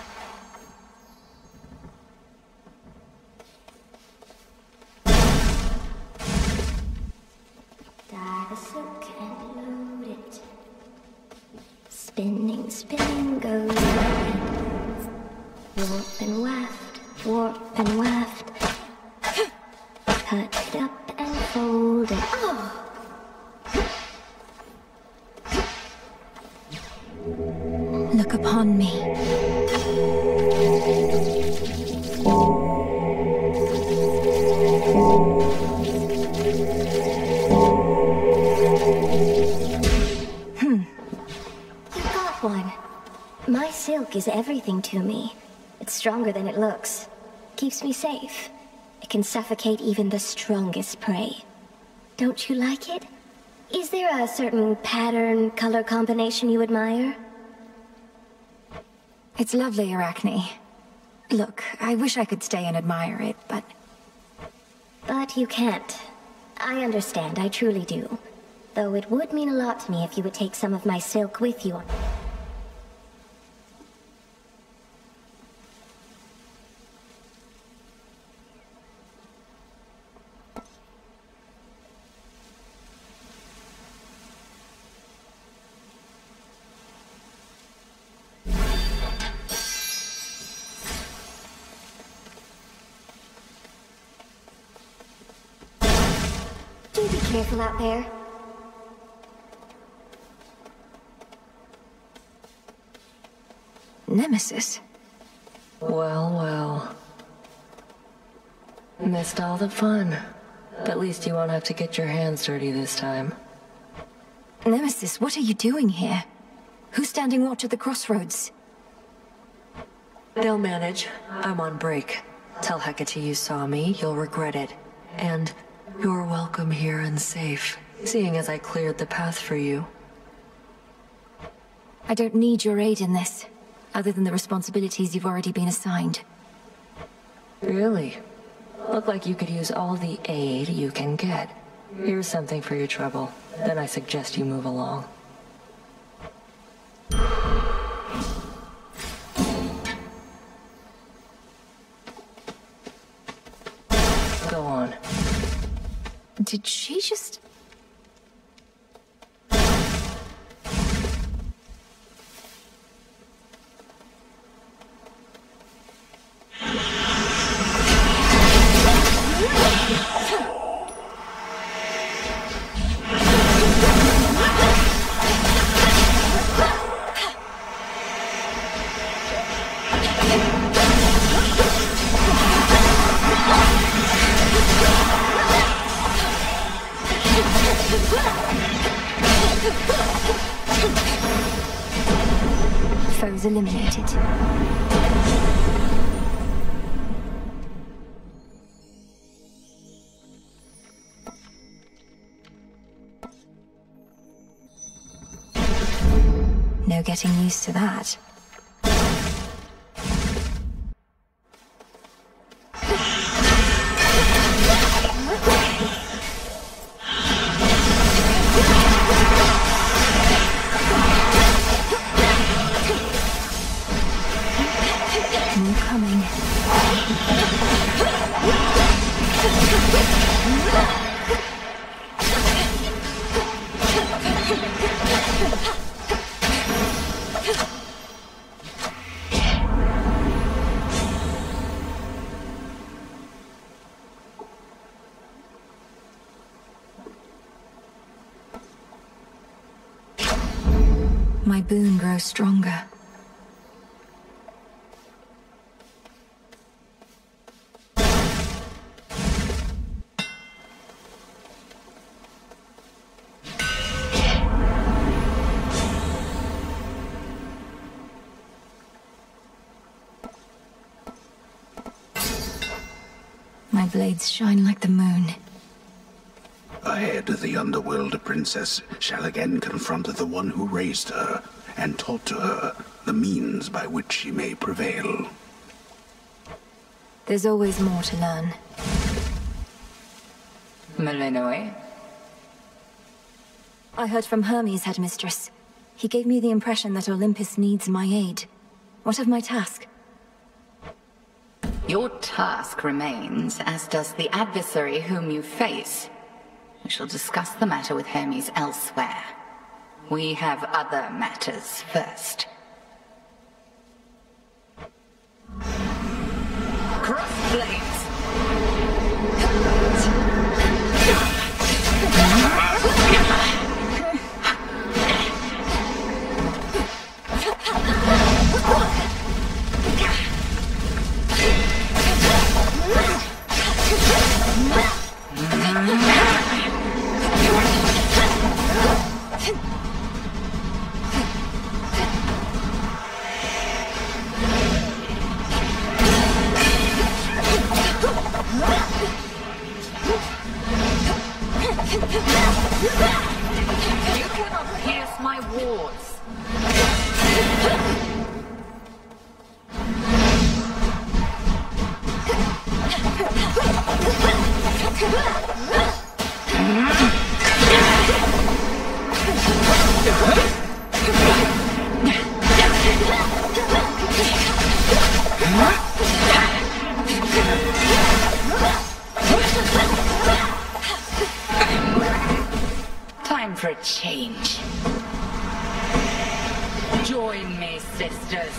Dye the silk and load it. Spinning, spinning goes the warp and waft, warp and waft. Cut it up and fold it. Oh! Look upon me. You got one. My silk is everything to me. It's stronger than it looks. Keeps me safe. It can suffocate even the strongest prey. Don't you like it? Is there a certain pattern, color combination you admire? It's lovely, Arachne. Look, I wish I could stay and admire it, but... But you can't. I understand, I truly do. Though it would mean a lot to me if you would take some of my silk with you. Do be careful out there. Nemesis? Well, well. Missed all the fun. At least you won't have to get your hands dirty this time. Nemesis, what are you doing here? Who's standing watch at the crossroads? They'll manage. I'm on break. Tell Hecate you saw me, you'll regret it. And you're welcome here and safe, seeing as I cleared the path for you. I don't need your aid in this, other than the responsibilities you've already been assigned. Really? Look like you could use all the aid you can get. Here's something for your trouble. Then I suggest you move along. Go on. Did she just... Foes eliminated. No getting used to that. More coming. My boon grows stronger. My blades shine like the moon. Ahead, the underworld princess shall again confront the one who raised her, and taught to her the means by which she may prevail. There's always more to learn. Melinoe? I heard from Hermes, headmistress. He gave me the impression that Olympus needs my aid. What of my task? Your task remains, as does the adversary whom you face. We shall discuss the matter with Hermes elsewhere. We have other matters first. Crossblades! You cannot pierce my wards. Time for a change. Join me, sisters.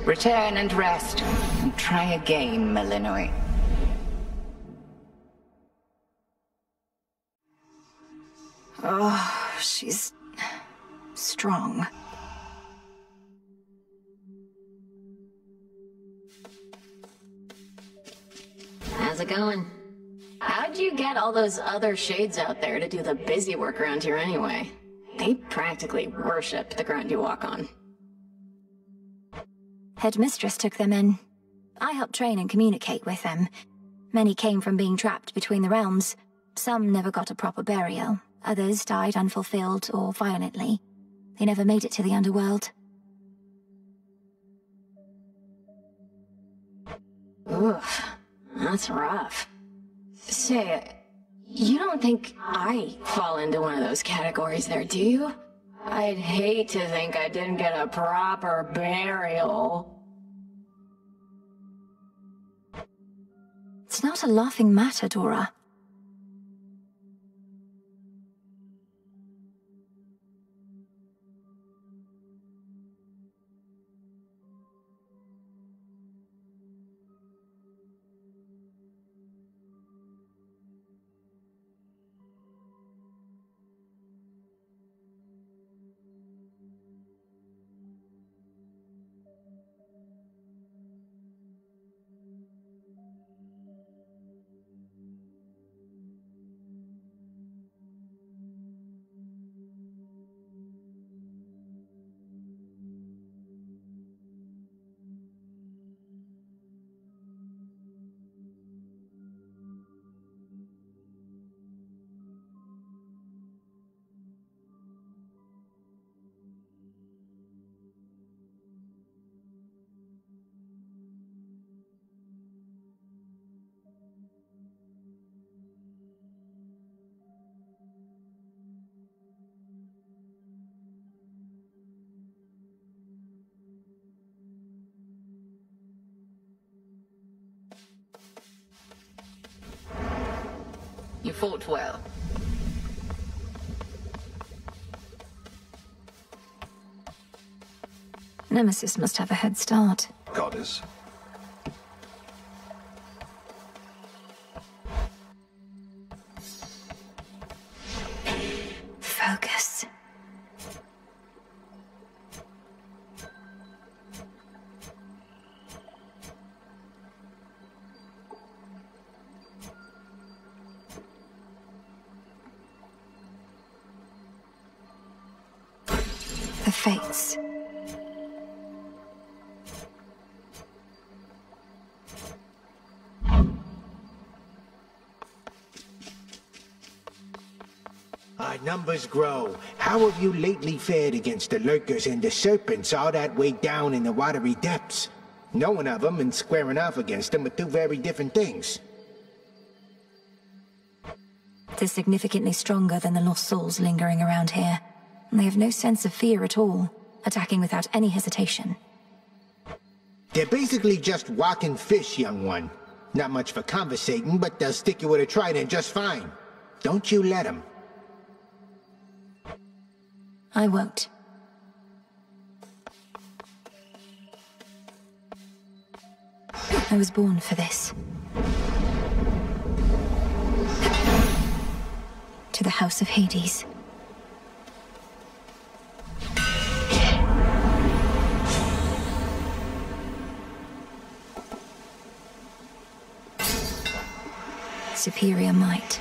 Return and rest, and try again, Melinoe. Oh, she's strong. How's it going? How'd you get all those other shades out there to do the busy work around here anyway? They practically worship the ground you walk on. Headmistress took them in. I helped train and communicate with them. Many came from being trapped between the realms. Some never got a proper burial. Others died unfulfilled or violently. They never made it to the underworld. Oof, that's rough. Say, you don't think I fall into one of those categories there, do you? I'd hate to think I didn't get a proper burial. It's not a laughing matter, Dora. fought well. Nemesis must have a head start. Goddess. Focus. The Fates. Our numbers grow. How have you lately fared against the lurkers and the serpents all that way down in the watery depths? Knowing of them and squaring off against them are two very different things. They're significantly stronger than the lost souls lingering around here. They have no sense of fear at all, attacking without any hesitation. They're basically just walking fish, young one. Not much for conversating, but they'll stick you with a trident just fine. Don't you let them. I won't. I was born for this. To the House of Hades. Superior might.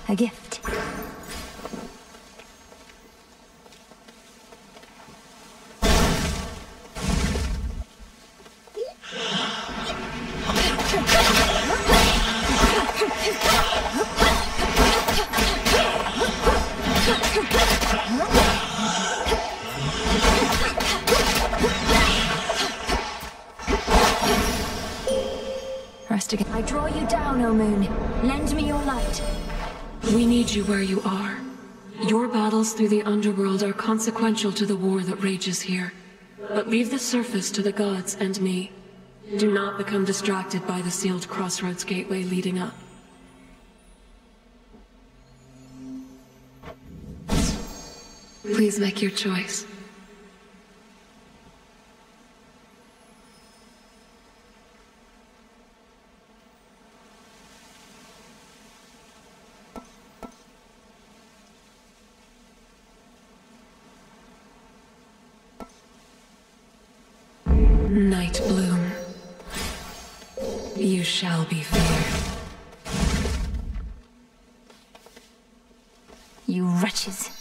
A gift. Rest again. I draw you down, O Moon. Lend me your light. We need you where you are. Your battles through the underworld are consequential to the war that rages here. But leave the surface to the gods and me. Do not become distracted by the sealed crossroads gateway leading up. Please make your choice. Night Bloom. You shall be feared. You wretches.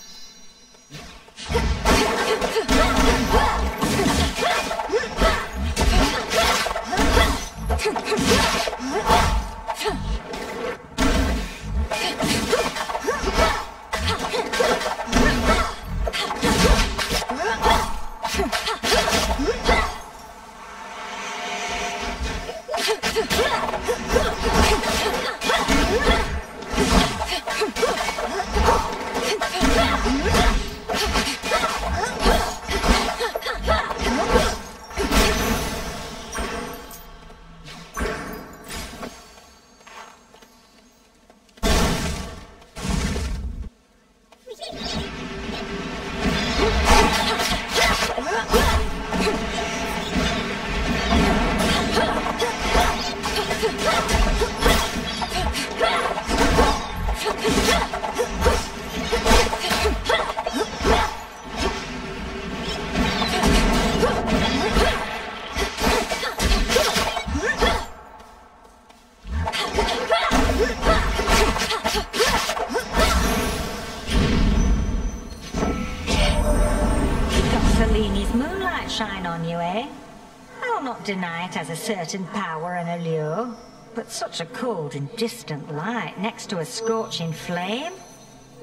not deny it has a certain power and allure, but such a cold and distant light next to a scorching flame?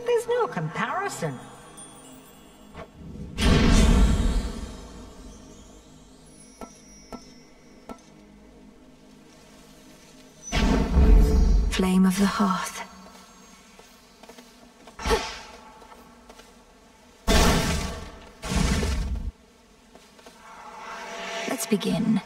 There's no comparison. Flame of the hearth. Let's begin.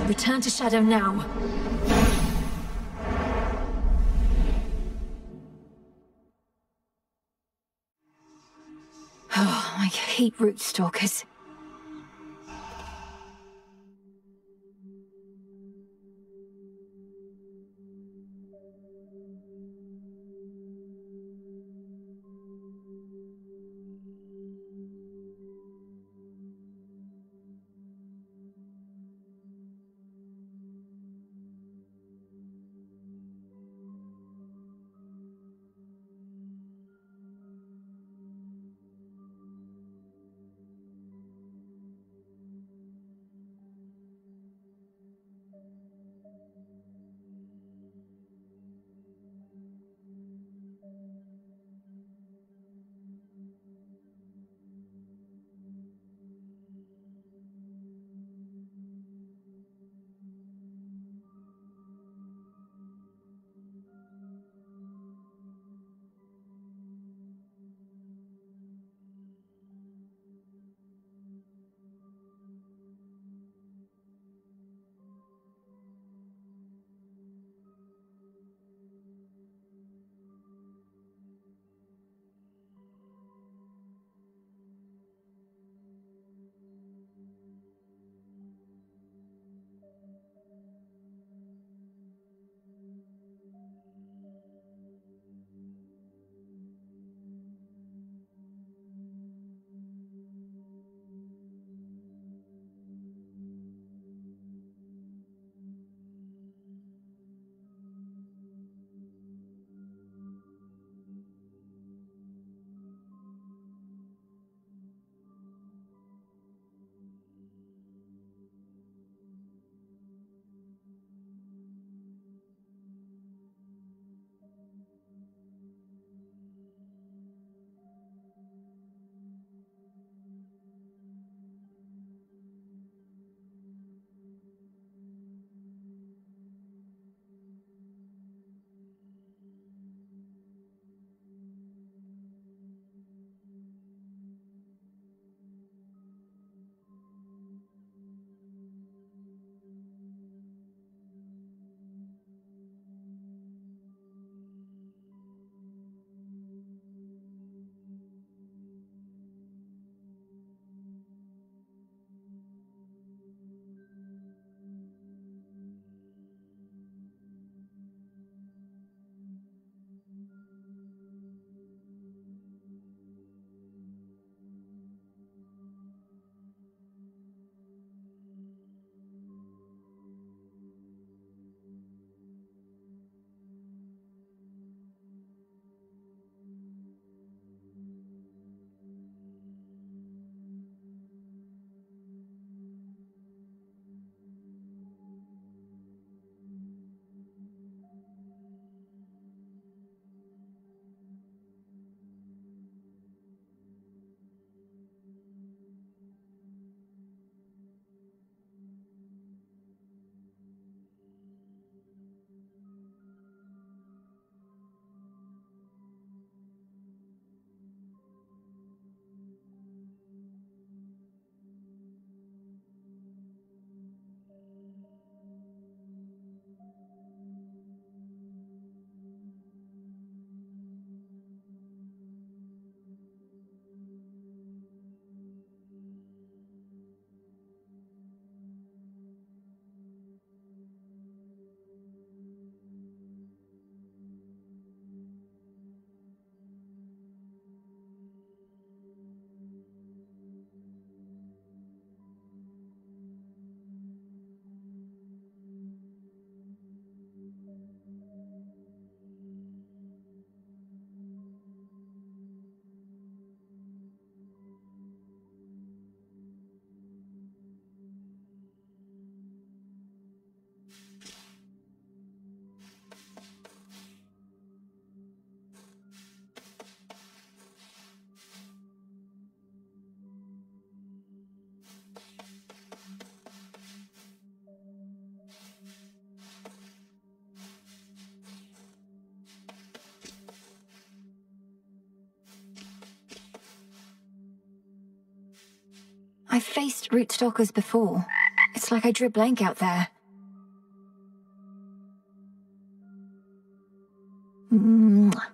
Return to Shadow now. Oh, I hate root stalkers. I've faced Rootstalkers before. It's like I drew a blank out there. Mwah.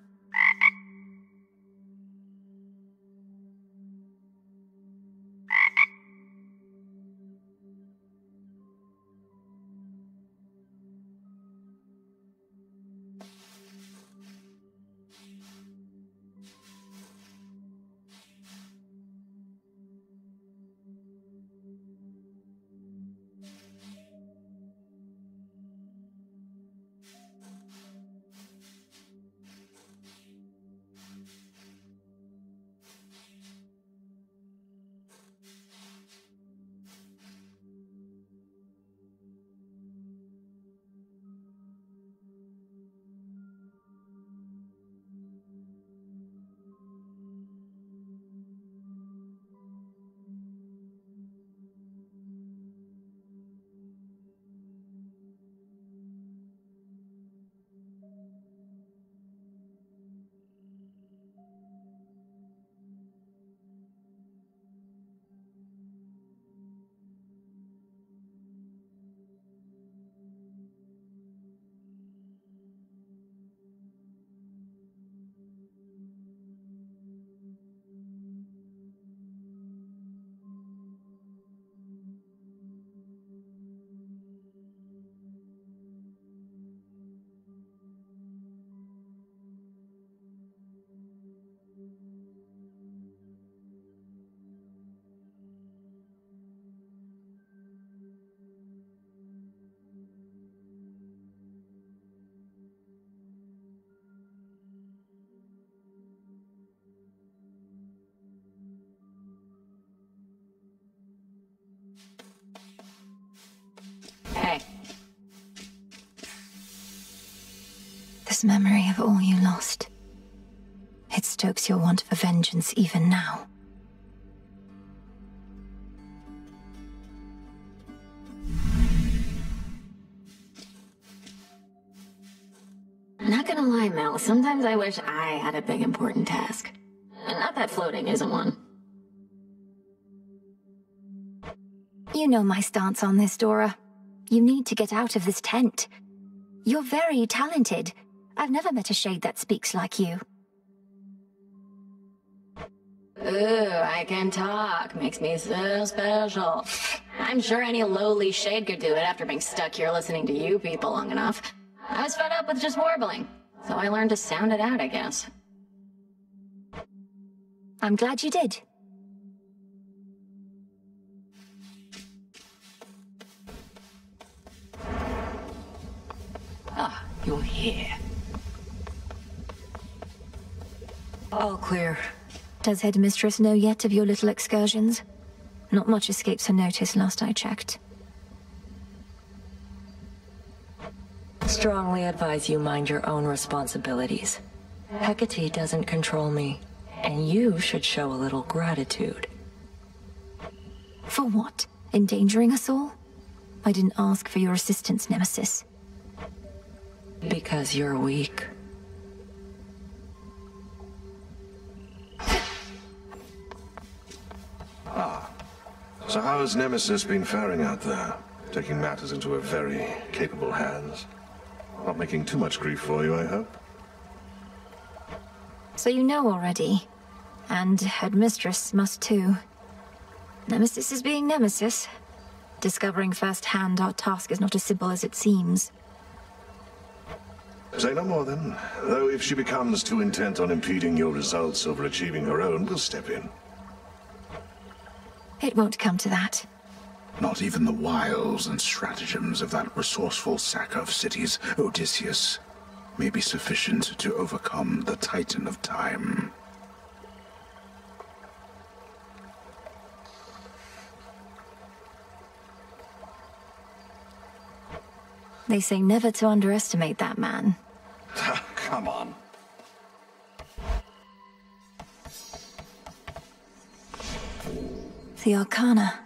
Hey. This memory of all you lost. It stokes your want for vengeance even now. Not gonna lie, Mel, sometimes I wish I had a big important task. And not that floating isn't one. You know my stance on this, Dora. You need to get out of this tent. You're very talented. I've never met a shade that speaks like you. Ooh, I can talk. Makes me so special. I'm sure any lowly shade could do it after being stuck here listening to you people long enough. I was fed up with just warbling, so I learned to sound it out, I guess. I'm glad you did. Ah, you're here. All clear. Does Headmistress know yet of your little excursions? Not much escapes her notice last I checked. Strongly advise you mind your own responsibilities. Hecate doesn't control me, and you should show a little gratitude. For what? Endangering us all? I didn't ask for your assistance, Nemesis. Because you're weak. So how has Nemesis been faring out there? Taking matters into her very capable hands. Not making too much grief for you, I hope? So you know already. And Headmistress must too. Nemesis is being Nemesis. Discovering firsthand our task is not as simple as it seems. Say no more then. Though if she becomes too intent on impeding your results over achieving her own, we'll step in. It won't come to that. Not even the wiles and stratagems of that resourceful sacker of cities, Odysseus, may be sufficient to overcome the Titan of Time. They say never to underestimate that man. Come on. The Arcana.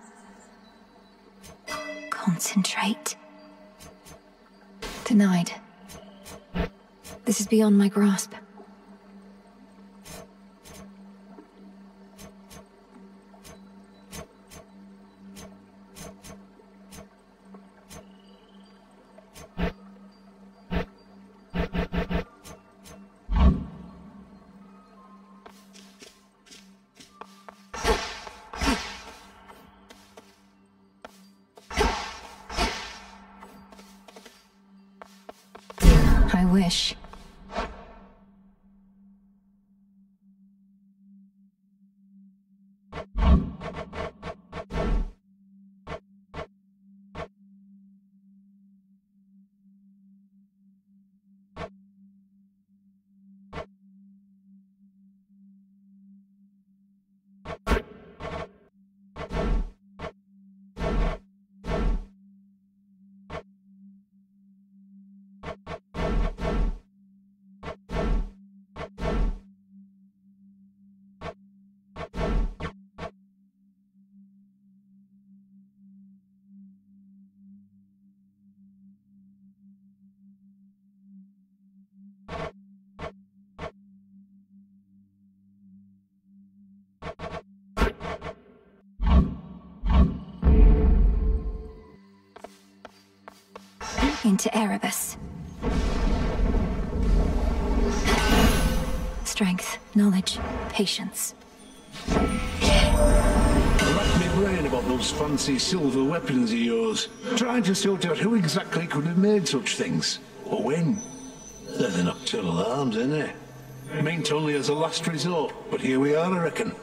Concentrate. Denied. This is beyond my grasp. I wish. Into Erebus. Strength, knowledge, patience. Rack me brain about those fancy silver weapons of yours. Trying to sort out who exactly could have made such things. Or when. They're the nocturnal arms, ain't they? Meant only as a last resort, but here we are, I reckon.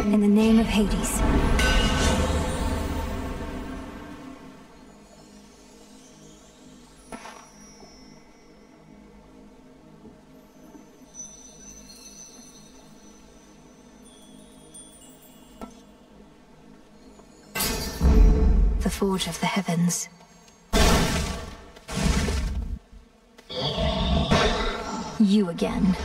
In the name of Hades. The Forge of the Heavens. You again.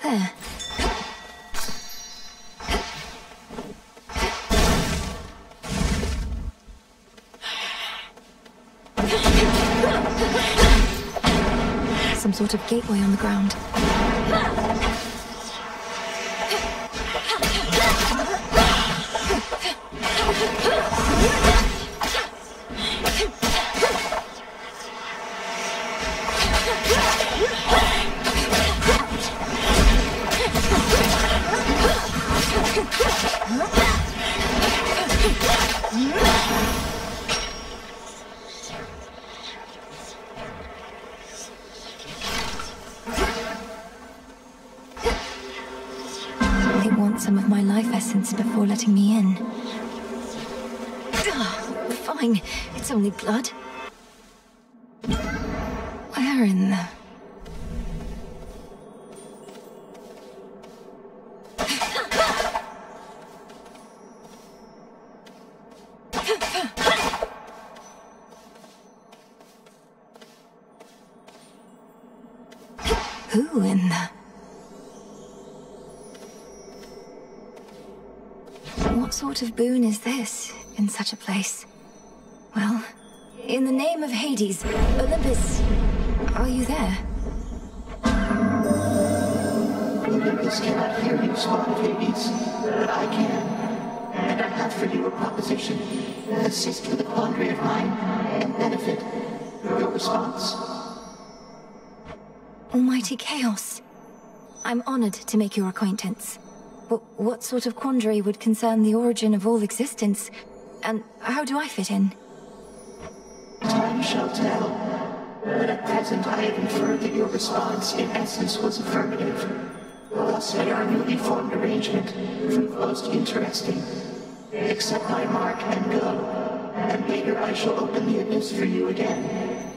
There. Some sort of gateway on the ground. They want some of my life essence before letting me in. Fine, it's only blood. Where in the... Who in the... What sort of boon is this, in such a place? Well, in the name of Hades, Olympus, are you there? Olympus cannot hear you, Spawn of Hades, but I can. And I have for you a proposition. Assist with a quandary of mine, and benefit. Your response? Almighty Chaos. I'm honored to make your acquaintance. What sort of quandary would concern the origin of all existence? And how do I fit in? Time shall tell. But at present I have inferred that your response, in essence, was affirmative. Thus may our newly formed arrangement prove most interesting. Accept my mark and go. And later I shall open the abyss for you again.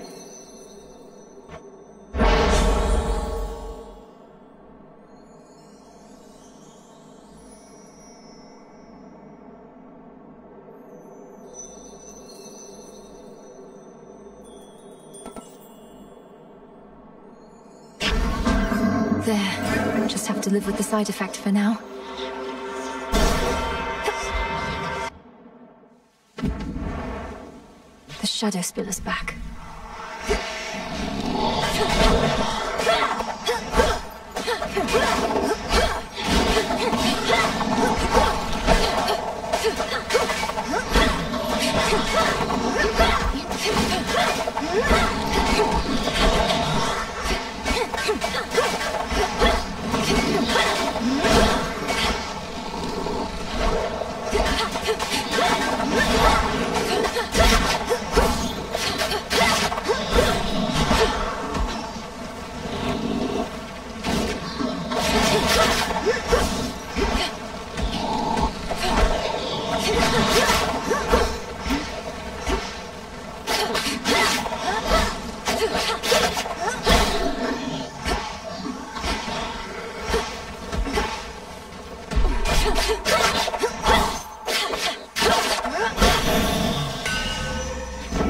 There. Just have to live with the side effect for now. The Shadow Spiller's back.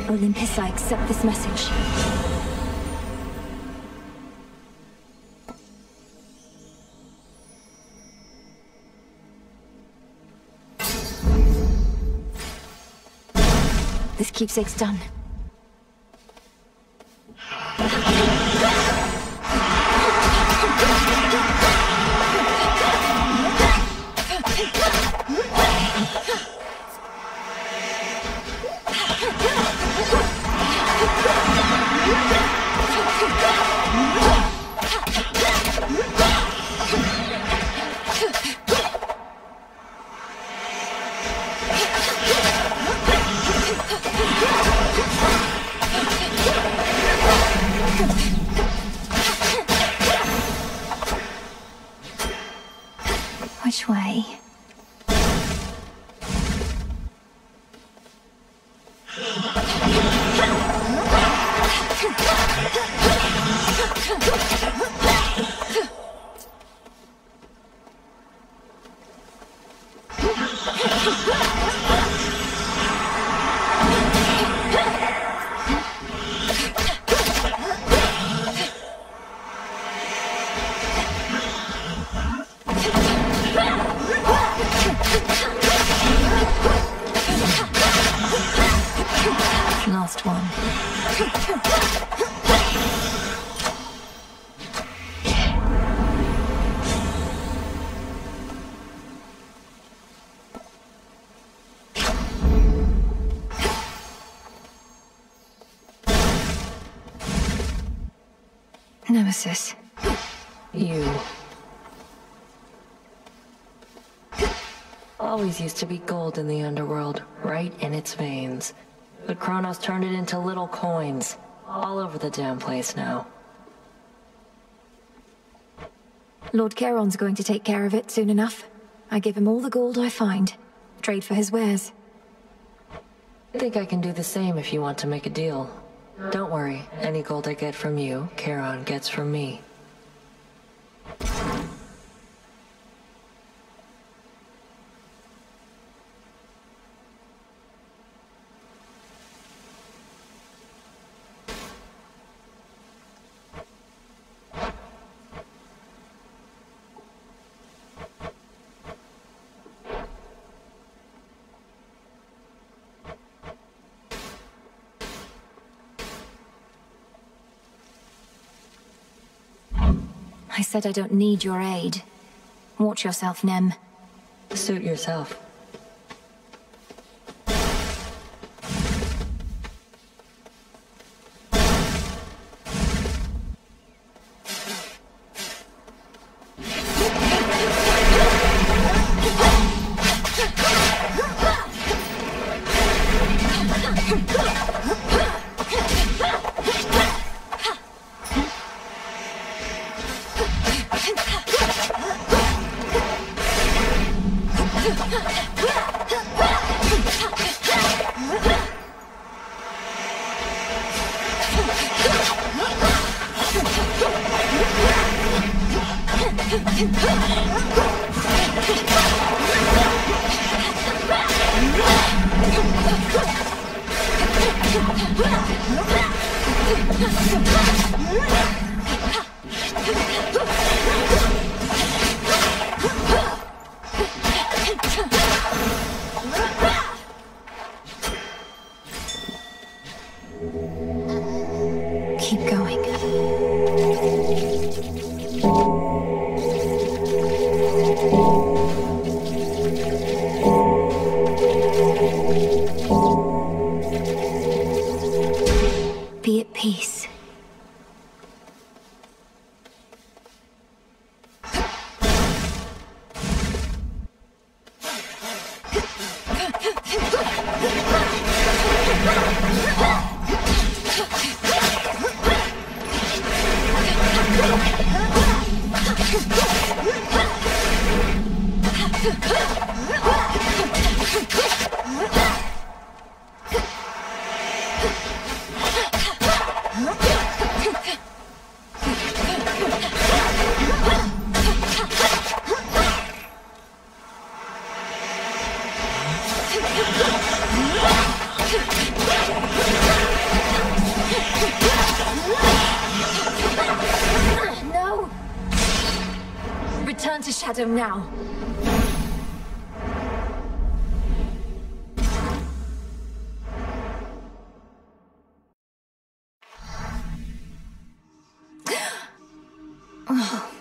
Olympus, I accept this message. This keepsake's done. Which way? Last one. Nemesis. You. Always used to be gold in the underworld, right in its veins. But Kronos turned it into little coins, all over the damn place now. Lord Charon's going to take care of it soon enough. I give him all the gold I find. Trade for his wares. I think I can do the same if you want to make a deal. Don't worry, any gold I get from you, Charon gets from me. I said I don't need your aid. Watch yourself, Nem. Suit yourself. Keep going. Be at peace. No! Return to Shadow now. Oh.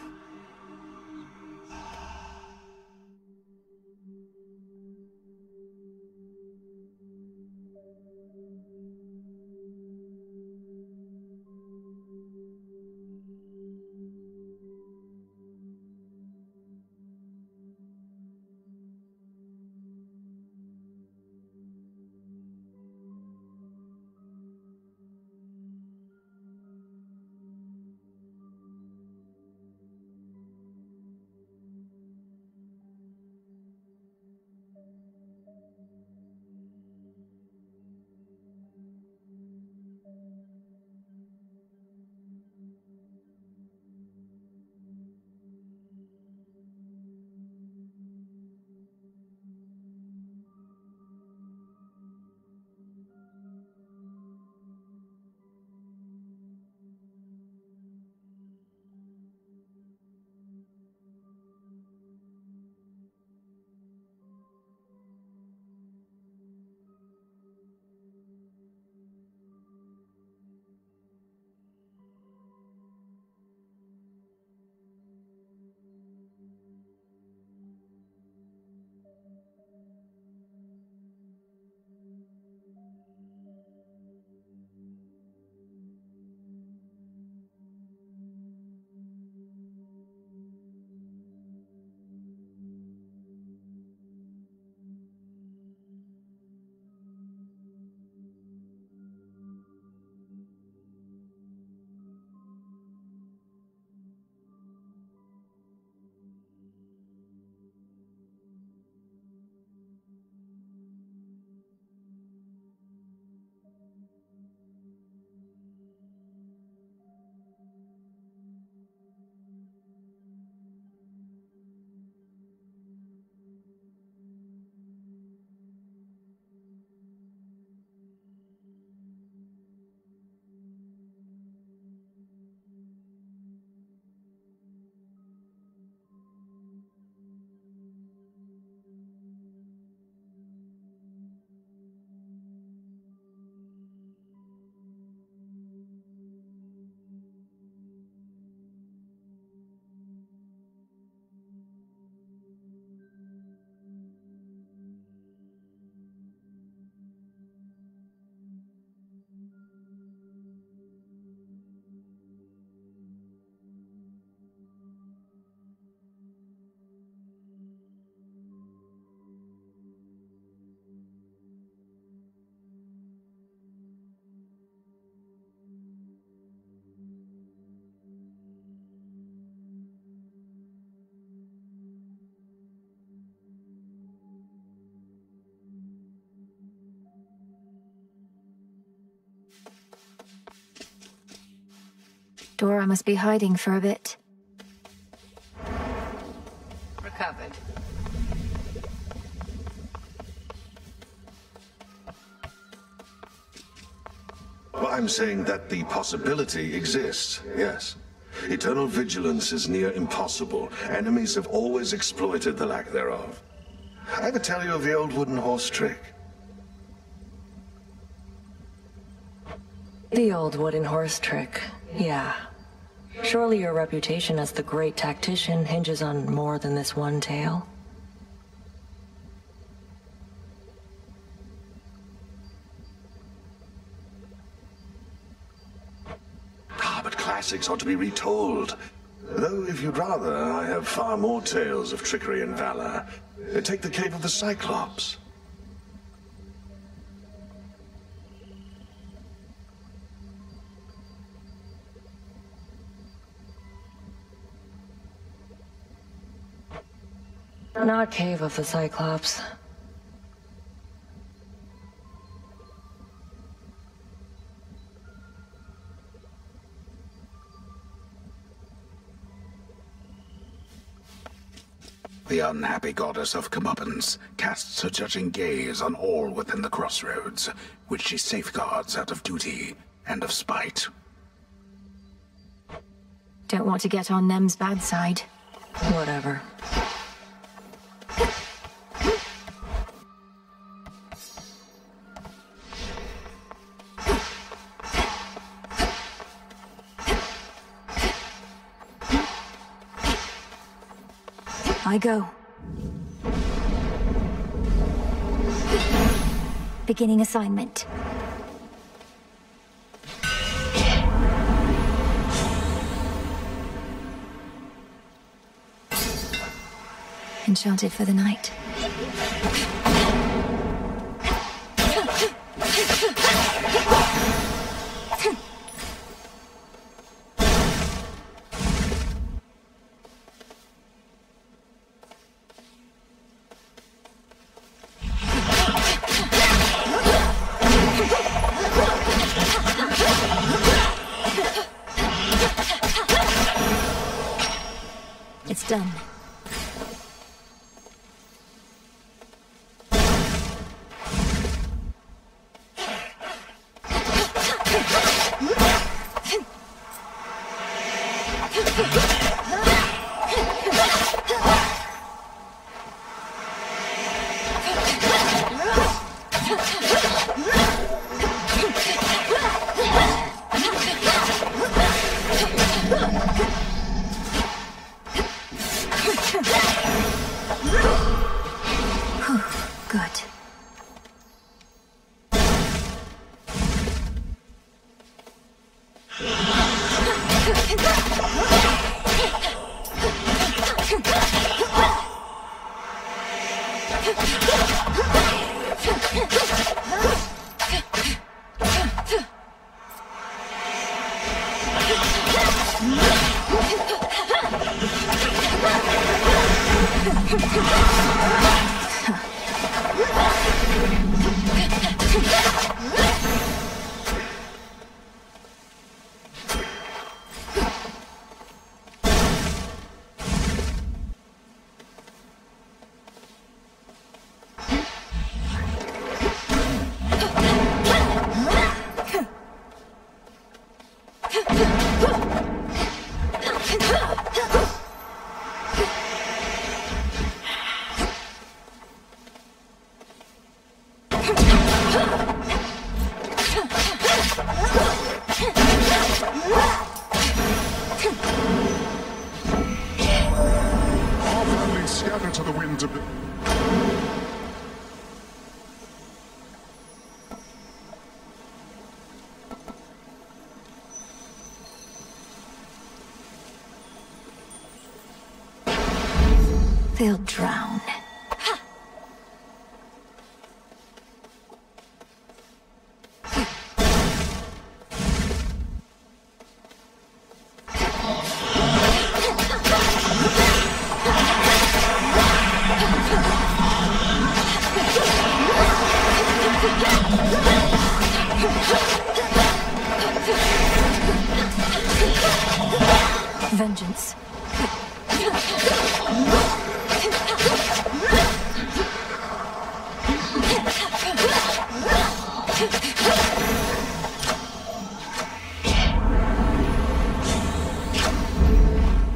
Dora must be hiding for a bit. Recovered. Well, I'm saying that the possibility exists, yes. Eternal vigilance is near impossible. Enemies have always exploited the lack thereof. I ever tell you of the old wooden horse trick? The old wooden horse trick, yeah. Surely your reputation as the great tactician hinges on more than this one tale? But classics ought to be retold. Though, if you'd rather, I have far more tales of trickery and valor. Take the Cave of the Cyclops. Not Cave of the Cyclops. The unhappy goddess of comeuppance casts her judging gaze on all within the crossroads, which she safeguards out of duty and of spite. Don't want to get on Nem's bad side. Whatever. I go. Beginning assignment. Enchanted for the night. It's done. Good. Scatter to the winds of the... They'll drown. Vengeance.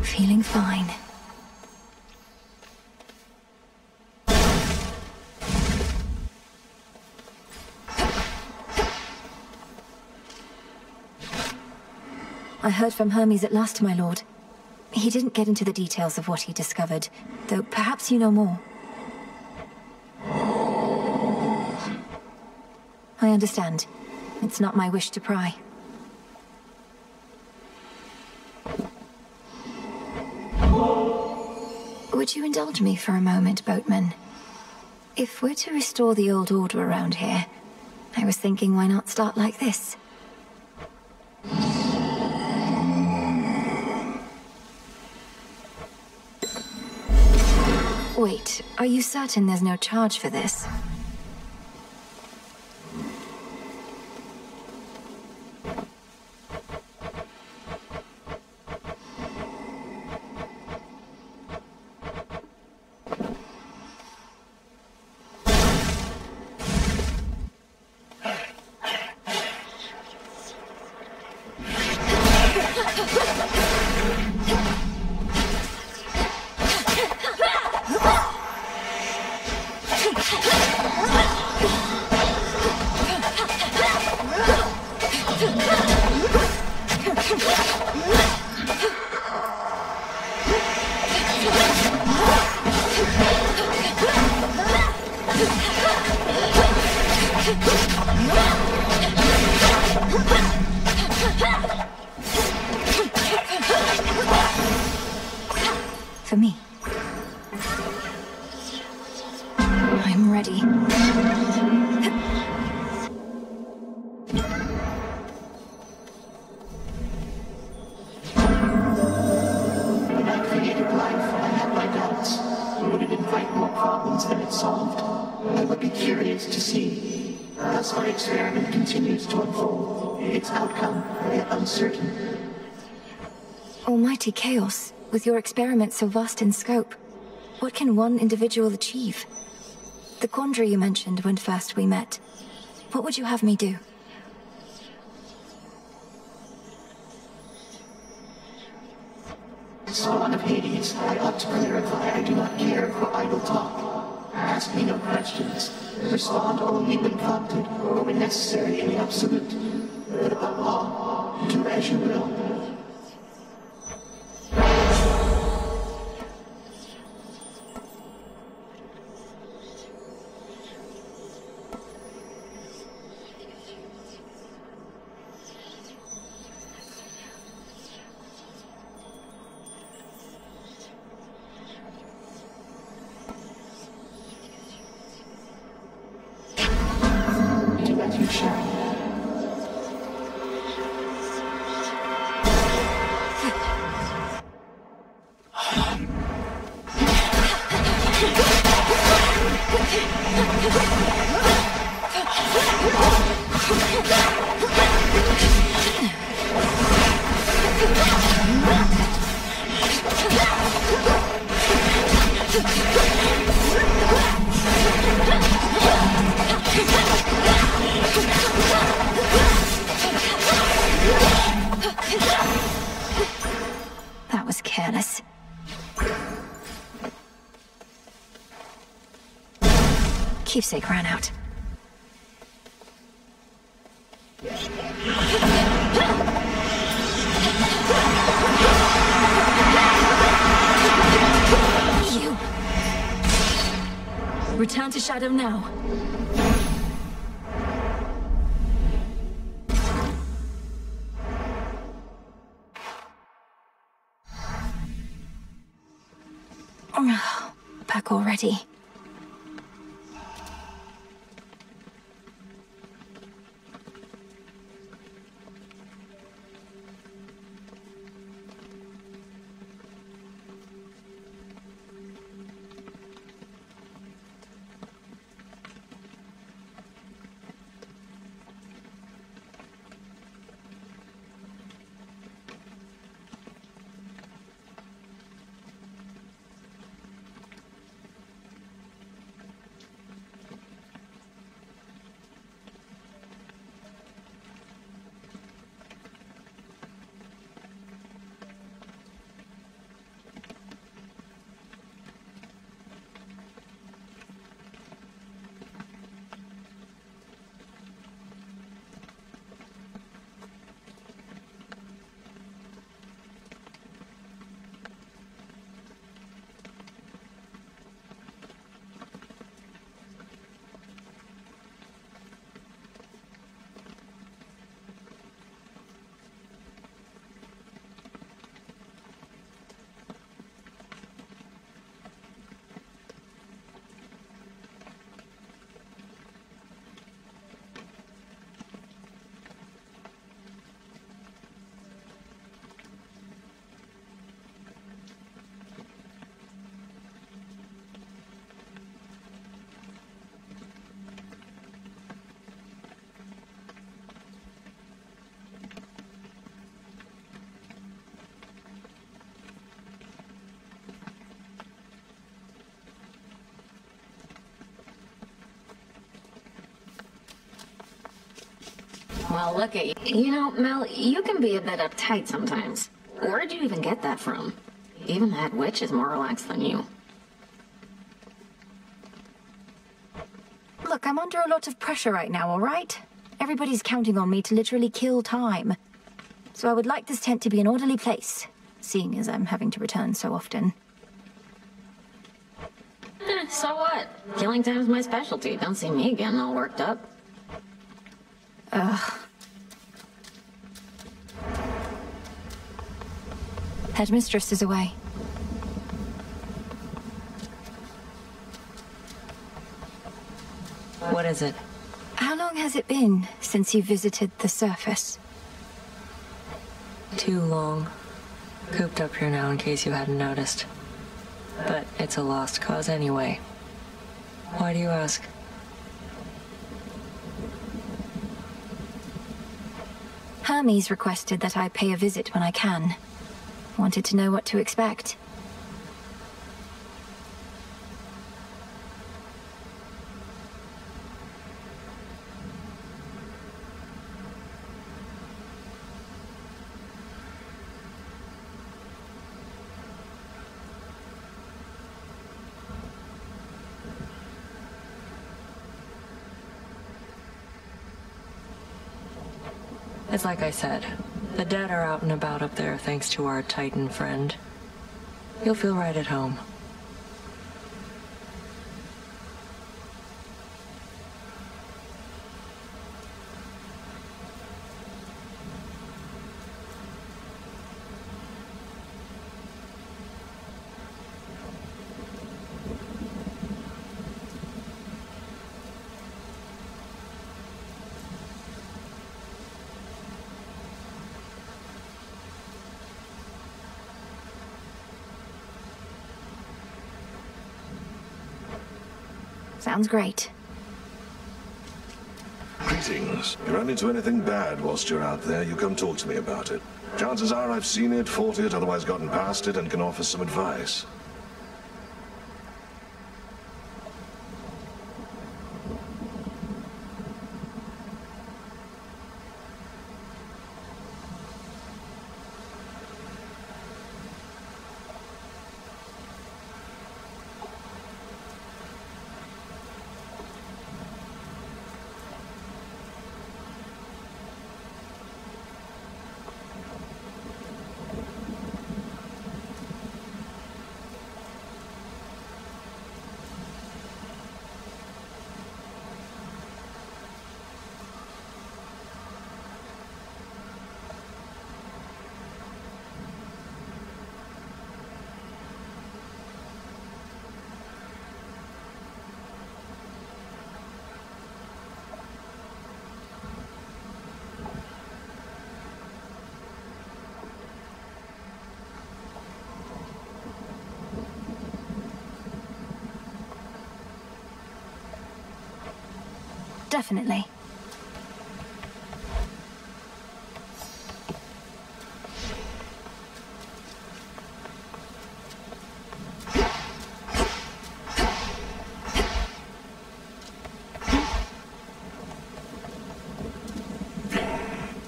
Feeling fine. I heard from Hermes at last, my lord. He didn't get into the details of what he discovered, though perhaps you know more. I understand. It's not my wish to pry. Would you indulge me for a moment, boatman? If we're to restore the old order around here, I was thinking why not start like this? Wait, are you certain there's no charge for this? For me. I'm ready. When I created life, I had my doubts. Would it invite more problems than it solved? I would be curious to see. Thus my experiment continues to unfold. Its outcome, yet uncertain. Almighty Chaos, with your experiment so vast in scope, what can one individual achieve? The quandary you mentioned when first we met, what would you have me do? Spawn of Hades, I ought to clarify I do not care for idle talk. Ask me no questions. Respond only when prompted, or when necessary in the absolute. But above all, do as you will. Do as you shall. That was careless. Keepsake ran out. You! Return to Shadow now. Back already. Well, look at you. You know, Mel, you can be a bit uptight sometimes. Where'd you even get that from? Even that witch is more relaxed than you. Look, I'm under a lot of pressure right now, all right? Everybody's counting on me to literally kill time. So I would like this tent to be an orderly place, seeing as I'm having to return so often. So what? Killing time's my specialty. Don't see me getting all worked up. Ugh. Headmistress is away. What is it? How long has it been since you visited the surface? Too long. Cooped up here now in case you hadn't noticed. But it's a lost cause anyway. Why do you ask? Hermes requested that I pay a visit when I can. Wanted to know what to expect. It's like I said. The dead are out and about up there thanks to our Titan friend. You'll feel right at home. Sounds great. Greetings. You run into anything bad whilst you're out there, you come talk to me about it. Chances are I've seen it, fought it, otherwise gotten past it, and can offer some advice. Definitely.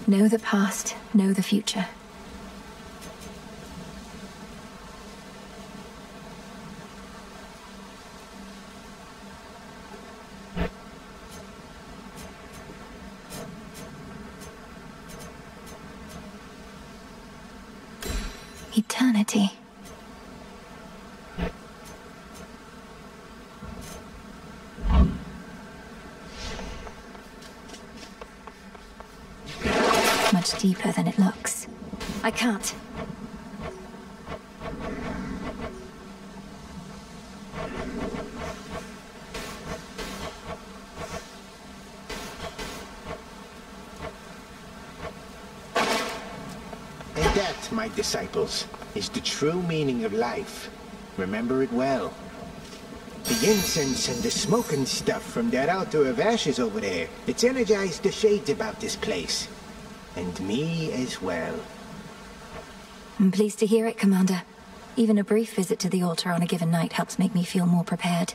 Know the past, know the future. Eternity. Much deeper than it looks. I can't. And that, my disciples, is the true meaning of life. Remember it well. The incense and the smoke and stuff from that altar of ashes over there, it's energized the shades about this place. And me as well. I'm pleased to hear it, Commander. Even a brief visit to the altar on a given night helps make me feel more prepared.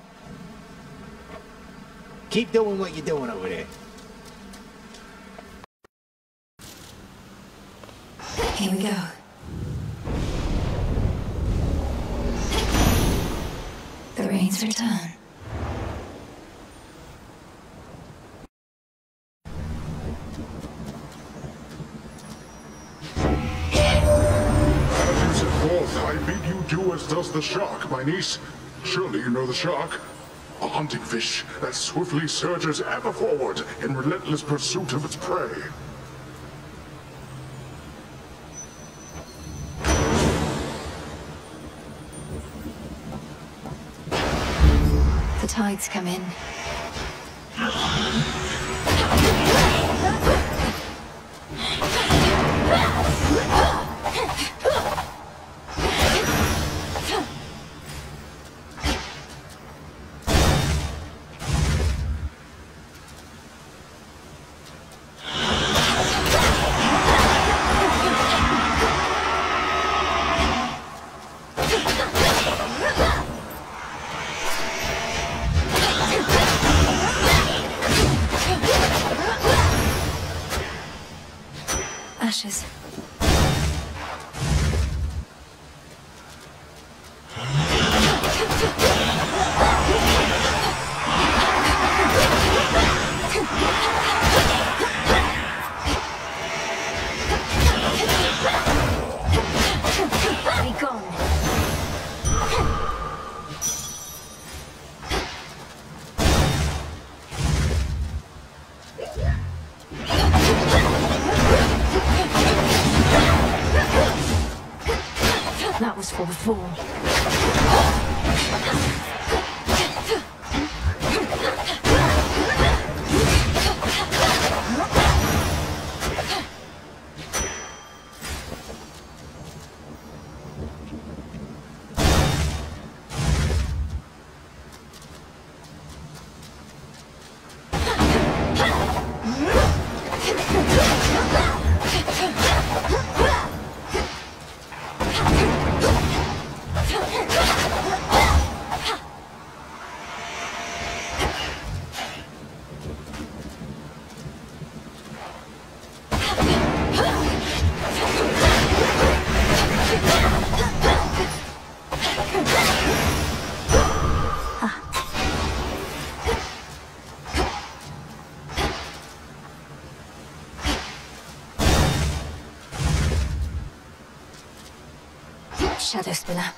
Keep doing what you're doing over there. Here we go. The rains return. Henceforth, I bid you do as does the shark, my niece. Surely you know the shark? A hunting fish that swiftly surges ever forward in relentless pursuit of its prey. The tides come in. Ashes. Be gone. That was for the fall. Shadow Spinner.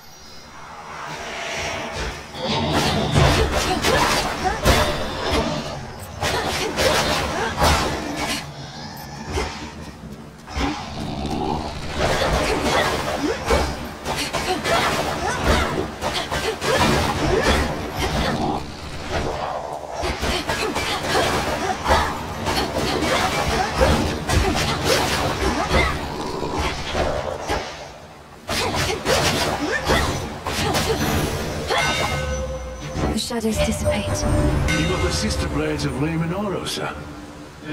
Shadows dissipate. You got the sister blades of Lehman Orosa.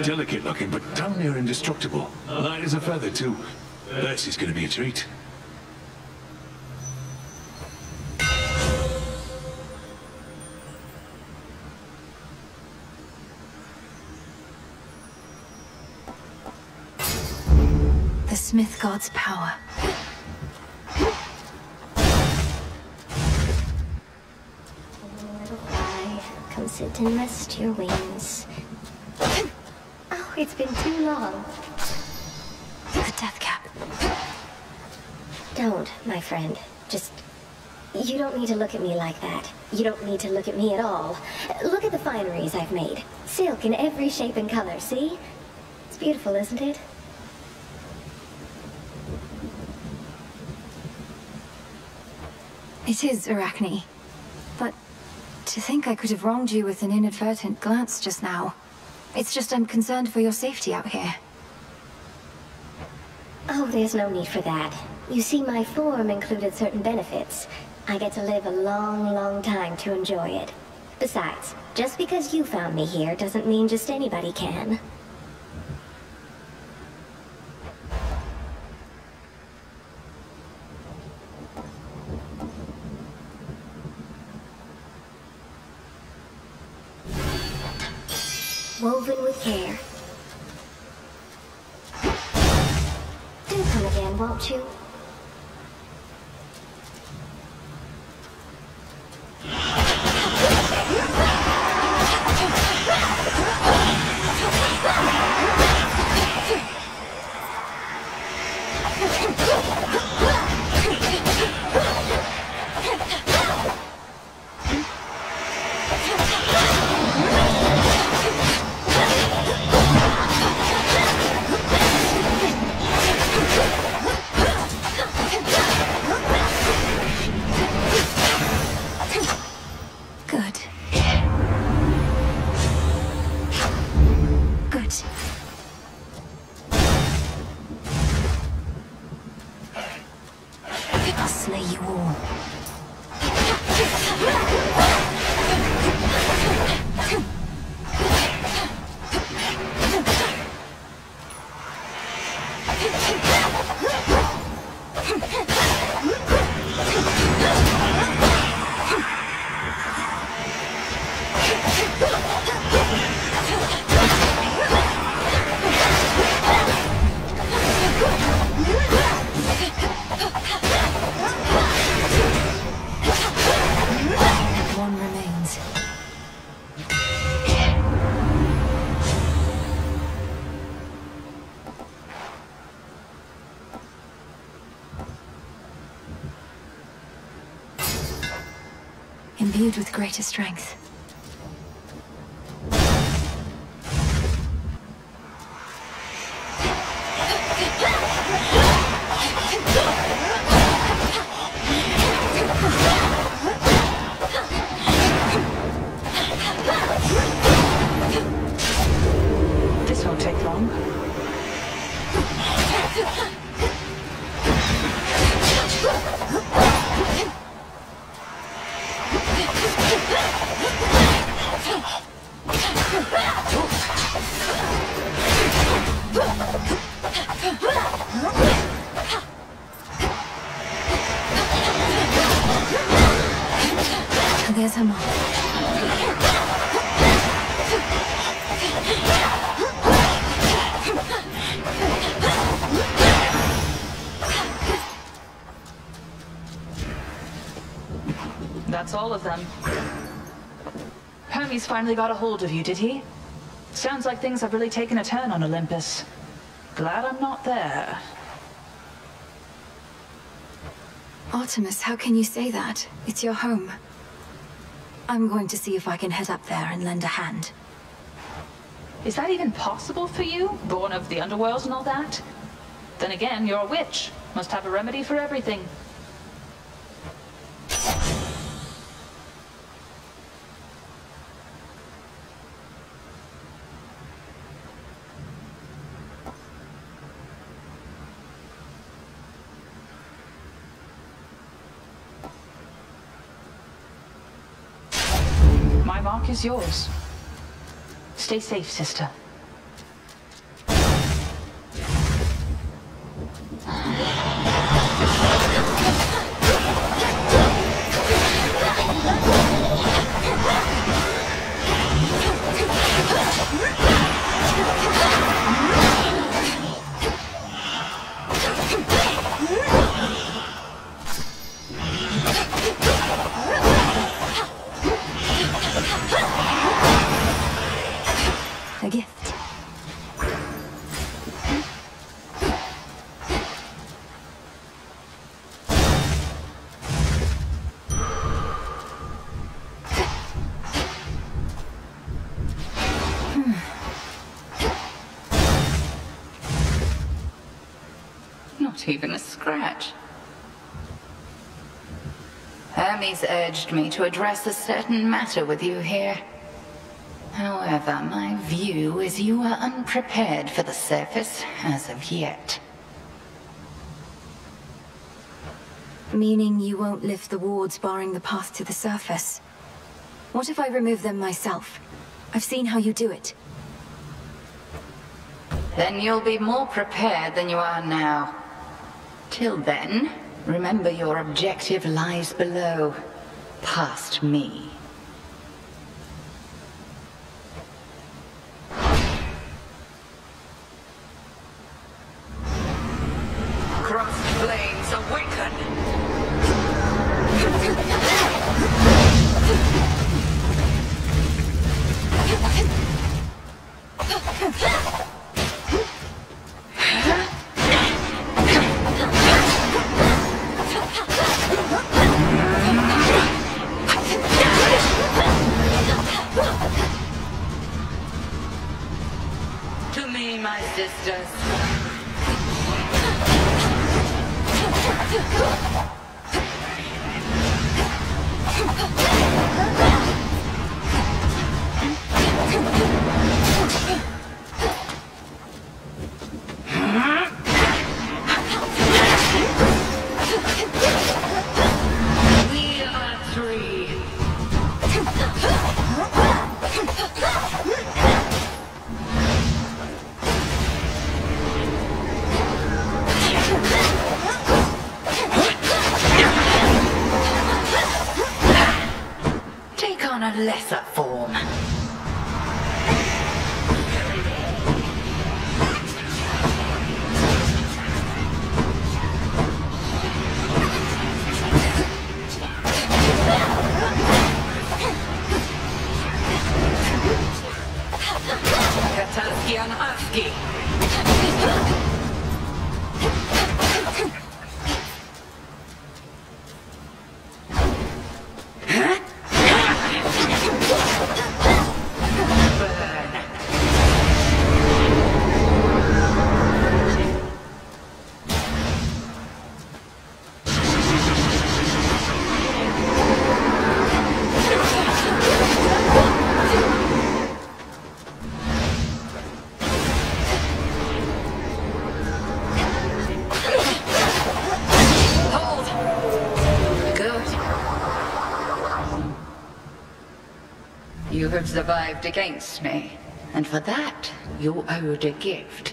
Delicate looking, but damn near indestructible. Light as a feather, too. This is going to be a treat. The Smith God's power. Come sit and rest your wings. Oh, it's been too long. The death cap. Don't, my friend. Just... You don't need to look at me like that. You don't need to look at me at all. Look at the fineries I've made. Silk in every shape and color, see? It's beautiful, isn't it? It is, Arachne. But to think I could have wronged you with an inadvertent glance just now. It's just I'm concerned for your safety out here. Oh, there's no need for that. You see, my form included certain benefits. I get to live a long, long time to enjoy it. Besides, just because you found me here doesn't mean just anybody can. Woven with care. Do come again. won't you? Imbued with greater strength. This won't take long. There's her mom. That's all of them. Hermes finally got a hold of you, did he? Sounds like things have really taken a turn on Olympus. Glad I'm not there. Artemis, how can you say that? It's your home. I'm going to see if I can head up there and lend a hand. Is that even possible for you? Born of the underworld and all that? Then again, you're a witch. Must have a remedy for everything. My mark is yours. Stay safe, sister. A gift. Not even a scratch. Hermes urged me to address a certain matter with you here. However, my view is you are unprepared for the surface as of yet. Meaning you won't lift the wards barring the path to the surface? What if I remove them myself? I've seen how you do it. Then you'll be more prepared than you are now. Till then, remember your objective lies below, past me. Cross to me, my sisters. We are three. Take on a lesser form. Kataskian Husky. You have survived against me, and for that, you owed a gift.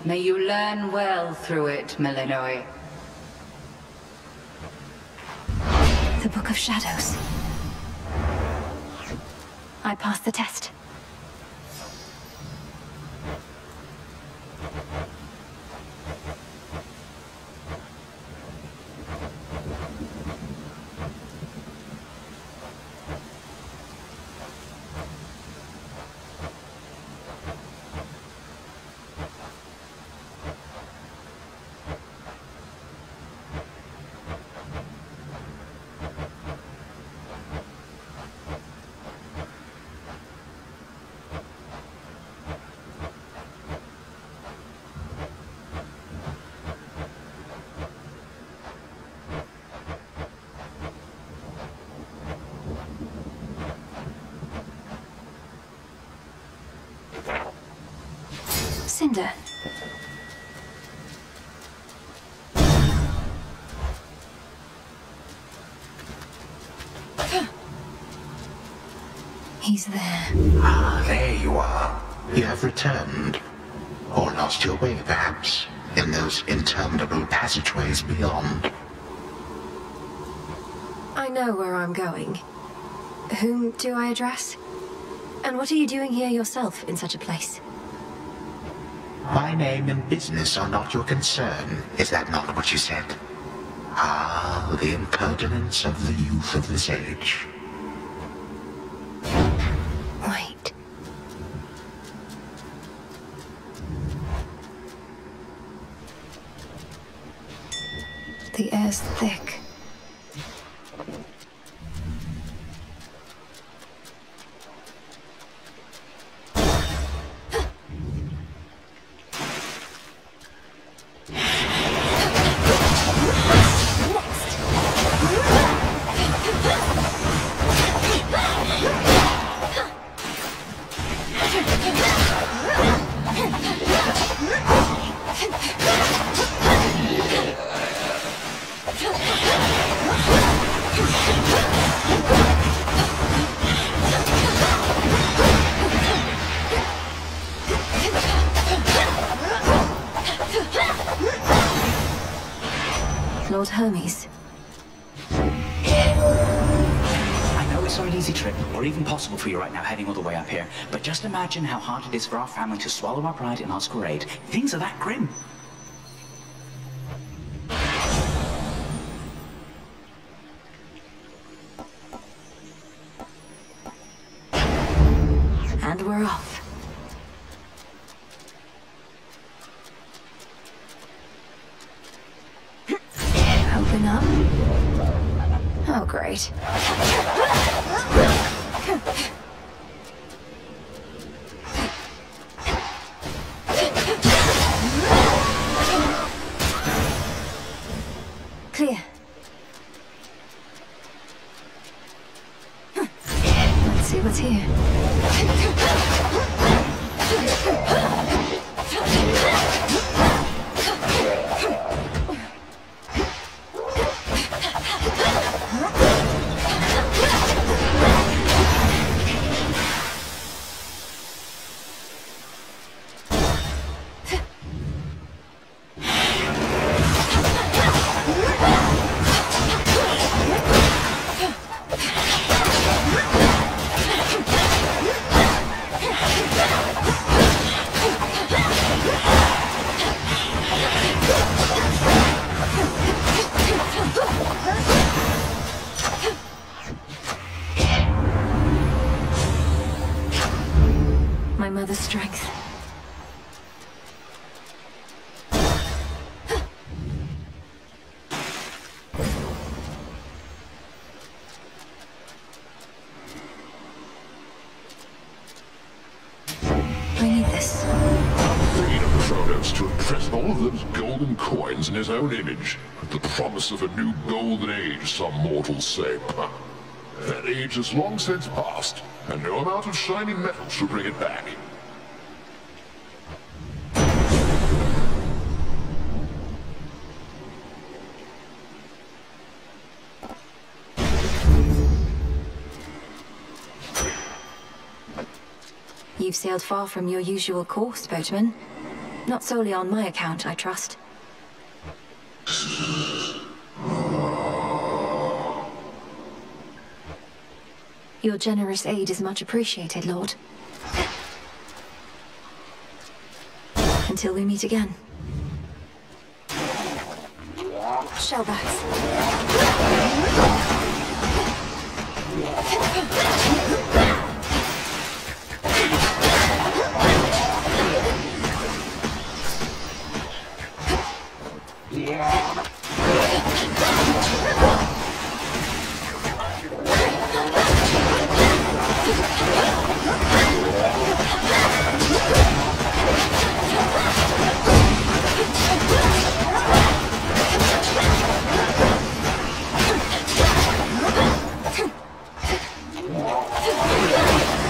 May you learn well through it, Melinoe. The Book of Shadows. I passed the test. Cinder. He's there. Ah, there you are. You have returned. Or lost your way, perhaps, in those interminable passageways beyond. I know where I'm going. Whom do I address? And what are you doing here yourself in such a place? My name and business are not your concern. Is that not what you said? Ah, the impertinence of the youth of this age. Wait. The air's thick. Lord Hermes. I know it's not an easy trip, or even possible for you right now heading all the way up here, but just imagine how hard it is for our family to swallow our pride in Oscarade. Things are that grim. And we're off. Open up. Oh, great. those golden coins in his own image, the promise of a new golden age, some mortals say. That age has long since passed, and no amount of shining metal shall bring it back. You've sailed far from your usual course, boatman. Not solely on my account, I trust. Your generous aid is much appreciated, Lord. Until we meet again. Shellbacks.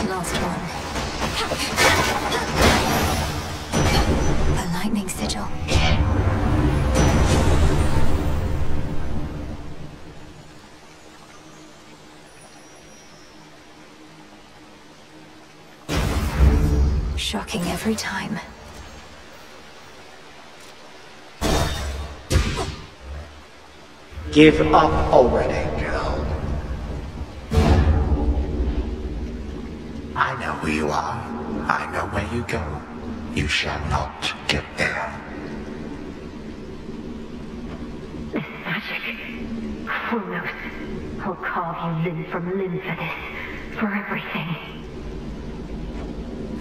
Last one. The lightning sigil. Shocking every time. Give up already, girl. I know who you are. I know where you go. You shall not get there. Kronos, I'll carve you limb from limb for this. For everything.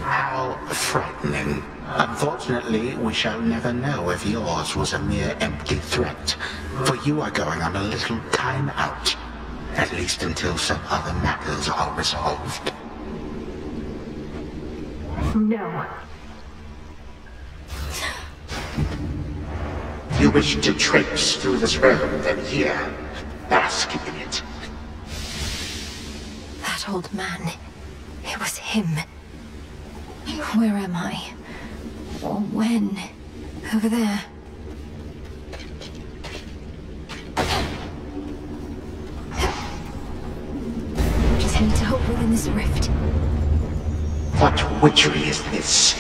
How frightening. Unfortunately, we shall never know if yours was a mere empty threat, for you are going on a little time out, at least until some other matters are resolved. No. You wish to traipse through this realm, then here, bask in it. That old man. It was him. Where am I? Or when? Over there. Just need to hope within this rift. What witchery is this?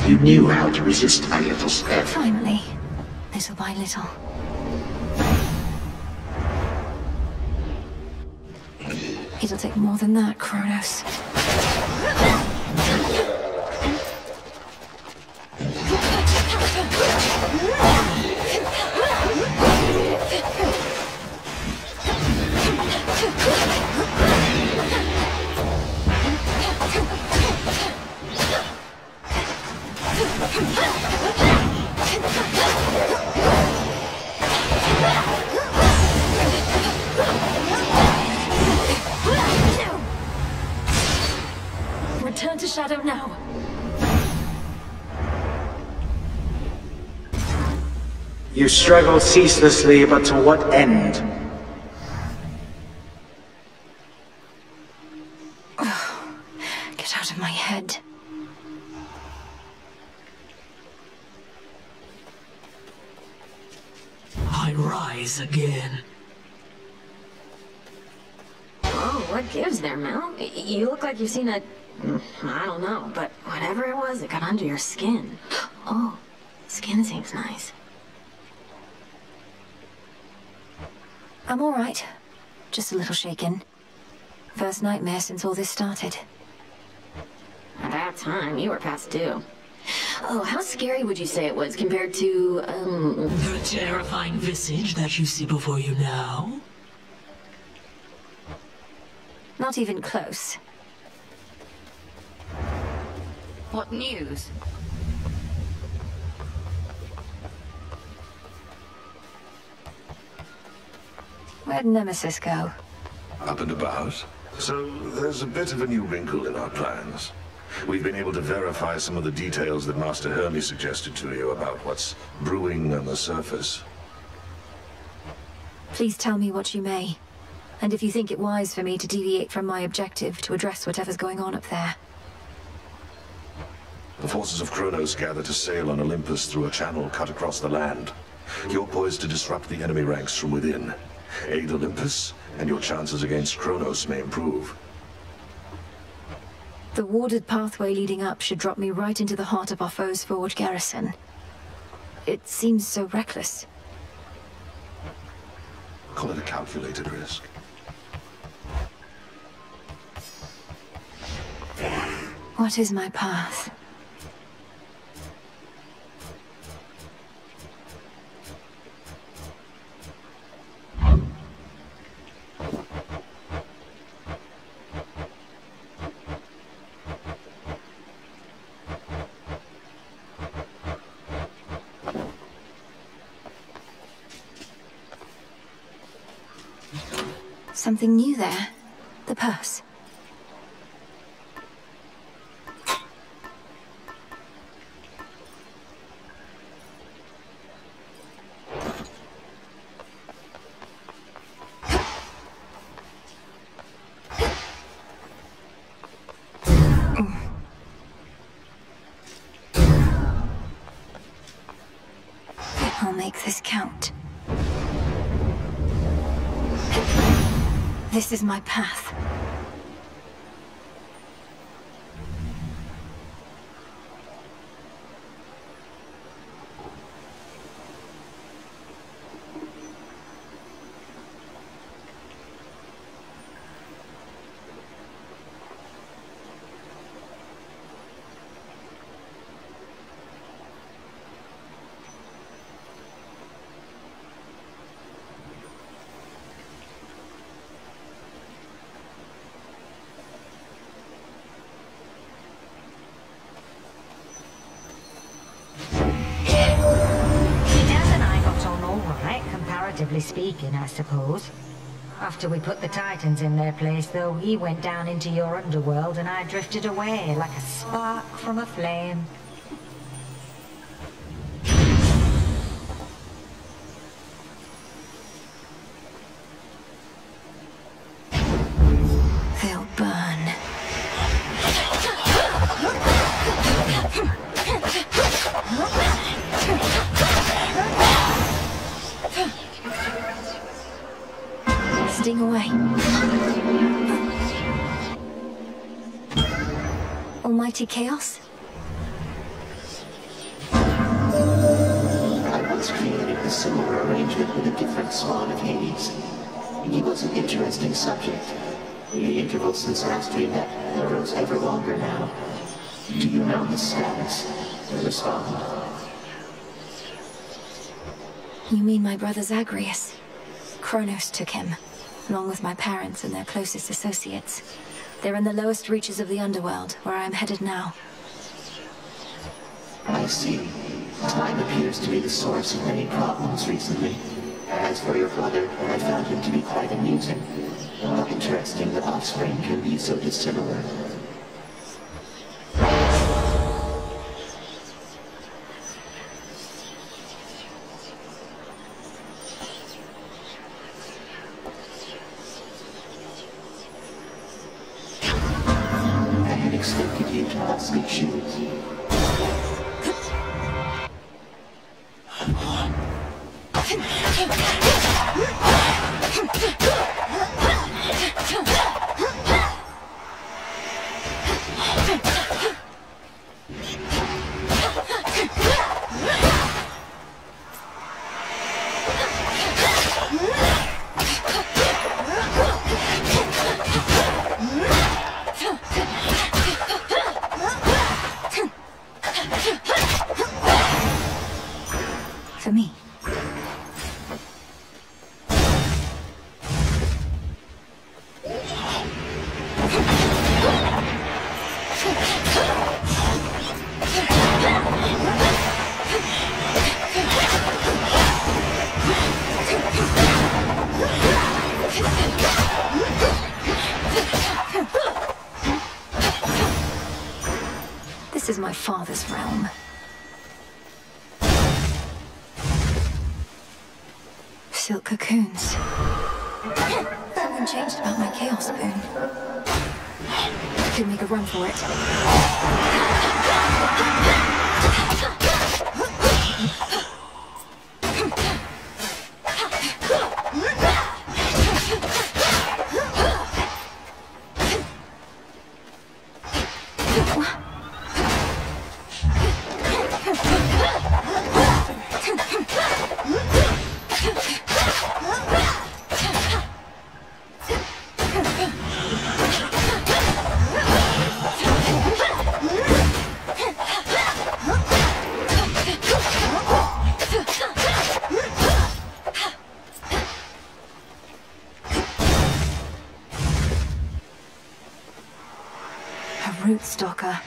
You knew how to resist my little step. Finally. Little by little. It'll take more than that, Kronos. Return to Shadow now. You struggle ceaselessly, but to what end? Get out of my head. I rise again. Whoa, what gives there, Mel? You look like you've seen a... I don't know, but whatever it was, it got under your skin. Oh, skin seems nice. I'm all right. Just a little shaken. First nightmare since all this started. At that time, you were past due. Oh, how scary would you say it was compared to, The terrifying visage that you see before you now? Not even close. What news? Where'd Nemesis go? Up and about. So there's a bit of a new wrinkle in our plans. We've been able to verify some of the details that Master Hermes suggested to you about what's brewing on the surface. Please tell me what you may. And if you think it wise for me to deviate from my objective to address whatever's going on up there. The forces of Kronos gather to sail on Olympus through a channel cut across the land. You're poised to disrupt the enemy ranks from within. Aid Olympus, and your chances against Kronos may improve. The warded pathway leading up should drop me right into the heart of our foe's forward garrison. It seems so reckless. Call it a calculated risk. What is my path? Something new there. The purse. I'll make this count. This is my path. Comparatively speaking, I suppose. After we put the Titans in their place, though, he went down into your underworld and I drifted away like a spark from a flame. They'll burn. Sting away. Almighty Chaos? I once created a similar arrangement with a different spawn of Hades. He was an interesting subject. The interval since last we met grows ever longer now. Do you know his status? Respond. You mean my brother Zagreus? Kronos took him, along with my parents and their closest associates. They're in the lowest reaches of the underworld, where I am headed now. I see. Time appears to be the source of many problems recently. As for your brother, I found him to be quite amusing. How interesting that offspring can be so dissimilar. I had expected you to ask me shoes. This is my father's realm. Silk cocoons. Something changed about my chaos spoon. I could make a run for it. Root stalker.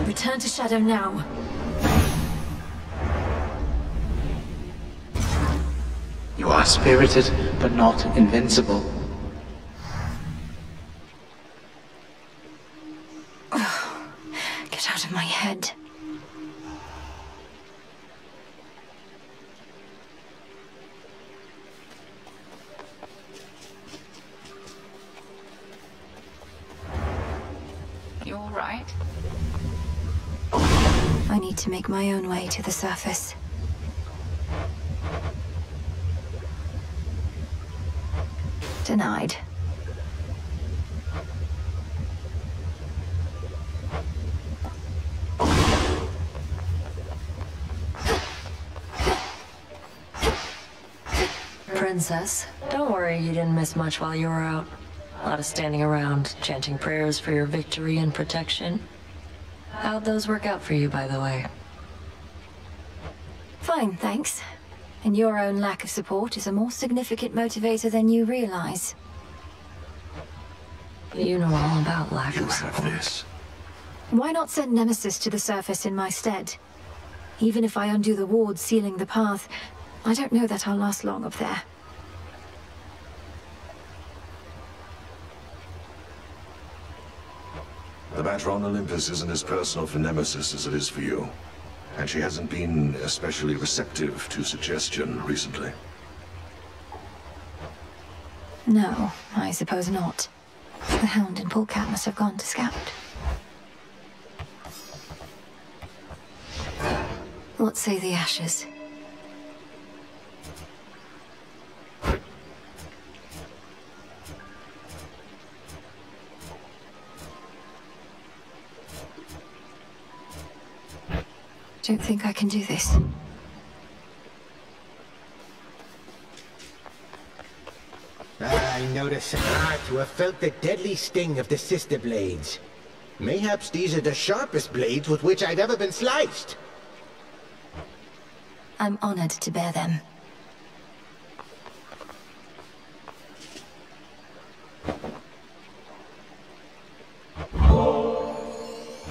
Return to Shadow now. You are spirited, but not invincible. Get out of my head. You all right? I need to make my own way to the surface. Denied. Princess, don't worry you didn't miss much while you were out. A lot of standing around, chanting prayers for your victory and protection. How'd those work out for you, by the way? Fine, thanks. And your own lack of support is a more significant motivator than you realize. You know all about lack of support. You have this. Why not send Nemesis to the surface in my stead? Even if I undo the ward sealing the path, I don't know that I'll last long up there. The matter on Olympus isn't as personal for Nemesis as it is for you. And she hasn't been especially receptive to suggestion recently. No, I suppose not. The Hound and Polecat must have gone to scout. What say the ashes? Don't think I can do this. I notice an art to have felt the deadly sting of the sister blades. Mayhaps these are the sharpest blades with which I've ever been sliced. I'm honored to bear them.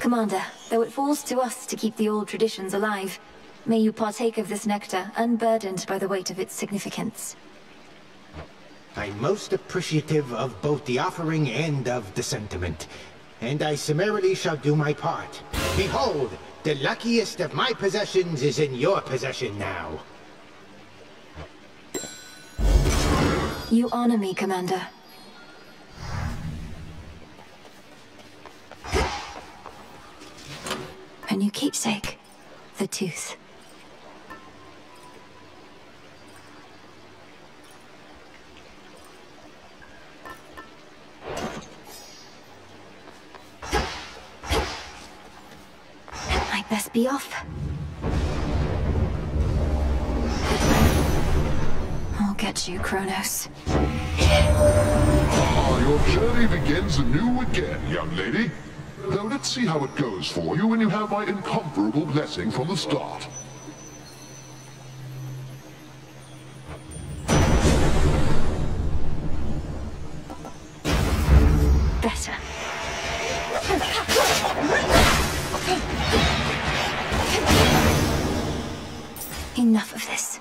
Commander, though it falls to us to keep the old traditions alive, may you partake of this nectar, unburdened by the weight of its significance. I'm most appreciative of both the offering and of the sentiment, and I summarily shall do my part. Behold, the luckiest of my possessions is in your possession now. You honor me, Commander. A new keepsake, the tooth. I'd best be off. I'll get you, Kronos. Your journey begins anew again, young lady. Though let's see how it goes for you when you have my incomparable blessing from the start. Better. Enough of this.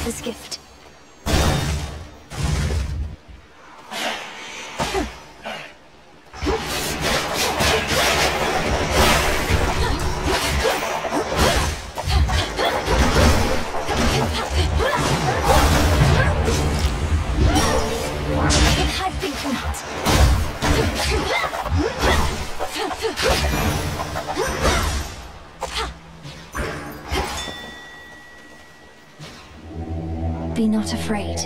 This gift. I think not. Be not afraid.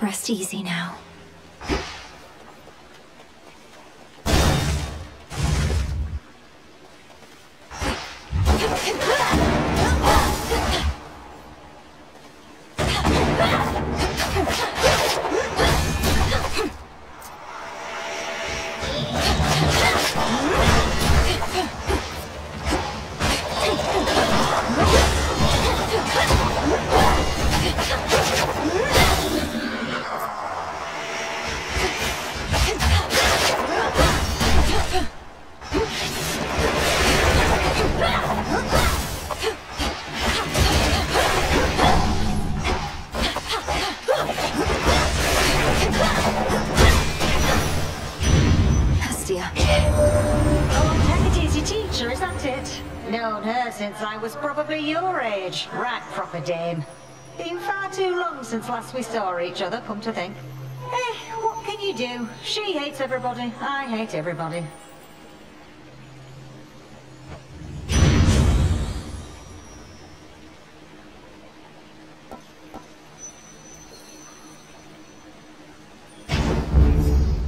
Rest easy now. Known her since I was probably your age. Right proper dame. Been far too long since last we saw each other, come to think. What can you do? She hates everybody, I hate everybody.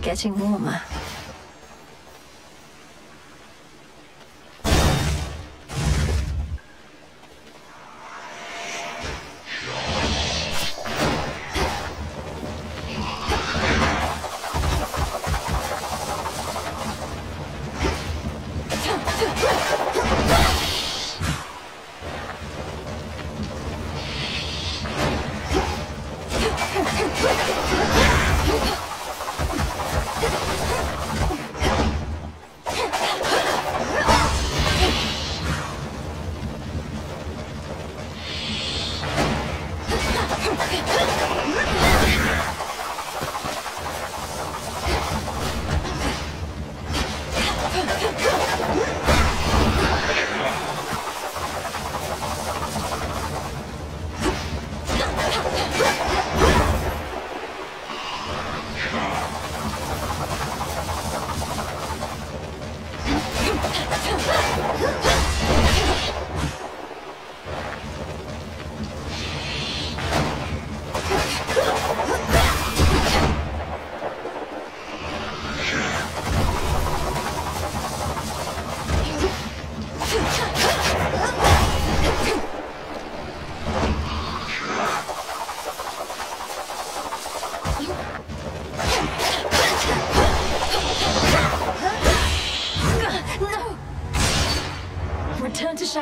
Getting warmer.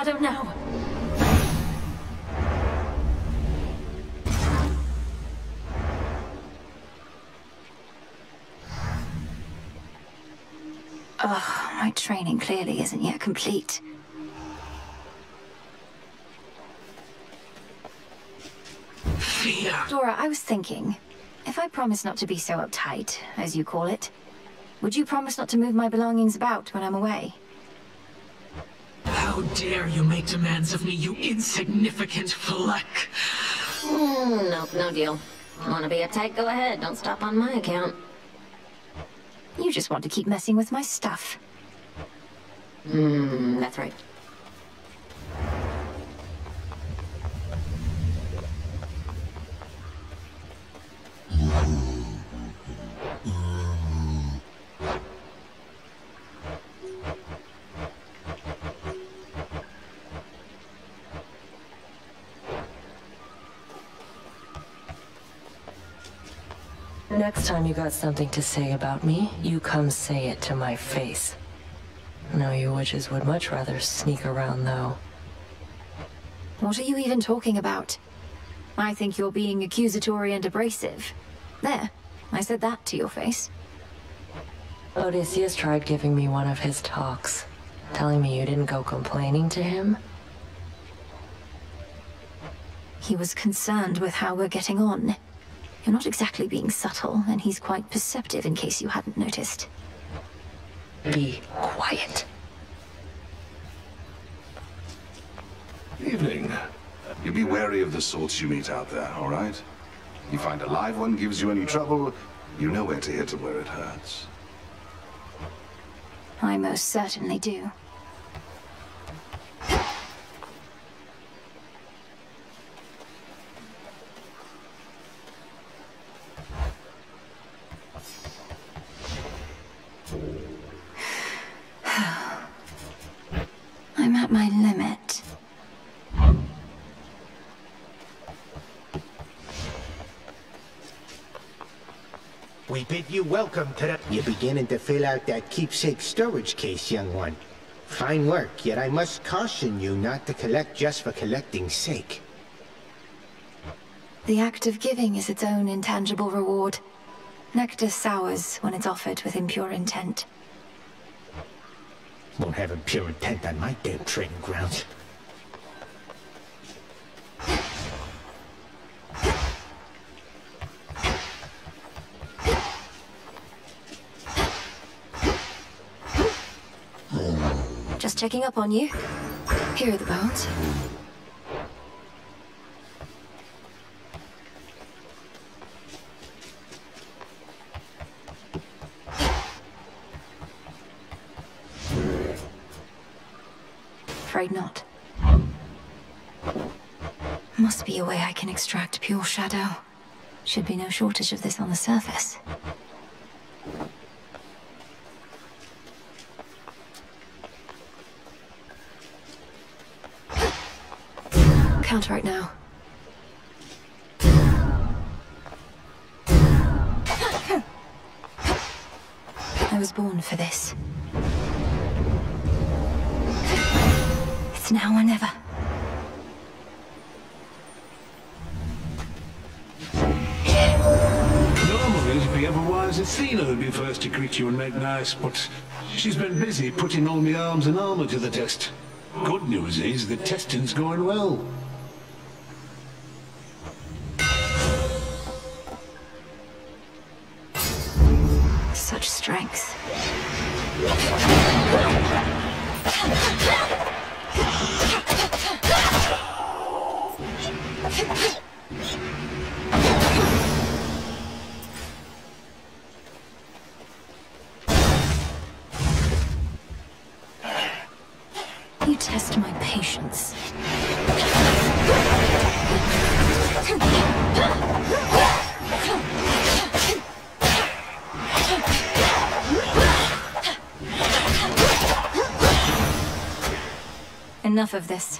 Shadow now! Ugh, my training clearly isn't yet complete. Fear. Dora, I was thinking, if I promise not to be so uptight, as you call it, would you promise not to move my belongings about when I'm away? How dare you make demands of me, you insignificant fleck! Nope, no deal. Wanna be uptight, go ahead. Don't stop on my account. You just want to keep messing with my stuff. That's right. Next time you got something to say about me, you come say it to my face. No, you witches would much rather sneak around, though. What are you even talking about? I think you're being accusatory and abrasive. There, I said that to your face. Odysseus tried giving me one of his talks, telling me you didn't go complaining to him. He was concerned with how we're getting on. You're not exactly being subtle, and he's quite perceptive in case you hadn't noticed. Be quiet. Evening. You be wary of the sorts you meet out there, all right? You find a live one gives you any trouble, you know where to hit them where it hurts. I most certainly do. I'm at my limit. We bid you welcome to the... You're beginning to fill out that keepsake storage case, young one. Fine work, yet I must caution you not to collect just for collecting's sake. The act of giving is its own intangible reward. Nectar sours when it's offered with impure intent. Won't have impure intent on my damn training grounds. Just checking up on you. Here are the bones. Afraid not. Must be a way I can extract pure shadow. Should be no shortage of this on the surface. Count right now. I was born for this. It's now or never. Normally, it'd be otherwise Athena who'd be first to greet you and make nice, but she's been busy putting all my arms and armor to the test. Good news is the testing's going well. Such strength. You test my patience. Enough of this.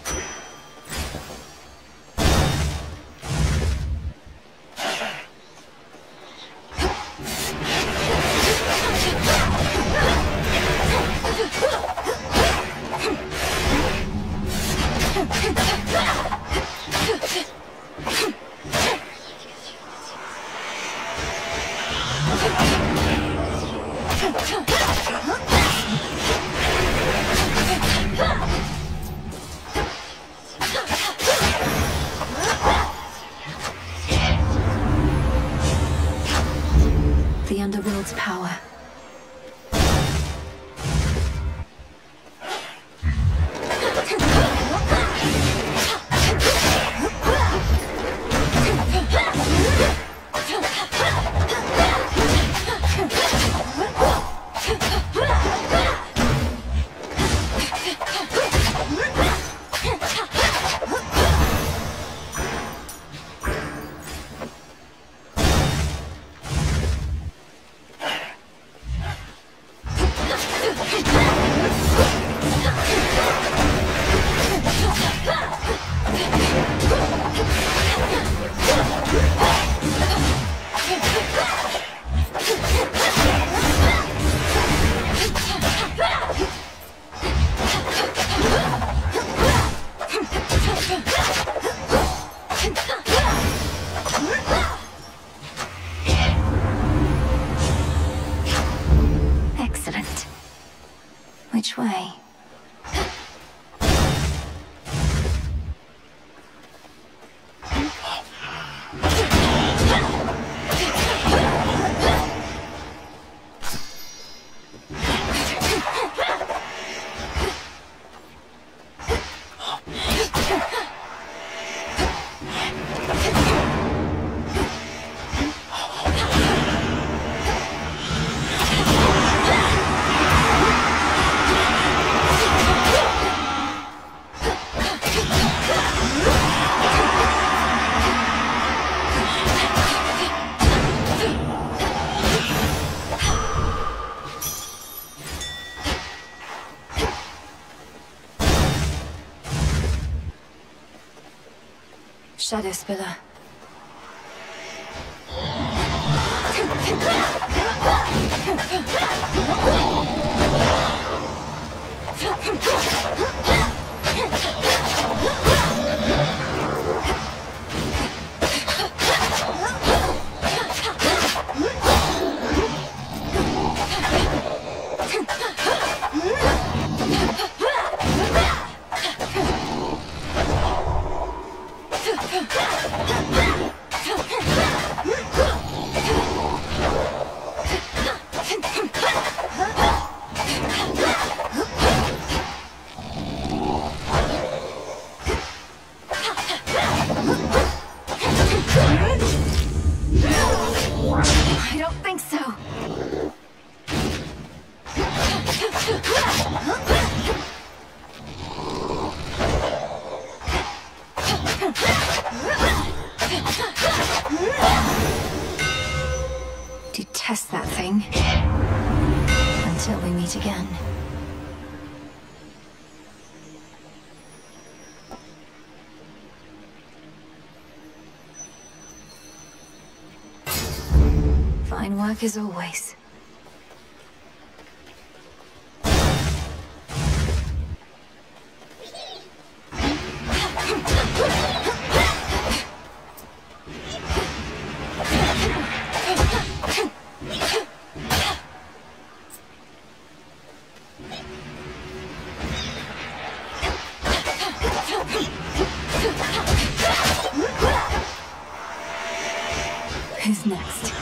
the Underworld's power. Excellent. Which way? Shadow Spiller. I don't think so. Detest that thing. Until we meet again. Fine work as always. Who's next?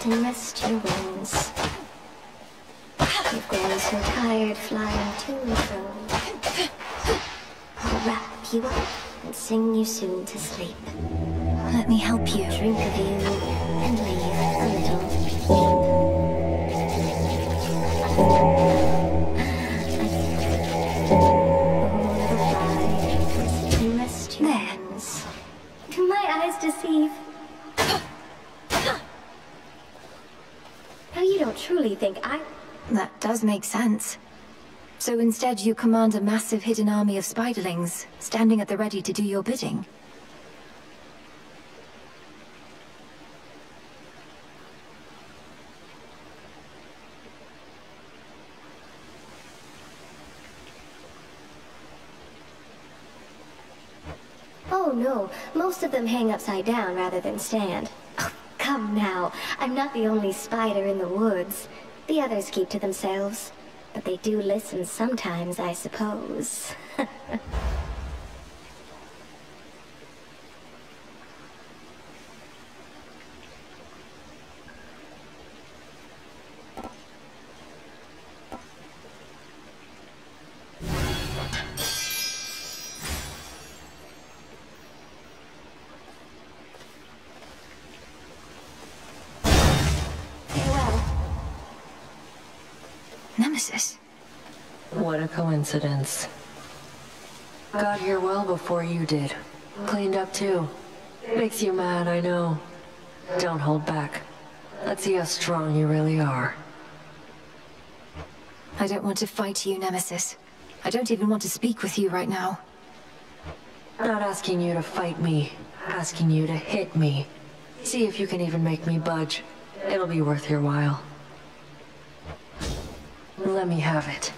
And rest your wings. You've grown so tired flying to and fro. I'll wrap you up and sing you soon to sleep. Let me help you. Drink of you and leave a little sleep. There. Do my eyes deceive? You don't truly think I... That does make sense. So instead you command a massive hidden army of spiderlings, standing at the ready to do your bidding. Oh no, most of them hang upside down rather than stand. Oh, come now, I'm not the only spider in the woods. The others keep to themselves. But they do listen sometimes, I suppose. Nemesis? What a coincidence. Got here well before you did. Cleaned up too. Makes you mad, I know. Don't hold back. Let's see how strong you really are. I don't want to fight you, Nemesis. I don't even want to speak with you right now. Not asking you to fight me. Asking you to hit me. See if you can even make me budge. It'll be worth your while. Let me have it.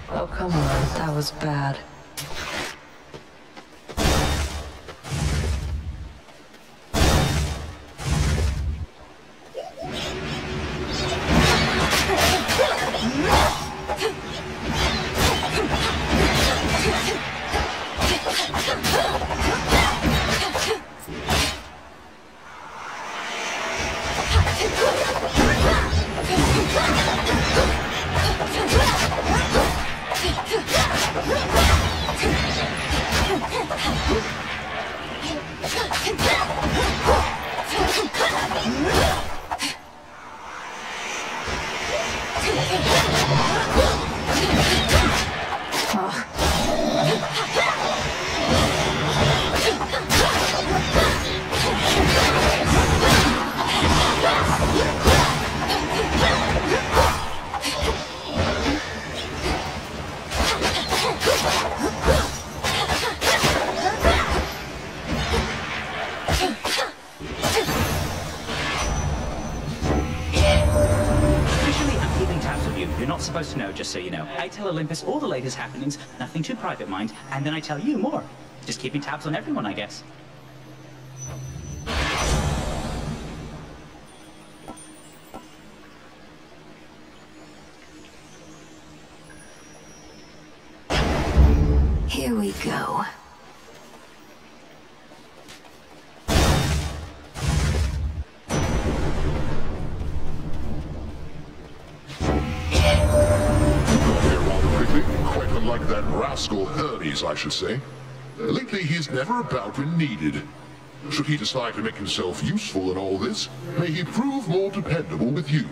Oh, come on. That was bad. You're not supposed to know, just so you know. I tell Olympus all the latest happenings, nothing too private, mind, and then I tell you more. Just keeping tabs on everyone, I guess. Here we go. Like that rascal Hermes, I should say. Lately, he's never about when needed. Should he decide to make himself useful in all this, may he prove more dependable with you.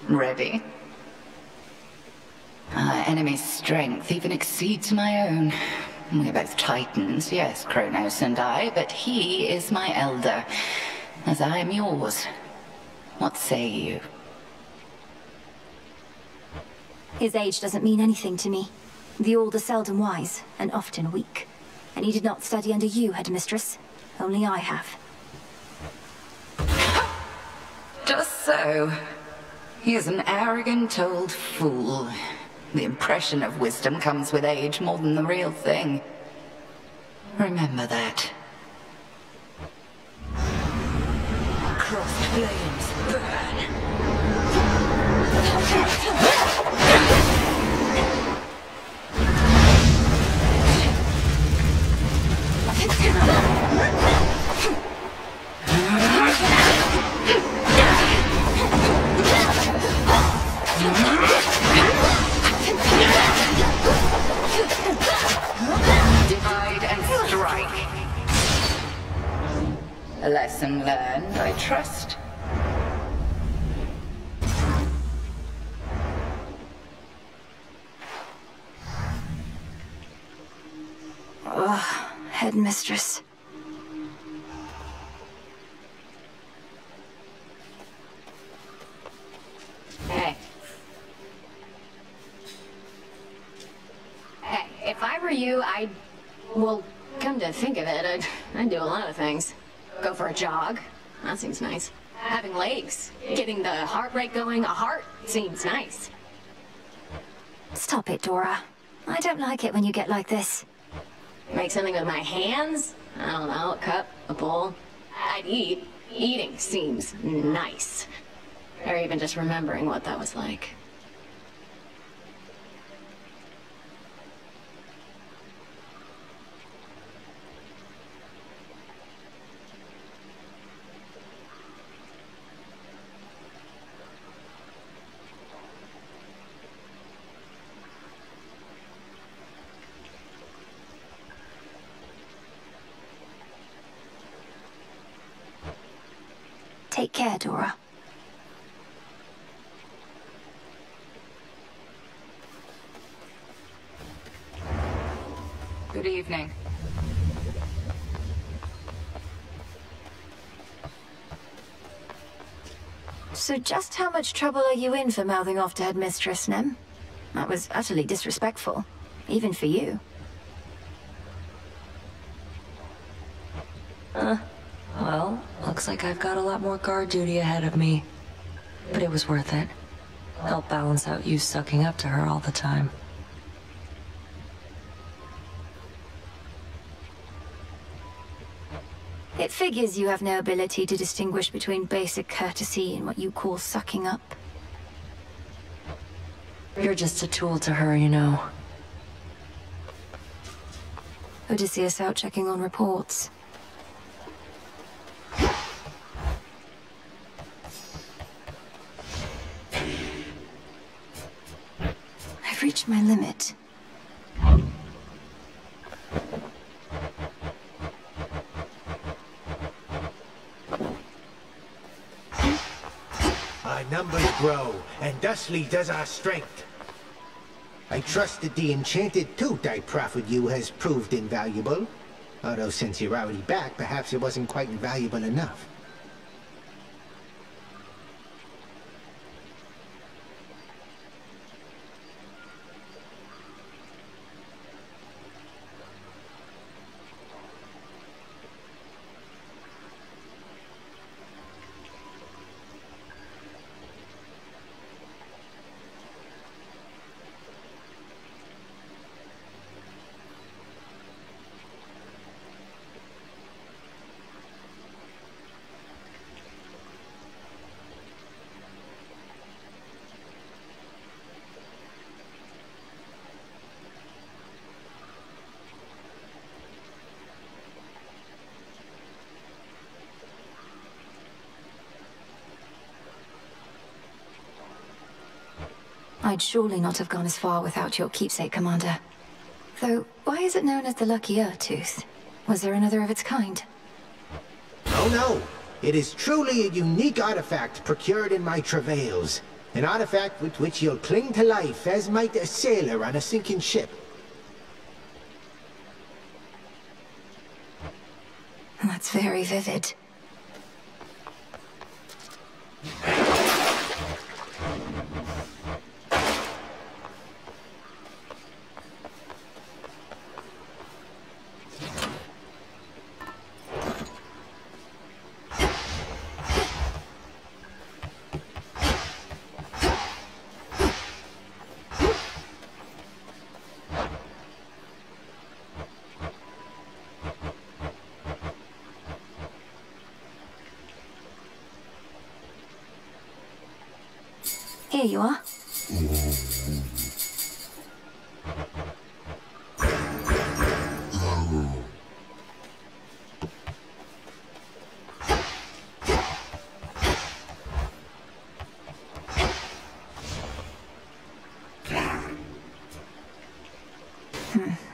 Ready? Our enemy's strength even exceeds my own. We're both titans, yes, Kronos and I, but he is my elder, as I am yours. What say you? His age doesn't mean anything to me. The old are seldom wise, and often weak. And he did not study under you, Headmistress. Only I have. Just so. He is an arrogant old fool. The impression of wisdom comes with age more than the real thing. Remember that. Crossed flames burn. Divide and strike. A lesson learned, I trust. Ugh, Headmistress. you, well, come to think of it, I'd do a lot of things. Go for a jog. That seems nice. Having legs. Getting the heart rate going. A heart seems nice. Stop it, Dora. I don't like it when you get like this. Make something with my hands? I don't know, a cup, a bowl. I'd eat. Eating seems nice. Or even just remembering what that was like. Take care, Dora. Good evening. So just how much trouble are you in for mouthing off to Headmistress Nem? That was utterly disrespectful, even for you. Well, looks like I've got a lot more guard duty ahead of me. But it was worth it. Help balance out you sucking up to her all the time. It figures you have no ability to distinguish between basic courtesy and what you call sucking up. You're just a tool to her, you know. Odysseus out checking on reports. I've reached my limit. Our numbers grow, and thusly does our strength. I trust that the enchanted tooth I proffered you has proved invaluable. Although since you're already back, perhaps it wasn't quite invaluable enough. I'd surely not have gone as far without your keepsake, Commander. Though, why is it known as the Lucky Tooth? Was there another of its kind? Oh no! It is truly a unique artifact procured in my travails. An artifact with which you'll cling to life as might a sailor on a sinking ship. That's very vivid. Here you are.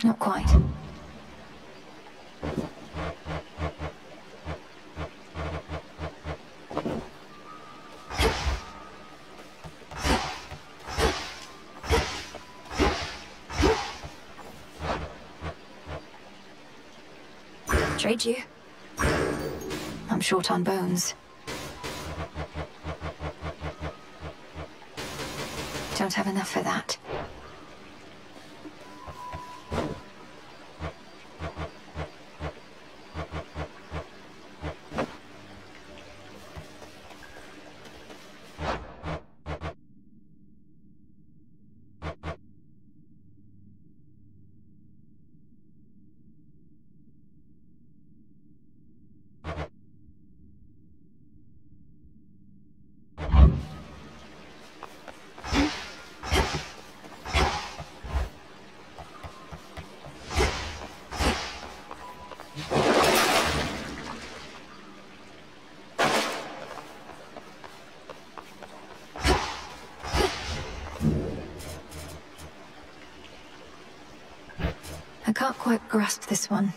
Not quite. Trade you? I'm short on bones. Don't have enough for that. can't quite grasp this one.